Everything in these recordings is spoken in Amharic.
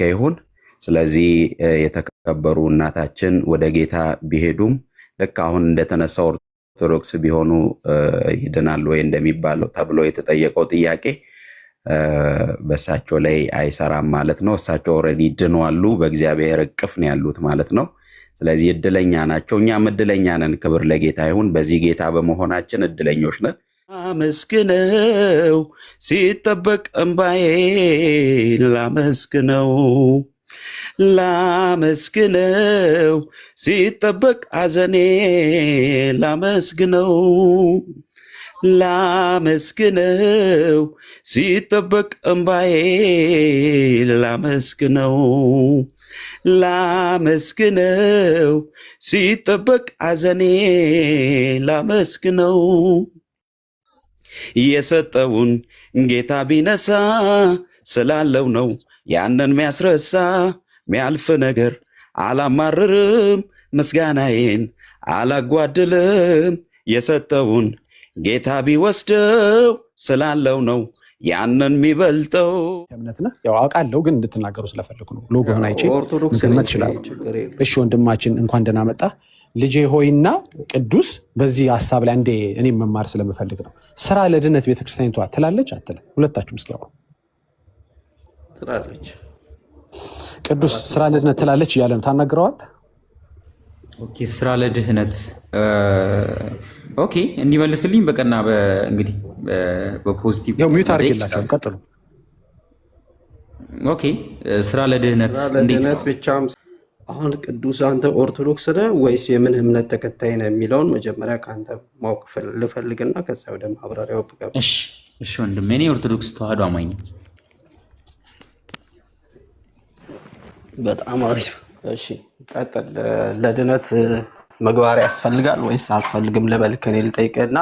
ይሁን። ስለዚህ የተከበሩ እናታችን ወደ ጌታ ቢሄዱም ልክ አሁን እንደተነሳው ኦርቶዶክስ ቢሆኑ ይድናሉ ወይ እንደሚባለው ተብሎ የተጠየቀው ጥያቄ በእሳቸው ላይ አይሰራም ማለት ነው። እሳቸው ኦልሬዲ ድነዋል፣ በእግዚአብሔር እቅፍ ነው ያሉት ማለት ነው። ስለዚህ እድለኛ ናቸው፣ እኛም እድለኛ ነን። ክብር ለጌታ ይሁን። በዚህ ጌታ በመሆናችን እድለኞች ነን። አመስግነው ሲጠበቅ እንባዬ ላመስግነው ላመስግነው ሲጠበቅ አዘኔ ላመስግነው ላመስግነው ሲጠበቅ እንባዬ ላመስግነው ላመስግነው ሲጠበቅ አዘኔ ላመስግነው የሰጠውን ጌታ ቢነሳ ስላለው ነው ያንን ሚያስረሳ ሚያልፍ ነገር አላማርርም ምስጋናዬን አላጓድልም የሰጠውን ጌታ ቢወስደው ስላለው ነው ያንን የሚበልጠው። እምነት ነህ? ያው አውቃለሁ ግን እንድትናገሩ ስለፈለኩ ነው። ሎጎ ሆነ አይቼ መገመት ይችላል። እሺ ወንድማችን እንኳን ደህና መጣ። ልጄ ሆይና ቅዱስ በዚህ ሐሳብ ላይ አንዴ እኔም መማር ስለምፈልግ ነው። ስራ ለድነት ቤተክርስቲያኒቷ ትላለች አትልም? ሁለታችሁም እስኪ ያወሩ። ትላለች። ቅዱስ ስራ ለድነት ትላለች እያለ ነው ታናግረዋል። ኦኬ ስራ ለድህነት ኦኬ እንዲመልስልኝ በቀና እንግዲህ በፖዚቲቭ ያው ሚዩት አድርጌላቸው ቀጥሉ። ኦኬ ስራ ለድህነት እንዴት ብቻም አሁን ቅዱስ አንተ ኦርቶዶክስ ነህ ወይስ የምን እምነት ተከታይ ነህ የሚለውን መጀመሪያ ከአንተ ማወቅ ልፈልግና ከዛ ወደ ማብራሪያው ብገባ። እሺ ወንድም እኔ ኦርቶዶክስ ተዋህዶ አማኝ ነኝ። በጣም አሪፍ። እሺ ቀጥል። ለድነት ምግባር ያስፈልጋል ወይስ አያስፈልግም ልበልክ? እኔ ልጠይቅህና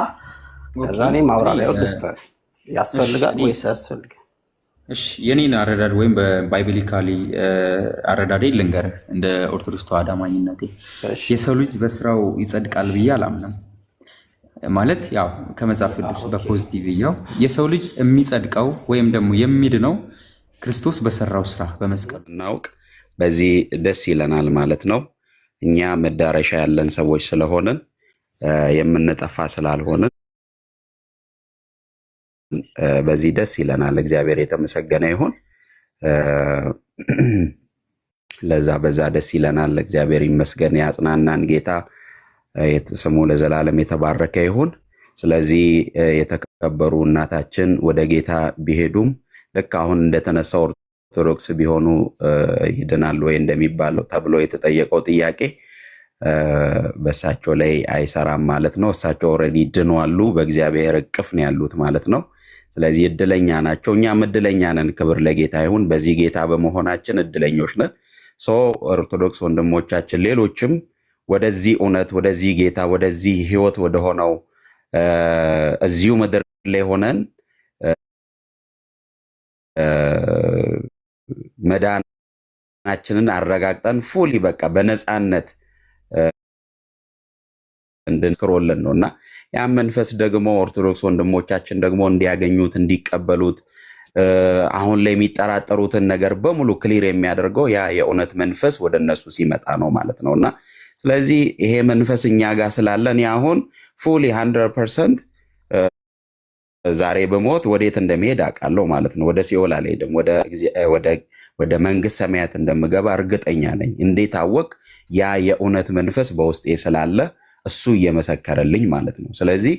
ከዛ እኔ ማብራሪያው ልስጥህ። ያስፈልጋል ወይስ አያስፈልግም? እሺ የኔን አረዳድ ወይም በባይብሊካሊ አረዳዴ ልንገርህ። እንደ ኦርቶዶክስ ተዋህዶ አማኝነቴ የሰው ልጅ በስራው ይጸድቃል ብዬ አላምንም። ማለት ያው ከመጽሐፍ ቅዱስ በፖዚቲቭ ያው የሰው ልጅ የሚጸድቀው ወይም ደግሞ የሚድነው ክርስቶስ በሰራው ስራ በመስቀል እናውቅ በዚህ ደስ ይለናል ማለት ነው። እኛ መዳረሻ ያለን ሰዎች ስለሆንን የምንጠፋ ስላልሆንን በዚህ ደስ ይለናል። እግዚአብሔር የተመሰገነ ይሁን። በዛ ደስ ይለናል። እግዚአብሔር ይመስገን። ያጽናናን ጌታ ስሙ ለዘላለም የተባረከ ይሁን። ስለዚህ የተከበሩ እናታችን ወደ ጌታ ቢሄዱም ልክ አሁን እንደተነሳው ኦርቶዶክስ ቢሆኑ ይድናሉ ወይ እንደሚባለው ተብሎ የተጠየቀው ጥያቄ በእሳቸው ላይ አይሰራም ማለት ነው። እሳቸው ኦልሬዲ ድነዋል፣ በእግዚአብሔር እቅፍ ነው ያሉት ማለት ነው። ስለዚህ እድለኛ ናቸው፣ እኛም እድለኛ ነን። ክብር ለጌታ ይሁን። በዚህ ጌታ በመሆናችን እድለኞች ነን። ኦርቶዶክስ ወንድሞቻችን ሌሎችም ወደዚህ እውነት፣ ወደዚህ ጌታ፣ ወደዚህ ህይወት ወደሆነው እዚሁ ምድር ላይ ሆነን መዳናችንን አረጋግጠን ፉሊ በቃ በነፃነት እንድንክሮልን ነውና ያ መንፈስ ደግሞ ኦርቶዶክስ ወንድሞቻችን ደግሞ እንዲያገኙት እንዲቀበሉት አሁን ላይ የሚጠራጠሩትን ነገር በሙሉ ክሊር የሚያደርገው ያ የእውነት መንፈስ ወደ እነሱ ሲመጣ ነው ማለት ነውና ስለዚህ ይሄ መንፈስ እኛ ጋር ስላለን አሁን ፉሊ 100% ዛሬ በሞት ወዴት እንደሚሄድ አውቃለሁ ማለት ነው። ወደ ሲኦል አልሄድም፣ ወደ መንግስት ሰማያት እንደምገባ እርግጠኛ ነኝ። እንዴት አወቅ? ያ የእውነት መንፈስ በውስጤ ስላለ እሱ እየመሰከረልኝ ማለት ነው። ስለዚህ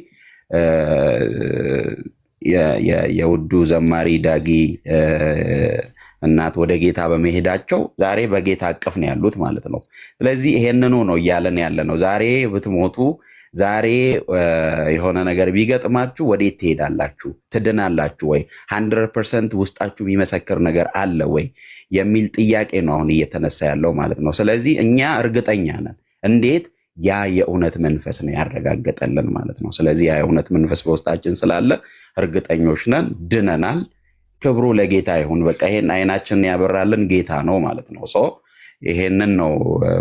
የውዱ ዘማሪ ዳጊ እናት ወደ ጌታ በመሄዳቸው ዛሬ በጌታ አቅፍ ነው ያሉት ማለት ነው። ስለዚህ ይሄንኑ ነው እያለን ያለ ነው። ዛሬ ብትሞቱ፣ ዛሬ የሆነ ነገር ቢገጥማችሁ ወዴት ትሄዳላችሁ? ትድናላችሁ ወይ? 100% ውስጣችሁ የሚመሰክር ነገር አለ ወይ የሚል ጥያቄ ነው አሁን እየተነሳ ያለው ማለት ነው። ስለዚህ እኛ እርግጠኛ ነን። እንዴት? ያ የእውነት መንፈስ ነው ያረጋገጠልን ማለት ነው። ስለዚህ ያ የእውነት መንፈስ በውስጣችን ስላለ እርግጠኞች ነን፣ ድነናል። ክብሩ ለጌታ ይሁን። በቃ ይሄን አይናችንን ያበራልን ጌታ ነው ማለት ነው። ይሄንን ነው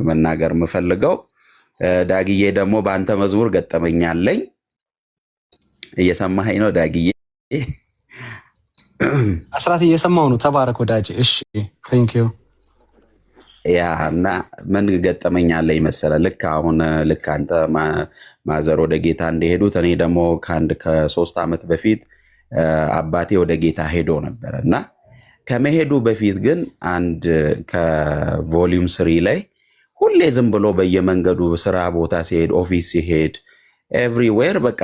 መናገር የምፈልገው። ዳግዬ ደግሞ በአንተ መዝሙር ገጠመኛለኝ። እየሰማኸኝ ነው ዳግዬ? አስራት እየሰማው ነው። ተባረክ ወዳጅ። እሺ ቴንክ ዩ። ያ እና ምን ገጠመኝ አለኝ መሰለህ? ልክ አንተ ማዘር ወደ ጌታ እንደሄዱት እኔ ደግሞ ከ3 ዓመት በፊት አባቴ ወደ ጌታ ሄዶ ነበር እና ከመሄዱ በፊት ግን አንድ ከቮሊዩም 3 ላይ ሁሌ ዝም ብሎ በየመንገዱ ስራ ቦታ ሲሄድ ኦፊስ ሲሄድ ኤቭሪዌር በቃ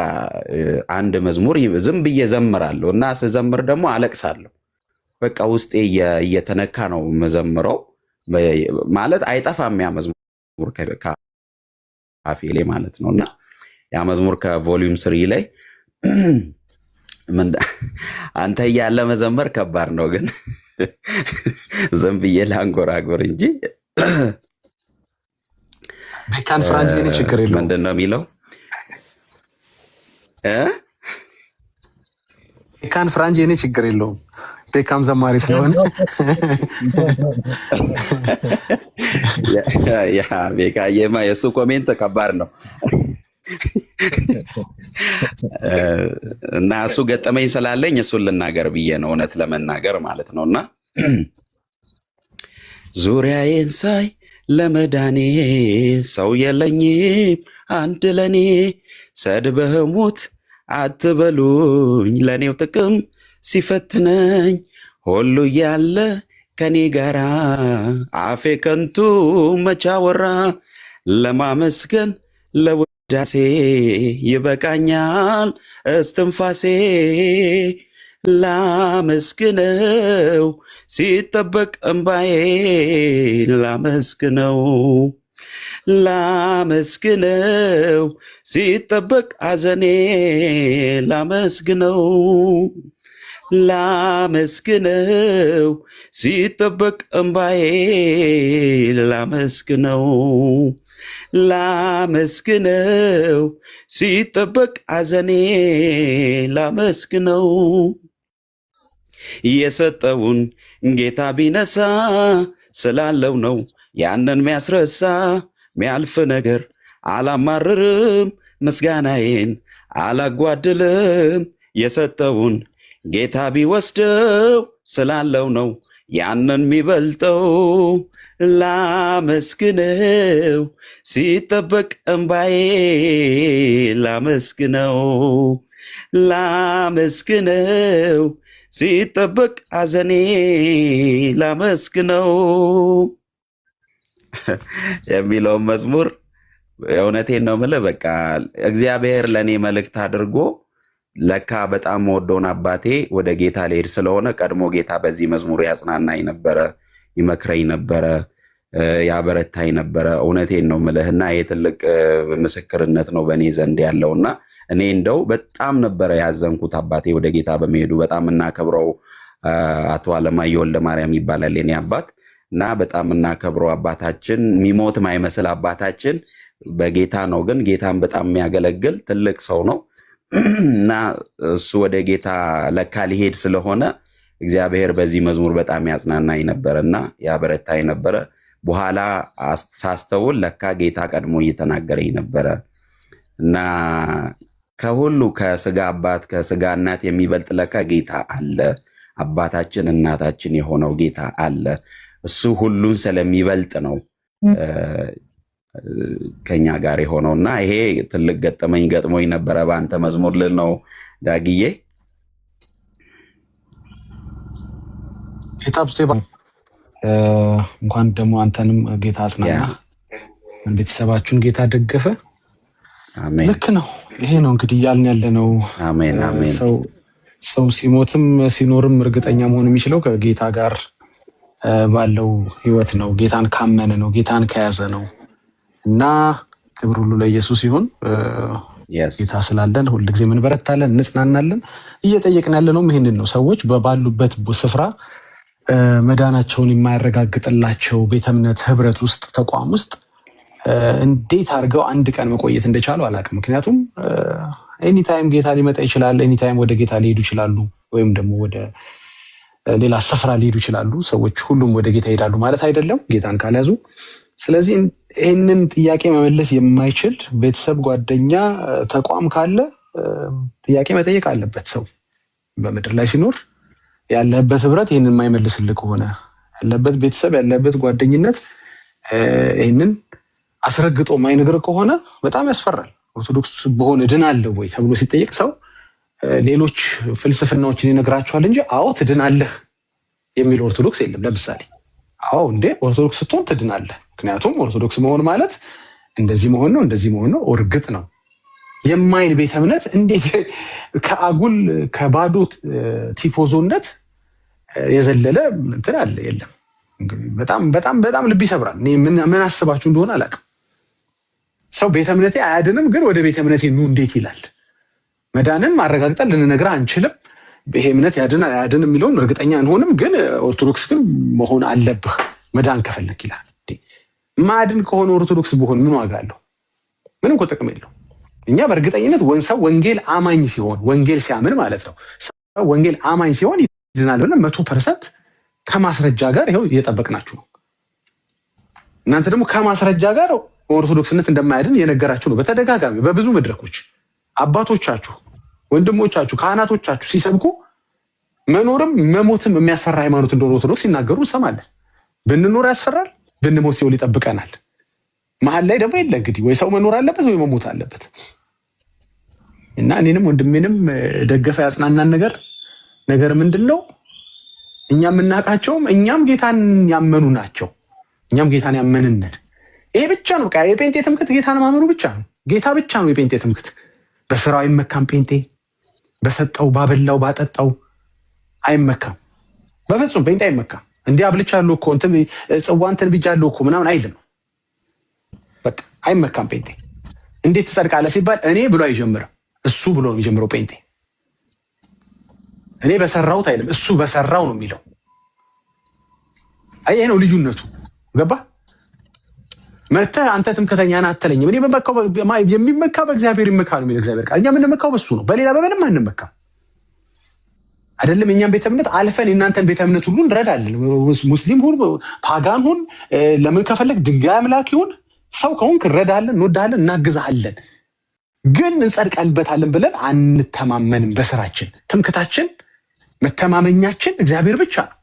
አንድ መዝሙር ዝም ብዬ ዘምራለሁ እና ስዘምር ደግሞ አለቅሳለሁ። በቃ ውስጤ እየተነካ ነው መዘምረው ማለት አይጠፋም ያ መዝሙር ካፌ ላይ ማለት ነውና ያ መዝሙር ከቮሊዩም 3 ላይ አንተ ያለ መዘመር ከባድ ነው ግን ዝም ብዬ ላንጎራጎር እንጂ ቤካን ፍራንጅ የኔ ችግር የለውም። ምንድነው የሚለው ቤካን ፍራንጅ የኔ ችግር የለውም። ቤካም ዘማሪ ስለሆነ ያ ቤካዬማ የሱ ኮሜንት ከባድ ነው እና እሱ ገጠመኝ ስላለኝ እሱን ልናገር ብዬ ነው እውነት ለመናገር ማለት ነውና ዙሪያዬን ሳይ ለመዳኔ ሰው የለኝም አንድ ለኔ ሰድበህ ሙት አትበሉኝ ለኔው ጥቅም ሲፈትነኝ ሁሉ ያለ ከኔ ጋራ አፌ ከንቱ መቻወራ ለማመስገን ለውዳሴ ይበቃኛል እስትንፋሴ ላመስግነው ሲጠበቅ እንባዬ ላመስግነው ሲጠበቅ አዘኔ ላመስግነው ሲጠበቅ እንባዬ ላመስግነው ሲጠበቅ አዘኔ ላመስግነው የሰጠውን ጌታ ቢነሳ ስላለው ነው ያንን ሚያስረሳ ሚያልፍ ነገር አላማርርም ምስጋናዬን አላጓድልም የሰጠውን ጌታ ቢወስደው ስላለው ነው ያንን የሚበልጠው ላመስግነው ሲጠበቅ እንባዬ ላመስግነው ሲጠበቅ አዘኔ ላመስግነው የሚለውን መዝሙር የእውነቴን ነው የምልህ። በቃ እግዚአብሔር ለእኔ መልእክት አድርጎ ለካ በጣም ወዶን አባቴ ወደ ጌታ ልሄድ ስለሆነ ቀድሞ ጌታ በዚህ መዝሙር ያጽናናኝ ነበረ፣ ይመክረኝ ነበረ፣ ያበረታኝ ነበረ። እውነቴን ነው የምልህና ይሄ ትልቅ ምስክርነት ነው በእኔ ዘንድ ያለውና እኔ እንደው በጣም ነበረ ያዘንኩት አባቴ ወደ ጌታ በመሄዱ። በጣም እናከብረው አቶ አለማየሁ ወልደ ማርያም ይባላል የኔ አባት እና በጣም እናከብረው አባታችን፣ የሚሞት ማይመስል አባታችን በጌታ ነው፣ ግን ጌታን በጣም የሚያገለግል ትልቅ ሰው ነው እና እሱ ወደ ጌታ ለካ ሊሄድ ስለሆነ እግዚአብሔር በዚህ መዝሙር በጣም ያጽናናኝ ነበረና ያበረታኝ ነበረ። በኋላ ሳስተውል ለካ ጌታ ቀድሞ እየተናገረኝ ነበረ እና ከሁሉ ከስጋ አባት ከስጋ እናት የሚበልጥ ለካ ጌታ አለ። አባታችን እናታችን የሆነው ጌታ አለ። እሱ ሁሉን ስለሚበልጥ ነው ከኛ ጋር የሆነውና ይሄ ትልቅ ገጠመኝ ገጥሞኝ ነበረ በአንተ መዝሙር ልል ነው ዳግዬ። እንኳን ደግሞ አንተንም ጌታ አጽናና፣ ቤተሰባችሁን ጌታ ደገፈ። ልክ ነው። ይሄ ነው እንግዲህ እያልን ያለ ነው። ሰው ሲሞትም ሲኖርም እርግጠኛ መሆን የሚችለው ከጌታ ጋር ባለው ህይወት ነው። ጌታን ካመነ ነው፣ ጌታን ከያዘ ነው እና ክብር ሁሉ ለኢየሱስ ይሁን። ጌታ ስላለን ሁልጊዜ እንበረታለን፣ እንጽናናለን። እየጠየቅን ያለ ነው ይሄንን ነው። ሰዎች ባሉበት ስፍራ መዳናቸውን የማያረጋግጥላቸው ቤተ እምነት፣ ህብረት ውስጥ፣ ተቋም ውስጥ እንዴት አድርገው አንድ ቀን መቆየት እንደቻሉ አላውቅም። ምክንያቱም ኤኒታይም ጌታ ሊመጣ ይችላል። ኤኒታይም ወደ ጌታ ሊሄዱ ይችላሉ፣ ወይም ደግሞ ወደ ሌላ ስፍራ ሊሄዱ ይችላሉ። ሰዎች ሁሉም ወደ ጌታ ይሄዳሉ ማለት አይደለም ጌታን ካልያዙ። ስለዚህ ይህንን ጥያቄ መመለስ የማይችል ቤተሰብ፣ ጓደኛ፣ ተቋም ካለ ጥያቄ መጠየቅ አለበት። ሰው በምድር ላይ ሲኖር ያለበት ህብረት ይህንን የማይመልስልህ ከሆነ ያለበት ቤተሰብ ያለበት ጓደኝነት ይህንን አስረግጦ የማይነግር ከሆነ በጣም ያስፈራል። ኦርቶዶክስ በሆነ ድናለህ ወይ ተብሎ ሲጠየቅ ሰው ሌሎች ፍልስፍናዎችን ይነግራቸዋል እንጂ አዎ ትድናለህ የሚል ኦርቶዶክስ የለም። ለምሳሌ አዎ እንዴ ኦርቶዶክስ ስትሆን ትድናለህ፣ ምክንያቱም ኦርቶዶክስ መሆን ማለት እንደዚህ መሆን ነው እንደዚህ መሆን ነው እርግጥ ነው የማይል ቤተ እምነት እንዴት ከአጉል ከባዶ ቲፎዞነት የዘለለ እንትን አለ? የለም። በጣም በጣም በጣም ልብ ይሰብራል። ምን አስባችሁ እንደሆነ አላውቅም። ሰው ቤተ እምነቴ አያድንም፣ ግን ወደ ቤተ እምነቴ ኑ እንዴት ይላል? መዳንን ማረጋግጠን ልንነግርህ አንችልም። ይሄ እምነት ያድናል አያድን የሚለውን እርግጠኛ አንሆንም፣ ግን ኦርቶዶክስ ግን መሆን አለብህ መዳን ከፈለክ ይላል። ማድን ከሆነ ኦርቶዶክስ በሆን ምን ዋጋ አለው? ምንም እኮ ጥቅም የለው። እኛ በእርግጠኝነት ሰው ወንጌል አማኝ ሲሆን ወንጌል ሲያምን ማለት ነው። ሰው ወንጌል አማኝ ሲሆን ይድናል ብለን 100% ከማስረጃ ጋር ይኸው እየጠበቅናችሁ ነው። እናንተ ደግሞ ከማስረጃ ጋር ኦርቶዶክስነት እንደማያድን እየነገራችሁ ነው በተደጋጋሚ በብዙ መድረኮች። አባቶቻችሁ፣ ወንድሞቻችሁ፣ ካህናቶቻችሁ ሲሰብኩ መኖርም መሞትም የሚያስፈራ ሃይማኖት እንደሆነ ኦርቶዶክስ ሲናገሩ እንሰማለን። ብንኖር ያስፈራል፣ ብንሞት ሲኦል ይጠብቀናል። መሀል ላይ ደግሞ የለ እንግዲህ ወይ ሰው መኖር አለበት ወይ መሞት አለበት። እና እኔንም ወንድሜንም ደገፈ ያጽናናን ነገር ምንድን ነው? እኛ የምናውቃቸውም እኛም ጌታን ያመኑ ናቸው። እኛም ጌታን ያመንነን። ይሄ ብቻ ነው በቃ የጴንጤ ትምክህት፣ ጌታን ማመኑ ብቻ ነው። ጌታ ብቻ ነው የጴንጤ ትምክህት። በስራው አይመካም ጴንጤ። በሰጠው ባበላው ባጠጣው አይመካም። በፍጹም ጴንጤ አይመካም። እንዲህ አብልቻለሁ እኮ እንትን ጽዋ እንትን ብያለሁ እኮ ምናምን አይልም። በቃ አይመካም ጴንጤ። እንዴት ትጸድቃለህ ሲባል እኔ ብሎ አይጀምርም፣ እሱ ብሎ ነው የሚጀምረው ጴንጤ። እኔ በሰራሁት አይልም፣ እሱ በሰራው ነው የሚለው። ይሄ ነው ልዩነቱ። ገባ? መተህ አንተ ትምክህተኛ ነህ አትለኝም። እኔ የሚመካ በእግዚአብሔር ይመካ ነው የሚለው እግዚአብሔር ቃል። እኛ የምንመካው በሱ ነው፣ በሌላ በምንም አንመካም። አይደለም የኛም ቤተ እምነት አልፈን የእናንተን ቤተ እምነት ሁሉ እንረዳለን። ሙስሊም ሁን ፓጋን ሁን ለምን ከፈለግ ድንጋይ አምላክ ይሁን ሰው ከሆንክ እንረዳለን፣ እንወዳለን፣ እናግዛለን። ግን እንጸድቃልበታለን ብለን አንተማመንም። በስራችን ትምክህታችን መተማመኛችን እግዚአብሔር ብቻ ነው።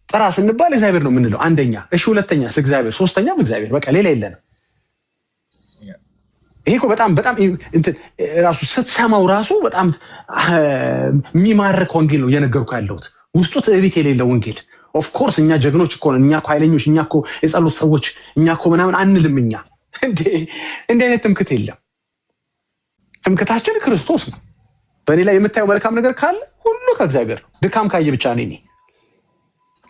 ጥራ ስንባል እግዚአብሔር ነው የምንለው አንደኛ። እሺ ሁለተኛስ እግዚአብሔር፣ ሶስተኛም እግዚአብሔር። በቃ ሌላ የለንም። ይሄ እኮ በጣም በጣም ራሱ ስትሰማው ራሱ በጣም የሚማርክ ወንጌል ነው እየነገርኩ ያለሁት። ውስጡ ትዕቢት የሌለው ወንጌል። ኦፍኮርስ እኛ ጀግኖች እኮ ነን፣ እኛ እኮ ኃይለኞች፣ እኛ እኮ የጸሎት ሰዎች፣ እኛ እኮ ምናምን አንልም። እኛ እንዲህ አይነት ትምክህት የለም። ትምክህታችን ክርስቶስ ነው። በእኔ ላይ የምታየው መልካም ነገር ካለ ሁሉ ከእግዚአብሔር ነው። ድካም ካየ ብቻ ነው እኔ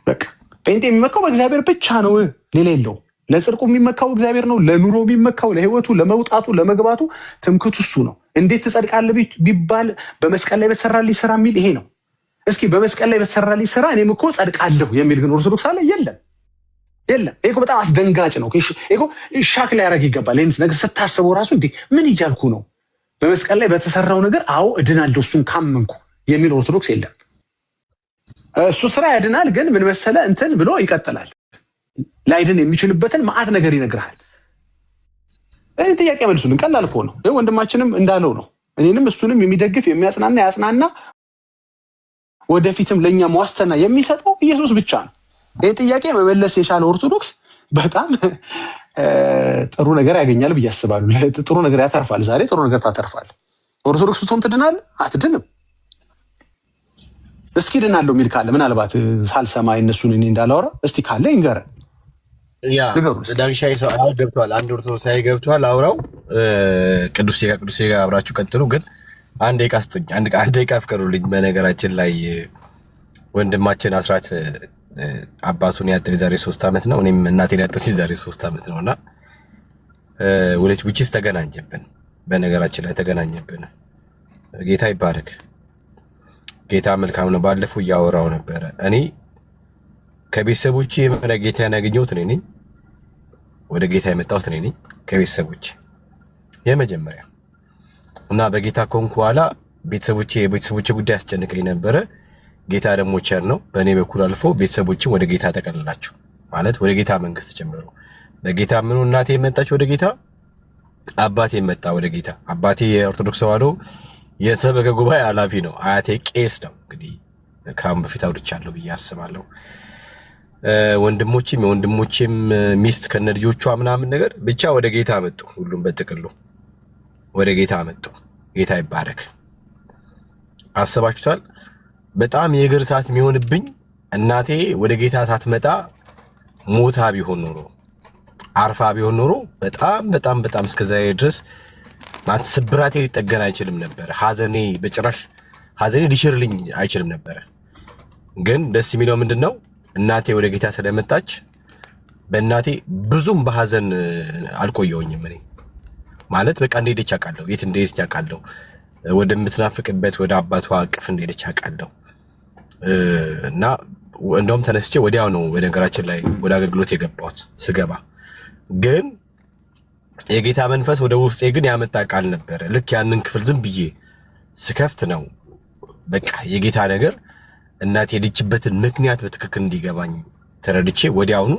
በቃ ጴንጤ የሚመካው በእግዚአብሔር ብቻ ነው፣ ሌላ የለውም። ለጽድቁ የሚመካው እግዚአብሔር ነው። ለኑሮ የሚመካው፣ ለህይወቱ፣ ለመውጣቱ፣ ለመግባቱ ትምክህቱ እሱ ነው። እንዴት ትጸድቃለህ ቢባል በመስቀል ላይ በተሰራልኝ ስራ የሚል ይሄ ነው። እስኪ በመስቀል ላይ በተሰራልኝ ስራ እኔም እኮ ጸድቃለሁ የሚል ግን ኦርቶዶክስ አለ? የለም፣ የለም። ይሄ በጣም አስደንጋጭ ነው። ይሄ ሻክ ሊያደርግ ይገባል። ይህን ነገር ስታስበው ራሱ እንዴ ምን እያልኩ ነው? በመስቀል ላይ በተሰራው ነገር አዎ እድናለሁ እሱን ካመንኩ የሚል ኦርቶዶክስ የለም። እሱ ስራ ያድናል፣ ግን ምን መሰለ እንትን ብሎ ይቀጥላል። ላይድን የሚችልበትን መዓት ነገር ይነግርሃል። ይህን ጥያቄ መልሱልን። ቀላል እኮ ነው። ወንድማችንም እንዳለው ነው። እኔንም እሱንም የሚደግፍ የሚያጽናና ያጽናና ወደፊትም ለእኛም ዋስትና የሚሰጠው ኢየሱስ ብቻ ነው። ይህ ጥያቄ መመለስ የቻለ ኦርቶዶክስ በጣም ጥሩ ነገር ያገኛል ብዬ አስባለሁ። ጥሩ ነገር ያተርፋል። ዛሬ ጥሩ ነገር ታተርፋል። ኦርቶዶክስ ብትሆን ትድናለህ? አትድንም። እስኪ ድናለሁ የሚል ካለ ምናልባት ሳልሰማ እነሱን እኔ እንዳላወራ እስቲ ካለ ይንገረን። ዳግሻይ ሰው ገብቷል። አንድ ኦርቶዶክሳዊ ገብቷል። አውራው ቅዱሴ ጋር አብራችሁ ቀጥሉ። ግን አንድ ደቂቃ ስጡኝ። አንድ ደቂቃ ፍቀዱልኝ። በነገራችን ላይ ወንድማችን አስራት አባቱን ያጠው የዛሬ 3 ዓመት ነው። እኔም እናቴን ያጠው የዛሬ 3 ዓመት ነውና ወለች ውጪስ ተገናኘብን። በነገራችን ላይ ተገናኘብን። ጌታ ይባረክ። ጌታ መልካም ነው። ባለፈው እያወራው ነበረ። እኔ ከቤተሰቦቼ የመጀመሪያ ጌታን ያገኘሁት እኔ ነኝ። ወደ ጌታ የመጣሁት እኔ ነኝ ከቤተሰቦቼ የመጀመሪያ እና በጌታ ኮንኩ በኋላ የቤተሰቦቼ ጉዳይ አስጨንቀኝ ነበረ። ጌታ ደግሞ ቸር ነው። በእኔ በኩል አልፎ ቤተሰቦችን ወደ ጌታ ተቀልላቸው ማለት ወደ ጌታ መንግስት ጀመሩ። በጌታ ምኑ እናቴ መጣች ወደ ጌታ፣ አባቴ መጣ ወደ ጌታ። አባቴ የኦርቶዶክስ ተዋሕዶ የሰበከ ጉባኤ ኃላፊ ነው። አያቴ ቄስ ነው። እንግዲህ ካም በፊት አውርቻለሁ ብዬ አስባለሁ። ወንድሞቼም ሚስት ከነልጆቿ ምናምን ነገር ብቻ ወደ ጌታ መጡ። ሁሉም በጥቅሉ ወደ ጌታ መጡ። ጌታ ይባረክ። አሰባችሁታል? በጣም የእግር ሰዓት የሚሆንብኝ እናቴ ወደ ጌታ ሳትመጣ ሞታ ቢሆን ኖሮ አርፋ ቢሆን ኖሮ በጣም እስከዛሬ ድረስ ማለት ስብራቴ ሊጠገን አይችልም ነበር። ሐዘኔ ሊሽርልኝ አይችልም ነበር። ግን ደስ የሚለው ምንድነው እናቴ ወደ ጌታ ስለመጣች በእናቴ ብዙም በሐዘን አልቆየሁኝም። እኔ ማለት በቃ እንደሄደች አውቃለሁ፣ የት እንደሄደች አውቃለሁ፣ ወደምትናፍቅበት ወደ አባቷ አቅፍ እንደሄደች አውቃለሁ። እና እንደውም ተነስቼ ወዲያው ነው በነገራችን ላይ ወደ አገልግሎት የገባሁት። ስገባ ግን የጌታ መንፈስ ወደ ውስጤ ግን ያመጣ ቃል ነበር። ልክ ያንን ክፍል ዝም ብዬ ስከፍት ነው በቃ የጌታ ነገር እናቴ የሄደችበትን ምክንያት በትክክል እንዲገባኝ ተረድቼ ወዲያውኑ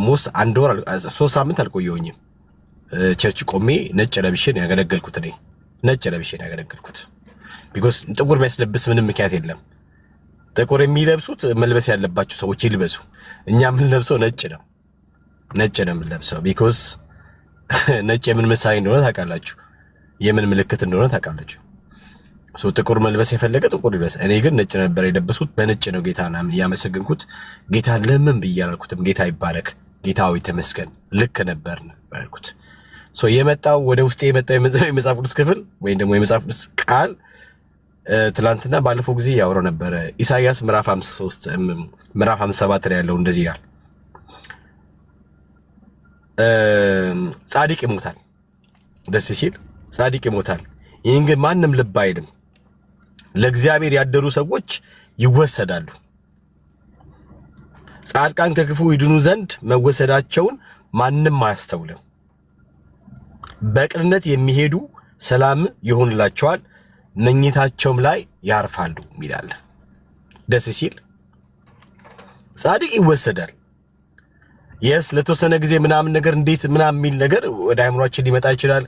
ሞስ 1 ወር 3 ሳምንት አልቆየሁኝም። ቸርች ቆሜ ነጭ ለብሼ ነው ያገለገልኩት። እኔ ነጭ ለብሼ ነው ያገለገልኩት። ቢኮዝ ጥቁር የሚያስለብስ ምንም ምክንያት የለም። ጥቁር የሚለብሱት መልበስ ያለባቸው ሰዎች ይልበሱ። እኛ የምንለብሰው ነጭ ነው የምንለብሰው። ቢኮዝ ነጭ የምን ምሳሌ እንደሆነ ታውቃላችሁ፣ የምን ምልክት እንደሆነ ታውቃላችሁ። ጥቁር መልበስ የፈለገ ጥቁር ይልበስ። እኔ ግን ነጭ ነበር የለበስኩት። በነጭ ነው ጌታን ያመሰግንኩት። ጌታ ለምን ብዬ አላልኩትም። ጌታ ይባረክ፣ ጌታው ተመስገን። ልክ ነበር ያልኩት። የመጣው ወደ ውስጤ የመጣው የመጽሐፍ ቅዱስ ክፍል ወይም ደግሞ የመጽሐፍ ቅዱስ ቃል ትላንትና ባለፈው ጊዜ ያወራው ነበረ። ኢሳይያስ ምዕራፍ 53 ምዕራፍ 57 ላይ ያለው እንደዚህ ይላል፣ ጻድቅ ይሞታል። ደስ ሲል ጻድቅ ይሞታል፣ ይህን ግን ማንም ልብ አይልም። ለእግዚአብሔር ያደሩ ሰዎች ይወሰዳሉ። ጻድቃን ከክፉ ይድኑ ዘንድ መወሰዳቸውን ማንም አያስተውልም። በቅንነት የሚሄዱ ሰላም ይሆንላቸዋል፣ መኝታቸውም ላይ ያርፋሉ ይላል። ደስ ሲል ጻድቅ ይወሰዳል። ለተወሰነ ጊዜ ምናምን ነገር እንዴት ምናምን የሚል ነገር ወደ አእምሯችን ሊመጣ ይችላል።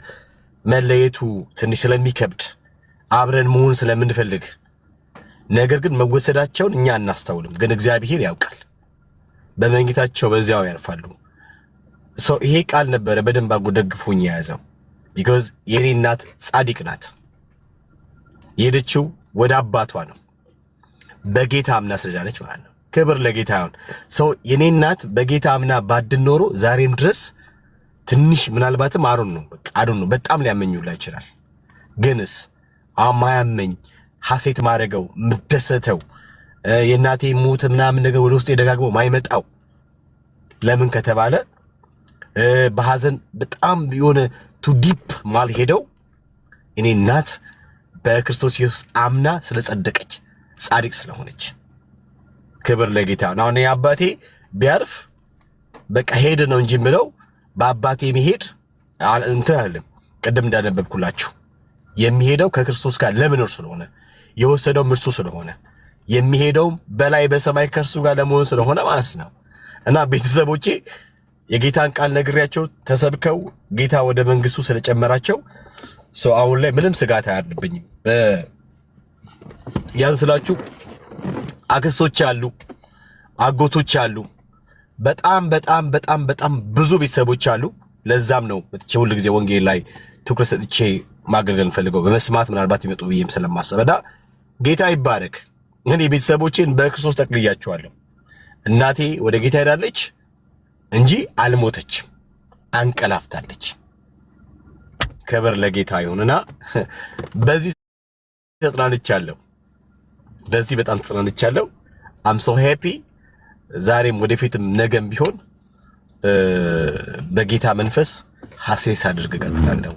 መለየቱ ትንሽ ስለሚከብድ አብረን መሆን ስለምንፈልግ፣ ነገር ግን መወሰዳቸውን እኛ አናስተውልም፣ ግን እግዚአብሔር ያውቃል። በመኝታቸው በዚያው ያርፋሉ። ይሄ ቃል ነበረ በደንብ አድርጎ ደግፎኝ የያዘው። ቢኮዝ የኔ እናት ጻድቅ ናት። የሄደችው ወደ አባቷ ነው፣ በጌታ አምና ስለዳነች ማለት ነው። ክብር ለጌታ ይሁን። የኔ እናት በጌታ አምና ባድን ኖሮ ዛሬም ድረስ ትንሽ ምናልባትም አሩን ነው በጣም ሊያመኙላ ይችላል። ግንስ ማያመኝ ሐሴት ማድረገው ምደሰተው የእናቴ ሞት ምናምን ነገር ወደ ውስጥ ደጋግሞ ማይመጣው ለምን ከተባለ በሐዘን በጣም የሆነ ቱ ዲፕ ማልሄደው እኔ እናት በክርስቶስ ኢየሱስ አምና ስለጸደቀች ጻድቅ ስለሆነች ክብር ለጌታ ነው። አሁን አባቴ ቢያርፍ በቃ ሄደ ነው እንጂ ምለው በአባቴ መሄድ እንትን አይደለም። ቅድም እንዳነበብኩላችሁ የሚሄደው ከክርስቶስ ጋር ለመኖር ስለሆነ የወሰደው እርሱ ስለሆነ የሚሄደው በላይ በሰማይ ከእርሱ ጋር ለመሆን ስለሆነ ማለት ነው። እና ቤተሰቦቼ የጌታን ቃል ነግሬያቸው ተሰብከው ጌታ ወደ መንግስቱ ስለጨመራቸው አሁን ላይ ምንም ስጋት አያድርብኝም። ያን ስላችሁ አክስቶች አሉ፣ አጎቶች አሉ፣ በጣም ብዙ ቤተሰቦች አሉ። ለዛም ነው ሁሉ ጊዜ ወንጌል ላይ ትኩረት ሰጥቼ ማገልገል ፈልገው በመስማት ምናልባት ይመጡ ብዬም ስለማሰበና ጌታ ይባረክ። እኔ ቤተሰቦቼን በክርስቶስ ጠቅልያቸዋለሁ። እናቴ ወደ ጌታ ሄዳለች እንጂ አልሞተችም፣ አንቀላፍታለች። ክብር ለጌታ ይሁንና በዚህ ተጽናንቻለሁ። በጣም ተጽናንቻለሁ። አም ሶ ሃፒ። ዛሬም ወደፊትም ነገም ቢሆን በጌታ መንፈስ ሐሴት አድርግ ቀጥላለሁ።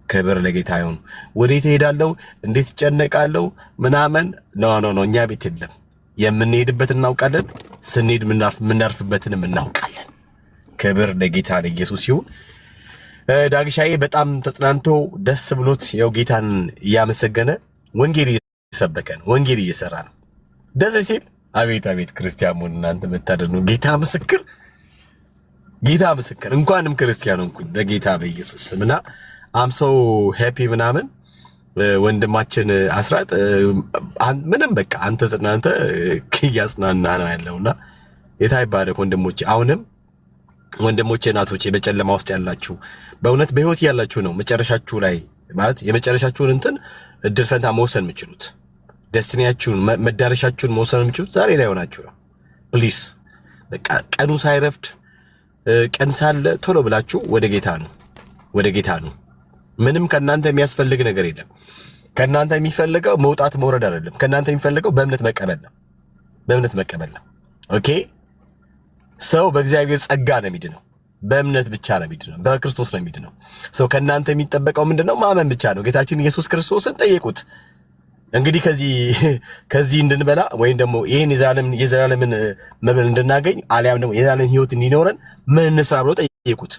ክብር ለጌታ ይሁን። ወዴት እሄዳለሁ? እንዴት እጨነቃለሁ? ምናምን ኖ እኛ ቤት የለም። የምንሄድበት እናውቃለን፣ ስንሄድ ምናርፍበትንም እናውቃለን። ክብር ለጌታ ለኢየሱስ ይሁን። ዳግሻዬ በጣም ተጽናንቶ ደስ ብሎት ያው ጌታን እያመሰገነ ወንጌል እየሰበከን ወንጌል እየሰራ ነው። ደስ ሲል አቤት ክርስቲያን መሆን እናንተ መታደል ነው። ጌታ ምስክር እንኳንም ክርስቲያን ሆንኩኝ በጌታ በኢየሱስ ስምና አም ሶ ሃፒ ምናምን ወንድማችን አስራት ምንም በቃ አንተ ጽናንተ ያጽናና ነው ያለውና የታ ይባረክ ወንድሞቼ። አሁንም ወንድሞቼ እናቶቼ በጨለማ ውስጥ ያላችሁ በእውነት በህይወት ያላችሁ ነው መጨረሻችሁ ላይ ማለት የመጨረሻችሁን እንትን እድል ፈንታ መወሰን የምትችሉት ደስቲኒያችሁን መዳረሻችሁን መወሰን የምትችሉት ዛሬ ላይ ሆናችሁ ነው። ፕሊዝ በቃ ቀኑ ሳይረፍድ ቀን ሳለ ቶሎ ብላችሁ ወደ ጌታ ነው። ምንም ከናንተ የሚያስፈልግ ነገር የለም። ከናንተ የሚፈልገው መውጣት መውረድ አይደለም። ከናንተ የሚፈልገው በእምነት መቀበል ነው። ኦኬ ሰው በእግዚአብሔር ጸጋ ነው የሚድነው። በእምነት ብቻ ነው የሚድነው። በክርስቶስ ነው የሚድነው። ሰው ከናንተ የሚጠበቀው ምንድነው? ማመን ብቻ ነው። ጌታችን ኢየሱስ ክርስቶስን ጠየቁት። እንግዲህ ከዚህ እንድንበላ ወይም ደግሞ ይሄን የዘላለምን መብል እንድናገኝ አልያም ደግሞ የዘላለም ሕይወት እንዲኖረን ምን እንስራ ብለው ጠየቁት።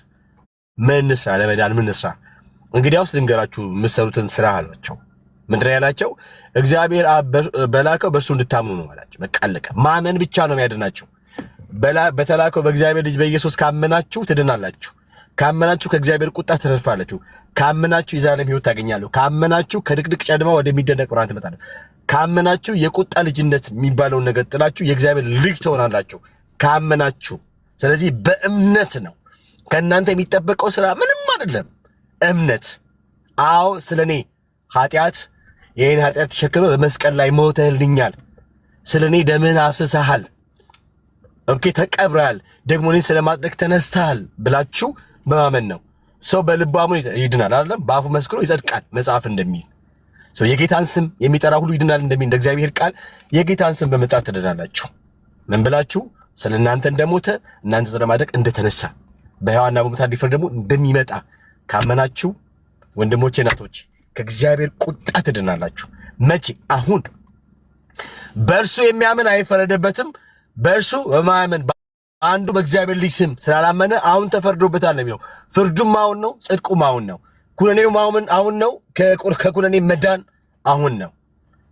ምን እንስራ ለመዳን ምን እንስራ? እንግዲያውስ ልንገራችሁ የምትሰሩትን ስራ አሏቸው። ምንድነው ያላቸው? እግዚአብሔር በላከው በእርሱ እንድታምኑ ነው አላቸው። በቃ አለቀ። ማመን ብቻ ነው የሚያድናችሁ። በተላከው በእግዚአብሔር ልጅ በኢየሱስ ካመናችሁ ትድናላችሁ። ካመናችሁ ከእግዚአብሔር ቁጣ ትተርፋላችሁ። ካመናችሁ የዘላለም ሕይወት ታገኛላችሁ። ካመናችሁ ከድቅድቅ ጨለማ ወደሚደነቅ ብርሃን ትመጣላችሁ። ካመናችሁ የቁጣ ልጅነት የሚባለውን ነገር ጥላችሁ የእግዚአብሔር ልጅ ትሆናላችሁ። ካመናችሁ። ስለዚህ በእምነት ነው። ከእናንተ የሚጠበቀው ስራ ምንም አይደለም። እምነት። አዎ ስለኔ ኃጢአት ይሄን ኃጢአት ተሸክመ በመስቀል ላይ ሞተህልኛል፣ ስለኔ ደምህን አፍስሰሃል፣ ኦኬ ተቀብረሃል፣ ደግሞ እኔን ስለማጽደቅ ተነስተሃል ብላችሁ በማመን ነው። ሰው በልቡ አምኖ ይድናል አይደለም፣ በአፉ መስክሮ ይጸድቃል መጽሐፍ እንደሚል። ሰው የጌታን ስም የሚጠራ ሁሉ ይድናል እንደሚል እንደ እግዚአብሔር ቃል የጌታን ስም በመጥራት ትድናላችሁ። ምን ብላችሁ? ስለናንተ እንደሞተ እናንተ ስለማድረግ እንደተነሳ በሕያዋንና በሙታን ሊፈርድ ደግሞ እንደሚመጣ ካመናችሁ ወንድሞቼ እናቶቼ ከእግዚአብሔር ቁጣ ትድናላችሁ። መቼ? አሁን። በእርሱ የሚያምን አይፈረደበትም። በእርሱ በማመን አንዱ በእግዚአብሔር ልጅ ስም ስላላመነ አሁን ተፈርዶበታል ነው የሚለው። ፍርዱም አሁን ነው፣ ጽድቁም አሁን ነው፣ ኩነኔውም አሁን ነው፣ ከኩነኔ መዳን አሁን ነው።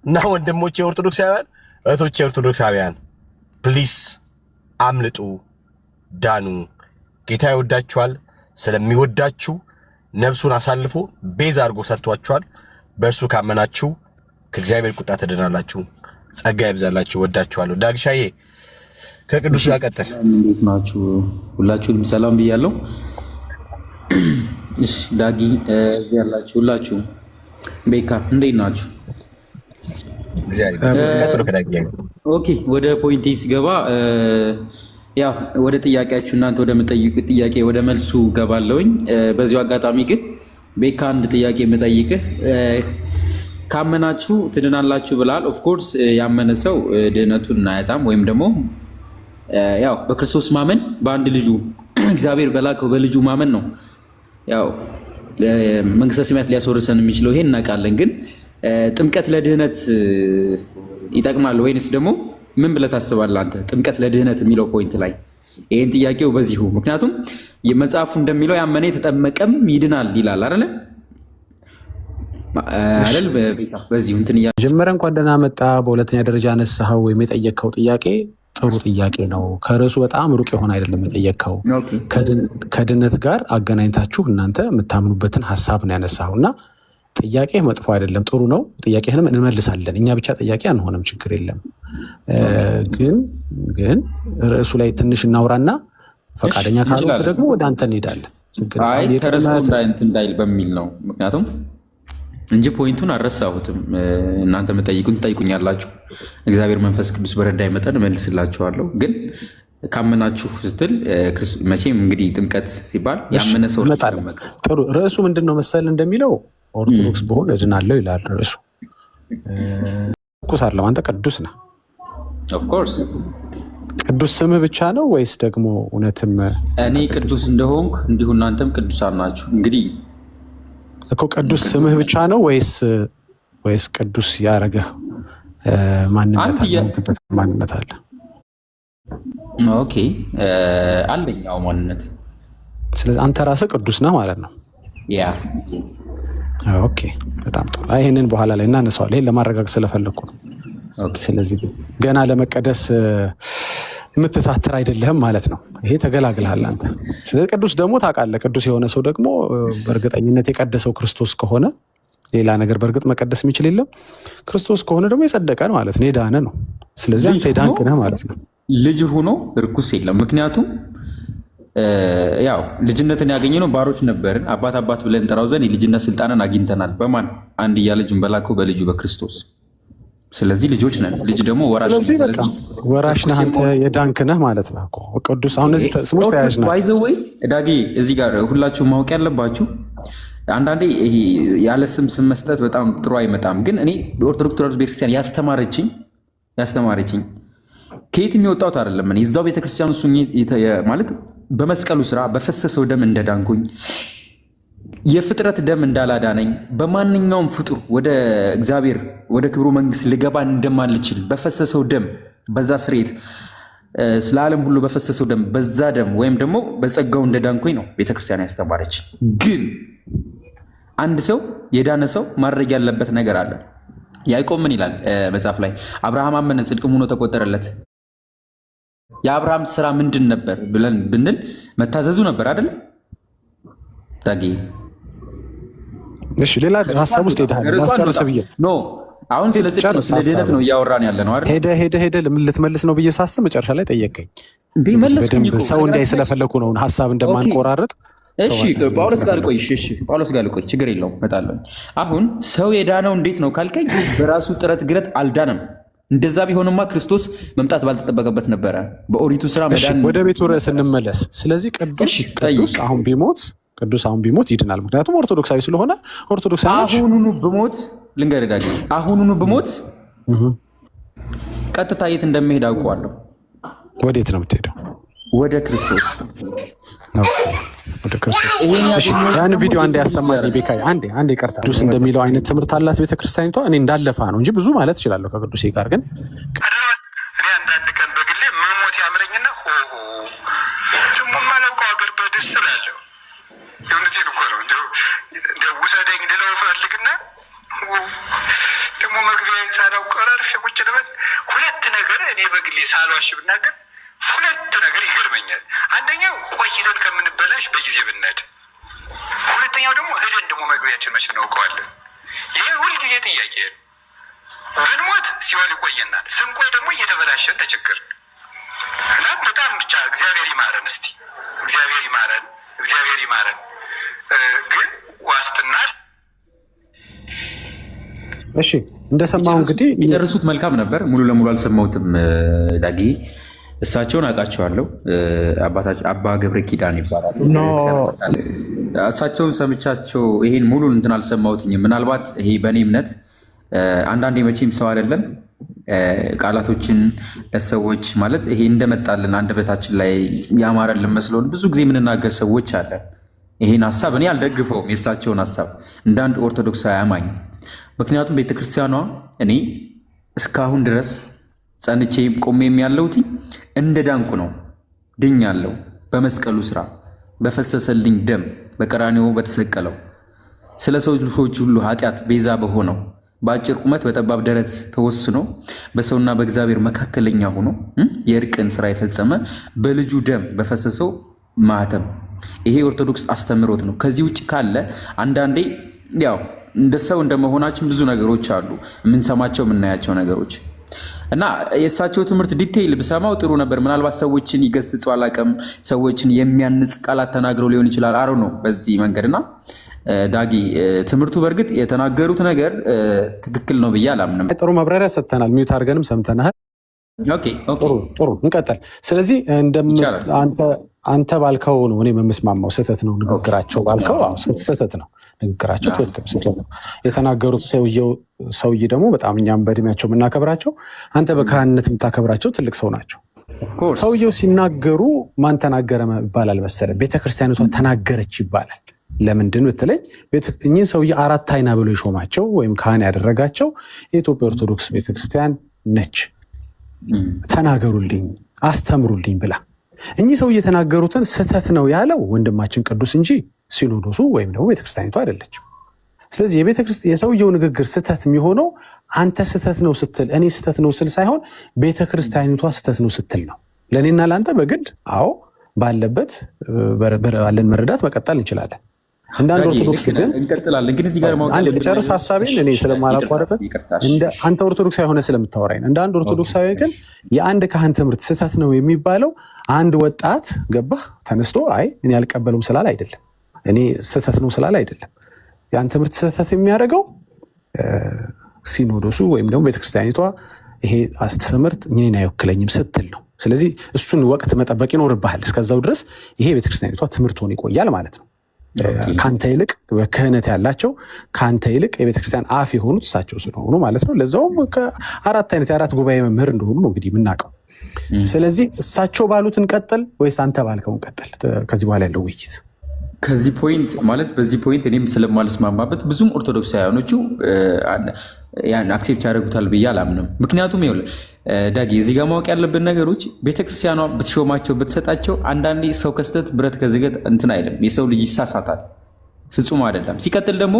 እና ወንድሞቼ ኦርቶዶክሳውያን፣ እህቶቼ ኦርቶዶክሳውያን ፕሊስ አምልጡ፣ ዳኑ። ጌታ ይወዳችኋል። ስለሚወዳችሁ ነፍሱን አሳልፎ ቤዛ አድርጎ ሰጥቷችኋል። በእርሱ ካመናችሁ ከእግዚአብሔር ቁጣ ትድናላችሁ። ጸጋ ይብዛላችሁ። ወዳችኋለሁ። ዳግሻዬ ከቅዱስ ጋር ቀጥል። እንዴት ናችሁ? ሁላችሁንም ሰላም ብያለሁ። እሺ ዳጊ እዚህ ያላችሁ ሁላችሁ ቤካ እንዴት ናችሁ? ኦኬ ወደ ፖይንቴ ሲገባ ያው ወደ ጥያቄያችሁ እናንተ ወደ መጠይቁት ጥያቄ ወደ መልሱ ገባለሁኝ። በዚሁ አጋጣሚ ግን ቤካ አንድ ጥያቄ የምጠይቅህ ካመናችሁ ትድናላችሁ ብላል። ኦፍ ኮርስ ያመነ ሰው ድህነቱን አያጣም። ወይም ደግሞ ያው በክርስቶስ ማመን በአንድ ልጁ እግዚአብሔር በላከው በልጁ ማመን ነው ያው መንግስተ ሰማያት ሊያስወርሰን የሚችለው። ይሄን እናውቃለን። ግን ጥምቀት ለድህነት ይጠቅማል ወይንስ ደግሞ ምን ብለህ ታስባለህ አንተ? ጥምቀት ለድህነት የሚለው ፖይንት ላይ ይሄን ጥያቄው በዚሁ ምክንያቱም የመጽሐፉ እንደሚለው ያመነ የተጠመቀም ይድናል ይላል አይደለ? አይደል? በዚሁ እንትን መጀመሪያ እንኳን ደህና መጣ። በሁለተኛ ደረጃ አነሳኸው ወይም የጠየቅከው ጥያቄ ጥሩ ጥያቄ ነው። ከርዕሱ በጣም ሩቅ የሆነ አይደለም የጠየቅከው። ከድነት ጋር አገናኝታችሁ እናንተ የምታምኑበትን ሀሳብ ነው ያነሳኸው እና ጥያቄ መጥፎ አይደለም፣ ጥሩ ነው። ጥያቄህንም እንመልሳለን። እኛ ብቻ ጥያቄ አንሆንም፣ ችግር የለም። ግን ርዕሱ ላይ ትንሽ እናውራና ፈቃደኛ ካልሆንክ ደግሞ ወደ አንተ እንሄዳለን። ተረስቶ እንዳይል በሚል ነው። ምክንያቱም እንጂ ፖይንቱን አልረሳሁትም። እናንተ መጠይቁን ትጠይቁኛላችሁ፣ እግዚአብሔር መንፈስ ቅዱስ በረዳኝ መጠን እመልስላችኋለሁ። ግን ካመናችሁ ስትል መቼም እንግዲህ ጥምቀት ሲባል ያመነ ሰው ጥሩ። ርዕሱ ምንድን ነው መሰል እንደሚለው ኦርቶዶክስ በሆን እድናለሁ ይላል ርዕሱ። ኩስ አለው አንተ ቅዱስ ነህ። ኦፍኮርስ ቅዱስ ስምህ ብቻ ነው ወይስ ደግሞ እውነትም እኔ ቅዱስ እንደሆንኩ እንዲሁ እናንተም ቅዱሳን ናችሁ? እንግዲህ እኮ ቅዱስ ስምህ ብቻ ነው ወይስ ቅዱስ ያደረገህ ማንነት አለ? ኦኬ አለኛው ማንነት። ስለዚህ አንተ ራስህ ቅዱስ ነህ ማለት ነው። ያ ኦኬ በጣም ጥሩ። ይሄንን በኋላ ላይ እናነሳዋለን። ይሄን ለማረጋገጥ ስለፈለኩ ነው። ኦኬ ስለዚህ ገና ለመቀደስ የምትታትር አይደለህም ማለት ነው። ይሄ ተገላግልሃል አንተ። ስለዚህ ቅዱስ ደግሞ ታውቃለህ፣ ቅዱስ የሆነ ሰው ደግሞ በእርግጠኝነት የቀደሰው ክርስቶስ ከሆነ ሌላ ነገር በእርግጥ መቀደስ የሚችል የለም። ክርስቶስ ከሆነ ደግሞ የጸደቀ ነው ማለት ነው፣ የዳነ ነው። ስለዚህ አንተ የዳንክ ነህ ማለት ነው። ልጅ ሆኖ እርኩስ የለም። ምክንያቱም ያው ልጅነትን ያገኘነው ባሮች ነበርን፣ አባት ብለን እንጠራው ዘንድ የልጅነት ስልጣንን አግኝተናል። በማን? አንድያ ልጁን በላከው በልጁ በክርስቶስ። ስለዚህ ልጆች ነን። ልጅ ደግሞ ወራሽ ነህ። ስለዚህ ወራሽ ነህ አንተ፣ የዳንክ ነህ ማለት ነው እኮ ቅዱስ። አሁን እነዚህ ስሞች ተያያዥ ናቸው። ባይዘወይ ዳጊ እዚህ ጋር ሁላችሁም ማወቅ ያለባችሁ አንዳንዴ ያለ ስም መስጠት በጣም ጥሩ አይመጣም። ግን እኔ በኦርቶዶክስ ተዋሕዶ ቤተክርስቲያን ያስተማረችኝ ከየት የሚወጣት አይደለም። እኔ እዛው ቤተክርስቲያን እሱ ማለት በመስቀሉ ስራ በፈሰሰው ደም እንደዳንኩኝ የፍጥረት ደም እንዳላዳነኝ በማንኛውም ፍጡር ወደ እግዚአብሔር ወደ ክብሩ መንግስት ልገባ እንደማልችል በፈሰሰው ደም በዛ ስርየት ስለ ዓለም ሁሉ በፈሰሰው ደም በዛ ደም ወይም ደግሞ በጸጋው እንደዳንኩኝ ነው ቤተክርስቲያን ያስተማረች። ግን አንድ ሰው የዳነ ሰው ማድረግ ያለበት ነገር አለ። ያዕቆብ ምን ይላል መጽሐፍ ላይ? አብርሃም አመነ ጽድቅም ሆኖ ተቆጠረለት። የአብርሃም ስራ ምንድን ነበር ብለን ብንል መታዘዙ ነበር አይደለ? ታጊ እሺ፣ ሌላ ሀሳብ ውስጥ ሄደሃል። ኖ አሁን ስለ ጽድቅ ነው፣ ስለ ድነት ነው እያወራን ያለ ነው አይደል? ሄደ ልትመልስ ነው ብዬ ሳስብ መጨረሻ ላይ ጠየቀኝ። ሰው እንዳይ ስለፈለኩ ነው ሀሳብ እንደማንቆራረጥ። እሺ ጳውሎስ ጋር ልቆይ። እሺ ጳውሎስ ጋር ልቆይ፣ ችግር የለውም እመጣለሁ። አሁን ሰው የዳነው እንዴት ነው ካልከኝ በራሱ ጥረት ግረት አልዳነም። እንደዛ ቢሆንማ ክርስቶስ መምጣት ባልተጠበቀበት ነበረ። በኦሪቱ ስራ መዳን። ወደ ቤቱ ርዕስ እንመለስ። ስለዚህ ቅዱስ አሁን ቢሞት ይድናል። ምክንያቱም ኦርቶዶክሳዊ ስለሆነ ኦርቶዶክሳዊ። አሁኑኑ ብሞት ልንገርህ ዳጊ፣ አሁኑኑ ብሞት ቀጥታ የት እንደሚሄድ አውቀዋለሁ። ወዴት ነው የምትሄደው? ወደ ክርስቶስ። ያን ቪዲዮ አንዴ ያሰማኝ ቤካይ፣ አንዴ ይቅርታ። ቅዱስ እንደሚለው አይነት ትምህርት አላት ቤተክርስቲያኒቷ። እኔ እንዳለፋ ነው እንጂ ብዙ ማለት እችላለሁ ከቅዱሴ ጋር። ግን እኔ አንዳንድ ቀን በግሌ መሞት ያምረኝና ደግሞ የማላውቀው ሀገር በደስ እላለሁ። የእውነቴን እኮ ነው። እንደው ውሰደኝ ልለው እፈልግና ደግሞ መግቢያ ሳላውቅ ቀራርፌ ቁጭ ልበል። ሁለት ነገር እኔ በግሌ ሳልዋሽ ብናገር ሁለት ነገር ይገርመኛል። አንደኛው ቆይተን ከምንበላሽ በጊዜ ብንሄድ፣ ሁለተኛው ደግሞ ሄደን ደግሞ መግቢያችን መች እናውቀዋለን። ይሄ ሁልጊዜ ጥያቄ። ብንሞት ሲኦል ይቆየናል፣ ስንቆይ ደግሞ እየተበላሸን ተቸገርን እና በጣም ብቻ እግዚአብሔር ይማረን። እስቲ እግዚአብሔር ይማረን። ግን ዋስትና እሺ እንደሰማሁ እንግዲህ የጨርሱት መልካም ነበር። ሙሉ ለሙሉ አልሰማሁትም ዳጊ። እሳቸውን አውቃቸዋለሁ። አባ ገብረ ኪዳን ይባላሉ። እሳቸውን ሰምቻቸው ይሄን ሙሉ እንትን አልሰማሁትኝም። ምናልባት ይሄ በእኔ እምነት አንዳንዴ መቼም ሰው አይደለን ቃላቶችን ለሰዎች ማለት ይሄ እንደመጣልን አንደበታችን ላይ ያማረልን መስሎን ብዙ ጊዜ የምንናገር ሰዎች አለን። ይሄን ሀሳብ እኔ አልደግፈውም፣ የእሳቸውን ሀሳብ እንደ አንድ ኦርቶዶክሳዊ አማኝ። ምክንያቱም ቤተክርስቲያኗ እኔ እስካሁን ድረስ ጸንቼ ቆሜም ያለሁት እንደ ዳንኩ ነው። ድኛለሁ በመስቀሉ ስራ በፈሰሰልኝ ደም በቀራንዮ በተሰቀለው ስለ ሰው ልጆች ሁሉ ኃጢአት ቤዛ በሆነው በአጭር ቁመት በጠባብ ደረት ተወስኖ በሰውና በእግዚአብሔር መካከለኛ ሆኖ የእርቅን ስራ የፈጸመ በልጁ ደም በፈሰሰው ማህተም። ይሄ ኦርቶዶክስ አስተምህሮት ነው። ከዚህ ውጭ ካለ አንዳንዴ ያው እንደ ሰው እንደመሆናችን ብዙ ነገሮች አሉ የምንሰማቸው የምናያቸው ነገሮች እና የእሳቸው ትምህርት ዲቴይል ብሰማው ጥሩ ነበር። ምናልባት ሰዎችን ይገስጹ አላውቅም፣ ሰዎችን የሚያንጽ ቃላት ተናግረው ሊሆን ይችላል። አሮ ነው በዚህ መንገድና ዳጊ ትምህርቱ በእርግጥ የተናገሩት ነገር ትክክል ነው ብዬ አላምንም። ጥሩ ማብራሪያ ሰጥተናል። ሚዩት አድርገንም ሰምተናል። ጥሩ እንቀጥል። ስለዚህ አንተ ባልከው ነው እኔ የምስማማው። ስህተት ነው ንግግራቸው ባልከው ስህተት ነው ንግግራቸው፣ ትክክል ስህተት ነው። የተናገሩት ሰውዬ ደግሞ በጣም እኛም በእድሜያቸው የምናከብራቸው አንተ በካህንነት የምታከብራቸው ትልቅ ሰው ናቸው። ሰውየው ሲናገሩ ማን ተናገረ ይባላል መሰለህ? ቤተክርስቲያኒቷ ተናገረች ይባላል። ለምንድን ብትለኝ እኚህን ሰውዬ አራት አይና ብሎ የሾማቸው ወይም ካህን ያደረጋቸው የኢትዮጵያ ኦርቶዶክስ ቤተክርስቲያን ነች። ተናገሩልኝ፣ አስተምሩልኝ ብላ እኚህ ሰው የተናገሩትን ስህተት ነው ያለው ወንድማችን ቅዱስ እንጂ ሲኖዶሱ ወይም ደግሞ ቤተክርስቲያኒቱ አይደለችም። ስለዚህ የሰውየው ንግግር ስህተት የሚሆነው አንተ ስህተት ነው ስትል እኔ ስህተት ነው ስል ሳይሆን ቤተክርስቲያኒቷ ስህተት ነው ስትል ነው። ለእኔና ለአንተ በግድ አዎ ባለን መረዳት መቀጠል እንችላለን። እንደ አንድ ኦርቶዶክስ ግን እንቀጥላለን። ግን እዚህ ጋር አንድ ልጨርስ ሀሳቤን እኔ ስለማላቋረጥ እንደ አንተ ኦርቶዶክሳዊ ሆነ ስለምታወራኝ እንደ አንድ ኦርቶዶክሳዊ ግን የአንድ ካህን ትምህርት ስህተት ነው የሚባለው አንድ ወጣት ገባህ ተነስቶ አይ እኔ አልቀበለውም ስላለ አይደለም፣ እኔ ስህተት ነው ስላለ አይደለም። ያን ትምህርት ስህተት የሚያደርገው ሲኖዶሱ ወይም ደግሞ ቤተክርስቲያኒቷ ይሄ ትምህርት እኔን አይወክለኝም ስትል ነው። ስለዚህ እሱን ወቅት መጠበቅ ይኖርብሃል። እስከዛው ድረስ ይሄ ቤተክርስቲያኒቷ ትምህርት ሆኖ ይቆያል ማለት ነው። ካንተ ይልቅ በክህነት ያላቸው ካንተ ይልቅ የቤተክርስቲያን አፍ የሆኑት እሳቸው ስለሆኑ ማለት ነው። ለዛውም ከአራት አይነት የአራት ጉባኤ መምህር እንደሆኑ ነው እንግዲህ የምናውቀው። ስለዚህ እሳቸው ባሉትን ቀጥል ወይስ አንተ ባልከውን ቀጥል? ከዚህ በኋላ ያለው ውይይት ከዚህ ፖይንት ማለት በዚህ ፖይንት እኔም ስለማልስማማበት ብዙም ኦርቶዶክሳውያኖቹ ያን አክሴፕት ያደርጉታል ብዬ አላምንም። ምክንያቱም ይኸውልህ ዳጊ እዚህ ጋር ማወቅ ያለብን ነገሮች ቤተክርስቲያኗ ብትሾማቸው ብትሰጣቸው አንዳንዴ ሰው ከስተት ብረት ከዝገት እንትን አይልም። የሰው ልጅ ይሳሳታል፣ ፍጹም አይደለም። ሲቀጥል ደግሞ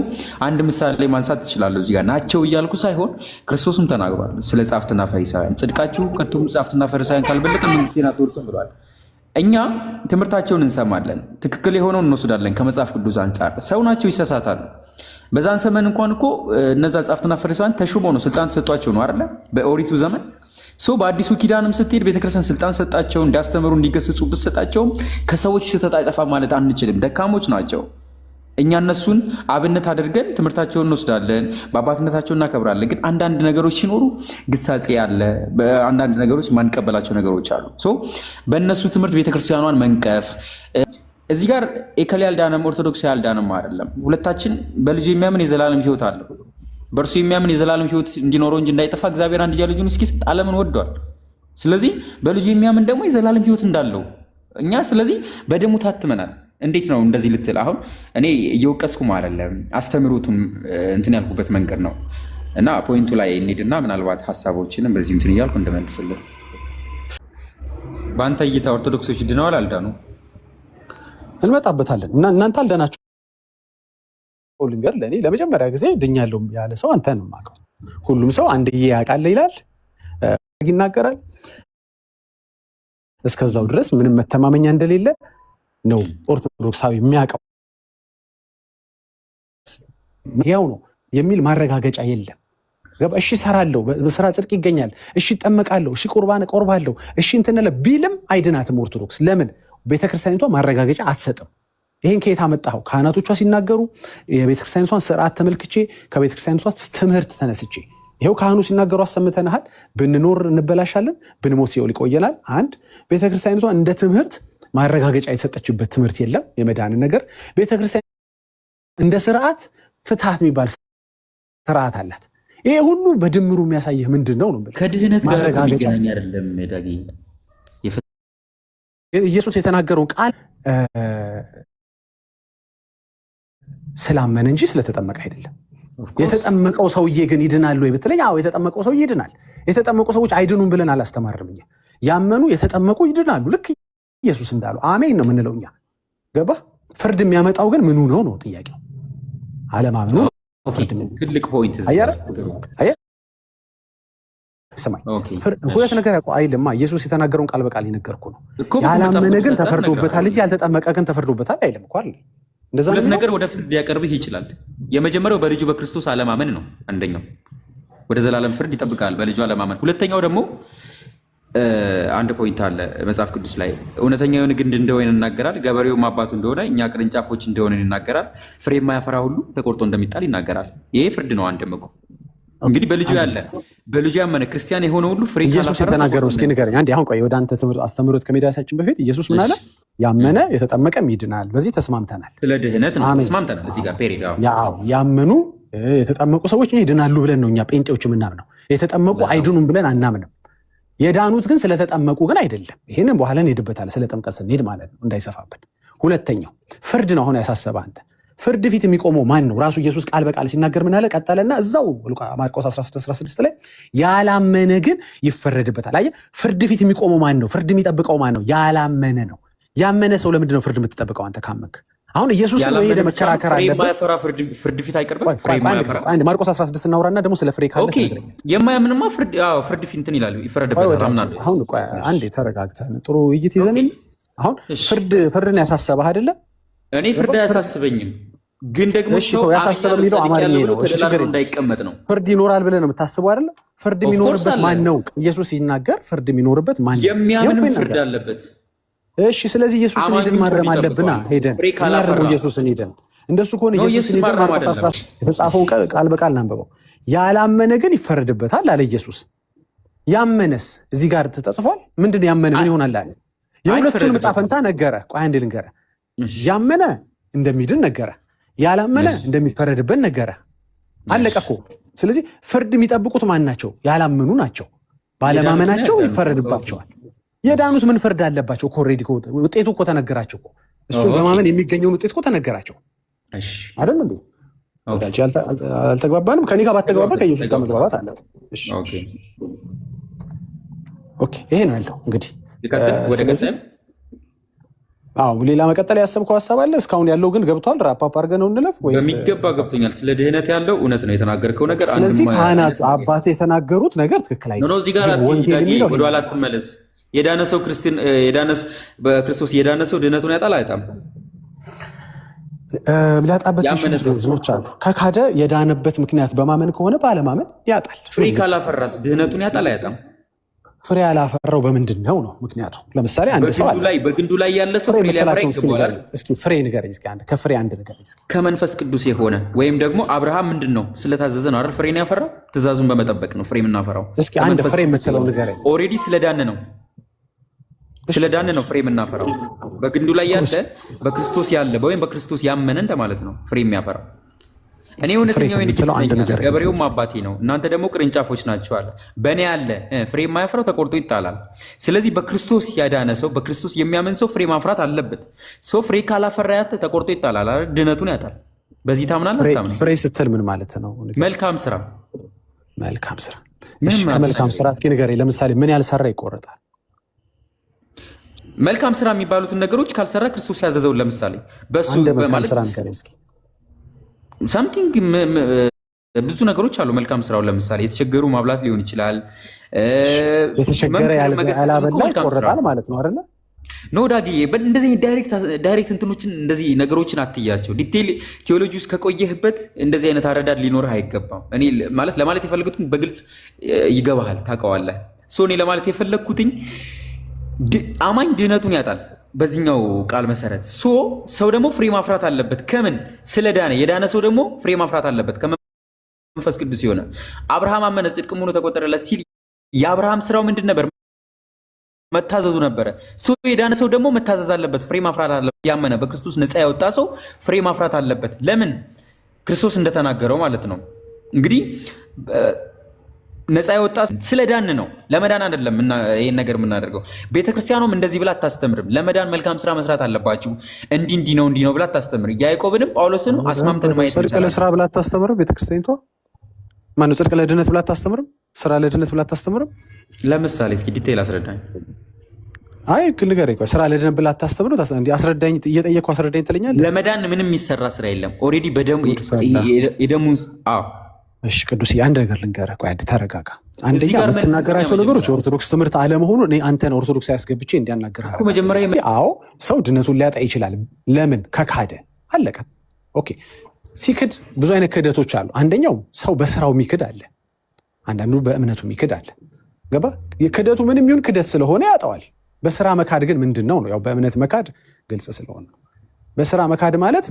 አንድ ምሳሌ ማንሳት ትችላለሁ እዚህ ጋር ናቸው እያልኩ ሳይሆን ክርስቶስም ተናግሯል ስለ ጸሐፍትና ፈሪሳውያን ጽድቃችሁ ከቶም ጸሐፍትና ፈሪሳውያን ካልበለጠ መንግስቴን አትወርሱም ብሏል። እኛ ትምህርታቸውን እንሰማለን፣ ትክክል የሆነውን እንወስዳለን። ከመጽሐፍ ቅዱስ አንጻር ሰው ናቸው፣ ይሳሳታሉ። በዛን ዘመን እንኳን እኮ እነዛ ጸሐፍትና ፈሪሳውያን ተሹመው ነው ስልጣን ተሰጧቸው ነው አይደለ? በኦሪቱ ዘመን ሰው በአዲሱ ኪዳንም ስትሄድ ቤተክርስቲያን ስልጣን ሰጣቸው እንዲያስተምሩ እንዲገስጹ ብትሰጣቸውም ከሰዎች ስህተት አይጠፋ ማለት አንችልም። ደካሞች ናቸው። እኛ እነሱን አብነት አድርገን ትምህርታቸውን እንወስዳለን፣ በአባትነታቸው እናከብራለን። ግን አንዳንድ ነገሮች ሲኖሩ ግሳጼ አለ፣ በአንዳንድ ነገሮች ማንቀበላቸው ነገሮች አሉ። በእነሱ ትምህርት ቤተክርስቲያኗን መንቀፍ እዚህ ጋር ኤከሌ ያልዳነም ኦርቶዶክስ ያልዳነም አይደለም። ሁለታችን በልጁ የሚያምን የዘላለም ሕይወት አለው። በእርሱ የሚያምን የዘላለም ሕይወት እንዲኖረው እንጂ እንዳይጠፋ እግዚአብሔር አንድያ ልጁን እስኪሰጥ ዓለምን ወዷል። ስለዚህ በልጁ የሚያምን ደግሞ የዘላለም ሕይወት እንዳለው እኛ ስለዚህ በደሙ ታትመናል። እንዴት ነው እንደዚህ ልትል? አሁን እኔ እየወቀስኩም አይደለም፣ አስተምሮቱን እንትን ያልኩበት መንገድ ነው እና ፖይንቱ ላይ እንሂድና ምናልባት ሀሳቦችንም በዚህ እንትን እያልኩ እንደመልስልን። በአንተ እይታ ኦርቶዶክሶች ድነዋል አልዳኑ? እንመጣበታለን እና እናንተ አልዳናችሁ ልንገር። ለእኔ ለመጀመሪያ ጊዜ ድኛለሁ ያለ ሰው አንተን የማውቀው። ሁሉም ሰው አንድዬ ያውቃል ይላል ይናገራል። እስከዛው ድረስ ምንም መተማመኛ እንደሌለ ነው ኦርቶዶክሳዊ የሚያውቀው። ያው ነው የሚል ማረጋገጫ የለም። እሺ እሰራለሁ፣ በስራ ጽድቅ ይገኛል፣ እሺ እጠመቃለሁ፣ እሺ ቁርባን ቆርባለሁ፣ እሺ እንትነለ ቢልም አይድናትም ኦርቶዶክስ። ለምን? ቤተክርስቲያኒቷ ማረጋገጫ አትሰጥም። ይሄን ከየት አመጣኸው? ካህናቶቿ ሲናገሩ የቤተክርስቲያኒቷን ስርዓት ተመልክቼ ከቤተክርስቲያኒቷ ትምህርት ተነስቼ ይሄው ካህኑ ሲናገሩ አሰምተናል። ብንኖር እንበላሻለን፣ ብንሞት ሲኦል ይቆየናል። አንድ ቤተክርስቲያኒቷ እንደ ትምህርት ማረጋገጫ የሰጠችበት ትምህርት የለም። የመዳን ነገር ቤተክርስቲያን እንደ ስርዓት ፍትሃት የሚባል ስርዓት አላት። ይሄ ሁሉ በድምሩ የሚያሳይህ ምንድን ነው? ከድህነት ጋር የሚገናኝ አይደለም ዳጊ። ኢየሱስ የተናገረውን ቃል ስላመነ እንጂ ስለተጠመቀ አይደለም። የተጠመቀው ሰውዬ ግን ይድናል ወይ ብትለኝ፣ አዎ የተጠመቀው ሰውዬ ይድናል። የተጠመቁ ሰዎች አይድኑም ብለን አላስተማርንም እኛ። ያመኑ የተጠመቁ ይድናሉ። ልክ ኢየሱስ እንዳሉ አሜን ነው የምንለው እኛ። ገባ? ፍርድ የሚያመጣው ግን ምኑ ነው ነው ጥያቄው። አለማመኑ ትልቅ ፖይንት። ስማኝ፣ ሁለት ነገር ያውቀው አይልማ። ኢየሱስ የተናገረውን ቃል በቃል የነገርኩ ነው። ያላመነ ግን ተፈርዶበታል እንጂ ያልተጠመቀ ግን ተፈርዶበታል አይልም እኮ አይደል? ሁለት ነገር ወደ ፍርድ ሊያቀርብህ ይችላል። የመጀመሪያው በልጁ በክርስቶስ አለማመን ነው። አንደኛው ወደ ዘላለም ፍርድ ይጠብቃል በልጁ አለማመን። ሁለተኛው ደግሞ አንድ ፖይንት አለ መጽሐፍ ቅዱስ ላይ እውነተኛ የሆነ ግንድ እንደሆነ ይናገራል። ገበሬውም አባቱ እንደሆነ እኛ ቅርንጫፎች እንደሆነ ይናገራል። ፍሬ የማያፈራ ሁሉ ተቆርጦ እንደሚጣል ይናገራል። ይሄ ፍርድ ነው። አንድም እኮ እንግዲህ በልጁ ያለ በልጁ ያመነ ክርስቲያን የሆነ ሁሉ ፍሬ ኢየሱስ የተናገረው እስኪ ንገረኝ አንዴ። አሁን ቆይ ወደ አንተ አስተምሮት ከመሄዳችን በፊት ኢየሱስ ምን አለ? ያመነ የተጠመቀም ይድናል። በዚህ ተስማምተናል። ስለ ድህነት ነው ተስማምተናል። እዚህ ጋር ፔሪድ ያመኑ የተጠመቁ ሰዎች ይድናሉ ብለን ነው እኛ ጴንጤዎች የምናምነው። የተጠመቁ አይድኑም ብለን አናምንም። የዳኑት ግን ስለተጠመቁ ግን አይደለም። ይህንን በኋላ እንሄድበታለን፣ ስለ ጥምቀት ስንሄድ ማለት ነው እንዳይሰፋብን። ሁለተኛው ፍርድ ነው። አሁን ያሳሰበ አንተ ፍርድ ፊት የሚቆመው ማን ነው? ራሱ ኢየሱስ ቃል በቃል ሲናገር ምን አለ? ቀጠለና እዛው ማርቆስ 16 ላይ ያላመነ ግን ይፈረድበታል። አየህ፣ ፍርድ ፊት የሚቆመው ማን ነው? ፍርድ የሚጠብቀው ማን ነው? ያላመነ ነው። ያመነ ሰው ለምንድን ነው ፍርድ የምትጠብቀው አንተ ካመንክ? አሁን ኢየሱስ ነው ሄደ መከራከር አለበት። ፍርድ ፊት አይቀርብም። አንድ ማርቆስ 16 እናውራና ደግሞ ስለ ፍሬ ካለ የማያምንማ ፍርድ ፊት እንትን ይላሉ፣ ይፈረድበታል። አሁን አንዴ ተረጋግተን ጥሩ ውይይት ይዘን አሁን ፍርድን ያሳሰበህ አይደለ? እኔ ፍርድ አያሳስበኝም። ግን ደግሞ ሰው ያሳሰበ የሚለው አማርኛ ነው። ተደላድሎ እንዳይቀመጥ ነው። ፍርድ ይኖራል ብለህ ነው የምታስበው አይደለ? ፍርድ የሚኖርበት ማን ነው? ኢየሱስ ሲናገር ፍርድ የሚኖርበት ማን ነው? የሚያምን ፍርድ አለበት። እሺ፣ ስለዚህ ኢየሱስን ሄደን ማረም አለብና ሄደን እናርሙ። ኢየሱስን ሄደን እንደሱ ከሆነ ኢየሱስን ሄደን ማርቆስ 11 የተጻፈውን ቃል በቃል እናንብበው። ያላመነ ግን ይፈረድበታል አለ ኢየሱስ። ያመነስ እዚህ ጋር ተጽፏል። ምንድን ያመነ ምን ይሆናል አለ? የሁለቱን ዕጣ ፈንታ ነገረ። ቆይ አንዴ ልንገረ። ያመነ እንደሚድን ነገረ፣ ያላመነ እንደሚፈረድበት ነገረ። አለቀ እኮ። ስለዚህ ፍርድ የሚጠብቁት ማን ናቸው? ያላመኑ ናቸው። ባለማመናቸው ይፈረድባቸዋል። የዳኑት ምን ፍርድ አለባቸው? ኦልሬዲ ውጤቱ እኮ ተነገራቸው እኮ። እሱን በማመን የሚገኘውን ውጤት እኮ ተነገራቸው አይደል እንዴ? አልተግባባንም። ከኔ ጋር ባትግባባ ከኢየሱስ ጋር መግባባት አለ። ኦኬ፣ ይሄ ነው ያለው እንግዲህ። ሌላ መቀጠል ያሰብከው ሀሳብ አለ? እስካሁን ያለው ግን ገብቷል? ራፓፕ አድርገህ ነው እንለፍ ወይስ? በሚገባ ገብቶኛል። ስለ ድህነት ያለው እውነት ነው የተናገርከው ነገር። ስለዚህ ካህናት አባቴ የተናገሩት ነገር ትክክል አይደለም። እዚህ ጋር ወደኋላ አትመለስ። የዳነ ሰው በክርስቶስ የዳነ ሰው ድህነቱን ያጣል አይጣም? ሊያጣበት ብዙዎች አሉ። ከካደ የዳነበት ምክንያት በማመን ከሆነ ባለማመን ያጣል። ፍሬ ካላፈራስ ድህነቱን ያጣል አይጣም? ፍሬ ያላፈራው በምንድን ነው ምክንያቱ? ለምሳሌ አንድ ሰው አለ በግንዱ ላይ ያለ ሰው ፍሬ ሊያፈራ ይገባል። እስኪ ፍሬ ንገረኝ እስኪ አንድ ከፍሬ አንድ ንገረኝ እስኪ። ከመንፈስ ቅዱስ የሆነ ወይም ደግሞ አብርሃም ምንድን ነው ስለታዘዘ ነው አይደል ፍሬን ያፈራው? ትእዛዙን በመጠበቅ ነው ፍሬ የምናፈራው። እስኪ አንድ ፍሬ የምትለው ንገረኝ። ኦልሬዲ ስለዳነ ነው ፍሬ የምናፈራው። በግንዱ ላይ ያለ በክርስቶስ ያለ ወይም በክርስቶስ ያመነ እንደማለት ነው ፍሬ የሚያፈራው። እኔ እውነተኛው ገበሬውም አባቴ ነው፣ እናንተ ደግሞ ቅርንጫፎች ናቸው አለ። በእኔ ያለ ፍሬ የማያፈራው ተቆርጦ ይጣላል። ስለዚህ በክርስቶስ ያዳነ ሰው በክርስቶስ የሚያምን ሰው ፍሬ ማፍራት አለበት። ሰው ፍሬ ካላፈራ ተቆርጦ ይጣላል፣ ድነቱን ያጣል። በዚህ ታምናለህ? ፍሬ ስትል ምን ማለት ነው? መልካም ስራ። ከመልካም ስራ ንገረኝ። ለምሳሌ ምን ያልሰራ ይቆረጣል? መልካም ስራ የሚባሉትን ነገሮች ካልሰራ ክርስቶስ ያዘዘውን ለምሳሌ በሱ በማለት ሳምቲንግ ብዙ ነገሮች አሉ። መልካም ስራው ለምሳሌ የተቸገሩ ማብላት ሊሆን ይችላል። የተቸገረ ያላበላ ይቆረጣል ማለት ነው አይደለ? ኖ ዳዲ እንደዚህ ዳይሬክት እንትኖችን እንደዚህ ነገሮችን አትያቸው። ዲቴይል ቴዎሎጂ ውስጥ ከቆየህበት እንደዚህ አይነት አረዳድ ሊኖርህ አይገባም። እኔ ለማለት የፈለግኩትን በግልጽ ይገባሃል፣ ታውቀዋለህ። እኔ ለማለት የፈለግኩትኝ አማኝ ድህነቱን ያጣል በዚህኛው ቃል መሰረት። ሰው ደግሞ ፍሬ ማፍራት አለበት። ከምን? ስለዳነ። የዳነ ሰው ደግሞ ፍሬ ማፍራት አለበት ከመንፈስ ቅዱስ የሆነ። አብርሃም አመነ ጽድቅም ሆኖ ተቆጠረለት ሲል የአብርሃም ስራው ምንድን ነበር? መታዘዙ ነበረ። የዳነ ሰው ደግሞ መታዘዝ አለበት፣ ፍሬ ማፍራት አለበት። ያመነ በክርስቶስ ነፃ ያወጣ ሰው ፍሬ ማፍራት አለበት። ለምን? ክርስቶስ እንደተናገረው ማለት ነው። እንግዲህ ነፃ የወጣ ስለዳን ነው፣ ለመዳን አይደለም። ይህን ነገር የምናደርገው ቤተክርስቲያኗም እንደዚህ ብላ አታስተምርም። ለመዳን መልካም ስራ መስራት አለባችሁ እንዲህ ነው ብላ አታስተምርም። ያዕቆብንም ጳውሎስንም አስማምተን ማየት ጽድቅ ለስራ ብላ አታስተምርም። ቤተክርስቲያኒቷ ማነው ጽድቅ ለድነት ብላ አታስተምርም? ስራ ለድነት ብላ አታስተምርም? ለምሳሌ እስኪ ዲቴይል አስረዳኝ። አይ ንገረኝ። ስራ ለድነት ብላ አታስተምርም? አስረዳኝ። እየጠየቅኩ አስረዳኝ ትለኛለህ። ለመዳን ምንም የሚሰራ ስራ የለም። ኦልሬዲ የደሙን እሺ ቅዱስ አንድ ነገር ልንገርህ። ቆይ ተረጋጋ። አንደኛ የምትናገራቸው ነገሮች የኦርቶዶክስ ትምህርት አለመሆኑ እኔ አንተን ኦርቶዶክስ ያስገብቼ እንዲያናገርህ። አዎ ሰው ድነቱን ሊያጣ ይችላል። ለምን? ከካደ አለቀ። ኦኬ ሲክድ ብዙ አይነት ክህደቶች አሉ። አንደኛው ሰው በስራው የሚክድ አለ፣ አንዳንዱ በእምነቱ የሚክድ አለ። ገባ? የክህደቱ ምንም ይሁን ክህደት ስለሆነ ያጣዋል። በስራ መካድ ግን ምንድን ነው? ያው በእምነት መካድ ግልጽ ስለሆነ ነው። በስራ መካድ ማለት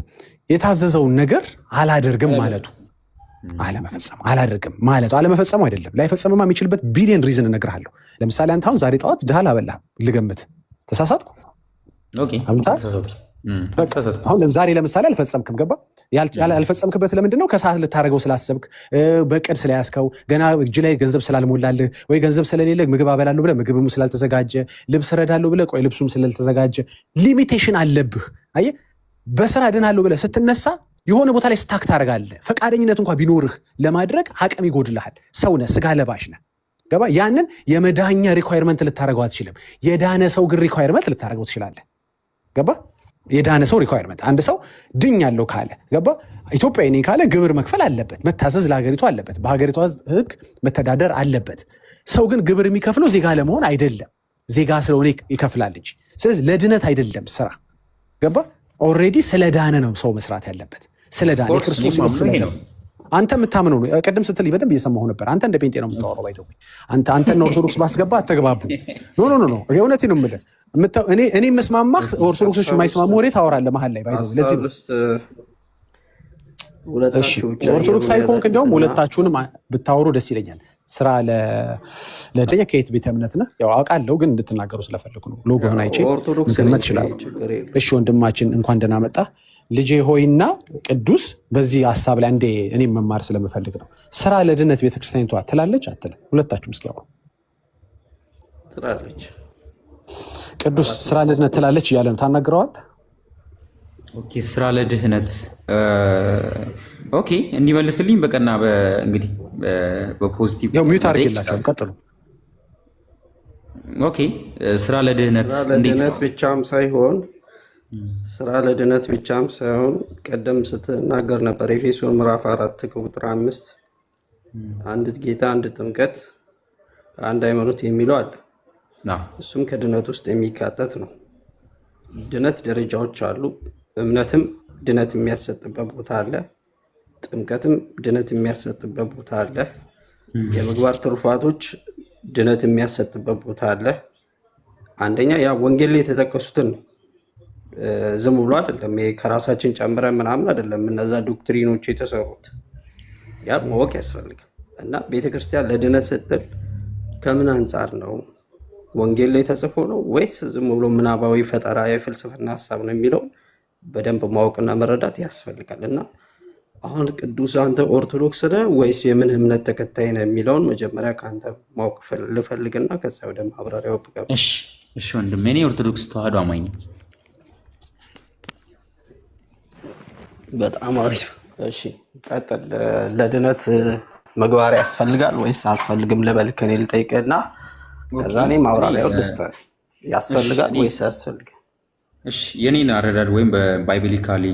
የታዘዘውን ነገር አላደርግም ማለቱ፣ አለመፈጸም አላደርግም ማለቱ። አለመፈጸሙ አይደለም፣ ላይፈጸምማ የሚችልበት ቢሊየን ሪዝን እነግርሃለሁ። ለምሳሌ አንተ አሁን ዛሬ ጠዋት ድሃ ላበላህ ልገምት፣ ተሳሳትኩ። አሁን ዛሬ ለምሳሌ አልፈጸምክም። ገባ? ያልፈጸምክበት ለምንድን ነው? ከሰዓት ልታደርገው ስላሰብክ፣ በቅድ ስለያዝከው፣ ገና እጅ ላይ ገንዘብ ስላልሞላልህ፣ ወይ ገንዘብ ስለሌለ ምግብ አበላለሁ ብለህ ምግብም ስላልተዘጋጀ፣ ልብስ እረዳለሁ ብለህ ቆይ ልብሱም ስላልተዘጋጀ፣ ሊሚቴሽን አለብህ። አየህ፣ በስራ ድናለሁ ብለህ ስትነሳ የሆነ ቦታ ላይ ስታክ ታደርጋለህ። ፈቃደኝነት እንኳ ቢኖርህ ለማድረግ አቅም ይጎድልሃል። ሰው ነህ፣ ስጋ ለባሽ ነህ። ገባ? ያንን የመዳኛ ሪኳየርመንት ልታደርገው አትችልም። የዳነ ሰው ግን ሪኳየርመንት ልታደርገው ትችላለህ። ገባ? የዳነ ሰው ሪኳየርመንት፣ አንድ ሰው ድኛለሁ ካለ፣ ገባ? ኢትዮጵያዊ ነኝ ካለ ግብር መክፈል አለበት፣ መታዘዝ ለሀገሪቱ አለበት፣ በሀገሪቷ ሕግ መተዳደር አለበት። ሰው ግን ግብር የሚከፍለው ዜጋ ለመሆን አይደለም፣ ዜጋ ስለሆነ ይከፍላል እንጂ። ስለዚህ ለድነት አይደለም ስራ። ገባ? ኦልሬዲ ስለዳነ ነው ሰው መስራት ያለበት። ስለ ዳን የክርስቶስ ሞት ስለ ዳን አንተ የምታምነው ነው። ቅድም ስትል በደንብ እየሰማሁ ነበር። አንተ እንደ ጴንጤ ነው የምታወራው። ባይተው አንተና ኦርቶዶክስ ባስገባ አተግባቡ። ኖ የእውነቴን ነው የምልህ። እኔ መስማማህ ኦርቶዶክሶች የማይስማሙ ወሬ ታወራለህ መሀል ላይ ባይተው። ለዚህ ኦርቶዶክስ አይኮንክ እንዲያውም ሁለታችሁንም ብታወሩ ደስ ይለኛል። ስራ ለጨኛ ከየት ቤተ እምነት ነህ? ያው አውቃለሁ፣ ግን እንድትናገሩ ስለፈለኩ ነው። ሎጎህን አይቼ መገመት ይችላል። እሺ ወንድማችን እንኳን ደህና መጣ። ልጄ ሆይና ቅዱስ በዚህ ሀሳብ ላይ እንዴ እኔም መማር ስለምፈልግ ነው። ስራ ለድነት ቤተክርስቲያኒቷ ትላለች አትልም? ሁለታችሁም እስኪ ያወሩ። ትላለች። ቅዱስ ስራ ለድነት ትላለች እያለ ነው። ታናግረዋል። ኦኬ ስራ ለድህነት ኦኬ እንዲመልስልኝ በቀና እንግዲህ በፖዚቲቭ ያው ሚዩት አድርጌላችኋል። ቀጥሉ። ኦኬ ስራ ለድህነት ብቻም ሳይሆን ስራ ለድነት ብቻም ሳይሆን ቀደም ስትናገር ነበር ኤፌሶን ምዕራፍ 4 ቁጥር 5 አንድ ጌታ፣ አንድ ጥምቀት፣ አንድ ሃይማኖት የሚለው አለ። እሱም ከድነት ውስጥ የሚካተት ነው። ድነት ደረጃዎች አሉ። እምነትም ድነት የሚያሰጥበት ቦታ አለ። ጥምቀትም ድነት የሚያሰጥበት ቦታ አለ። የምግባር ትሩፋቶች ድነት የሚያሰጥበት ቦታ አለ። አንደኛ ያ ወንጌል ላይ የተጠቀሱትን ዝም ብሎ አይደለም፣ ከራሳችን ጨምረን ምናምን አይደለም እነዛ ዶክትሪኖች የተሰሩት። ያ ማወቅ ያስፈልጋል። እና ቤተክርስቲያን ለድነት ስትል ከምን አንጻር ነው? ወንጌል ላይ ተጽፎ ነው ወይስ ዝም ብሎ ምናባዊ ፈጠራ የፍልስፍና ሀሳብ ነው የሚለው በደንብ ማወቅና መረዳት ያስፈልጋል። እና አሁን ቅዱስ አንተ ኦርቶዶክስ ነህ ወይስ የምን እምነት ተከታይ ነህ የሚለውን መጀመሪያ ከአንተ ማወቅ ልፈልግና ከዛ ወደ ማብራሪያው ብገባ። እሺ ወንድሜ፣ እኔ ኦርቶዶክስ ተዋህዶ አማኝ ነኝ። በጣም አሪፍ። እሺ ቀጥል። ለድነት ምግባር ያስፈልጋል ወይስ አያስፈልግም ልበል ከኔ ልጠይቅህና ከዛ እኔ ማብራሪያው ልስጥህ። ያስፈልጋል ወይስ አያስፈልግም? እሺ የኔን አረዳድ ወይም በባይብሊካሊ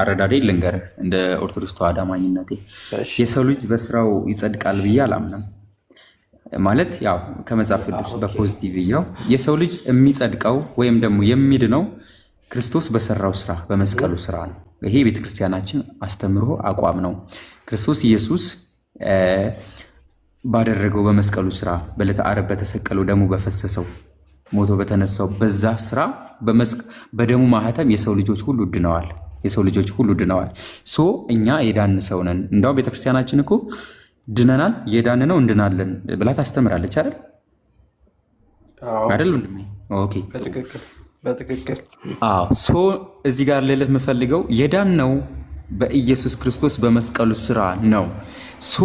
አረዳዴ ልንገርህ። እንደ ኦርቶዶክስ ተዋህዶ አማኝነቴ የሰው ልጅ በስራው ይጸድቃል ብዬ አላምንም። ማለት ያው ከመጽሐፍ ቅዱስ በፖዚቲቭ ያው የሰው ልጅ የሚጸድቀው ወይም ደግሞ የሚድነው ክርስቶስ በሰራው ስራ በመስቀሉ ስራ ነው። ይሄ የቤተክርስቲያናችን አስተምሮ አቋም ነው። ክርስቶስ ኢየሱስ ባደረገው በመስቀሉ ስራ በዕለተ ዓርብ በተሰቀለው ደሙ በፈሰሰው ሞቶ በተነሳው በዛ ስራ በደሙ ማህተም የሰው ልጆች ሁሉ ድነዋል። የሰው ልጆች ሁሉ ድነዋል። ሶ እኛ የዳን ሰው ነን። እንደውም ቤተክርስቲያናችን እኮ ድነናል፣ የዳን ነው እንድናለን ብላ ታስተምራለች አይደል? አይደል ወንድሜ? ኦኬ በትክክል አዎ። ሶ እዚህ ጋር ልልህ የምፈልገው የዳን ነው በኢየሱስ ክርስቶስ በመስቀሉ ስራ ነው። ሶ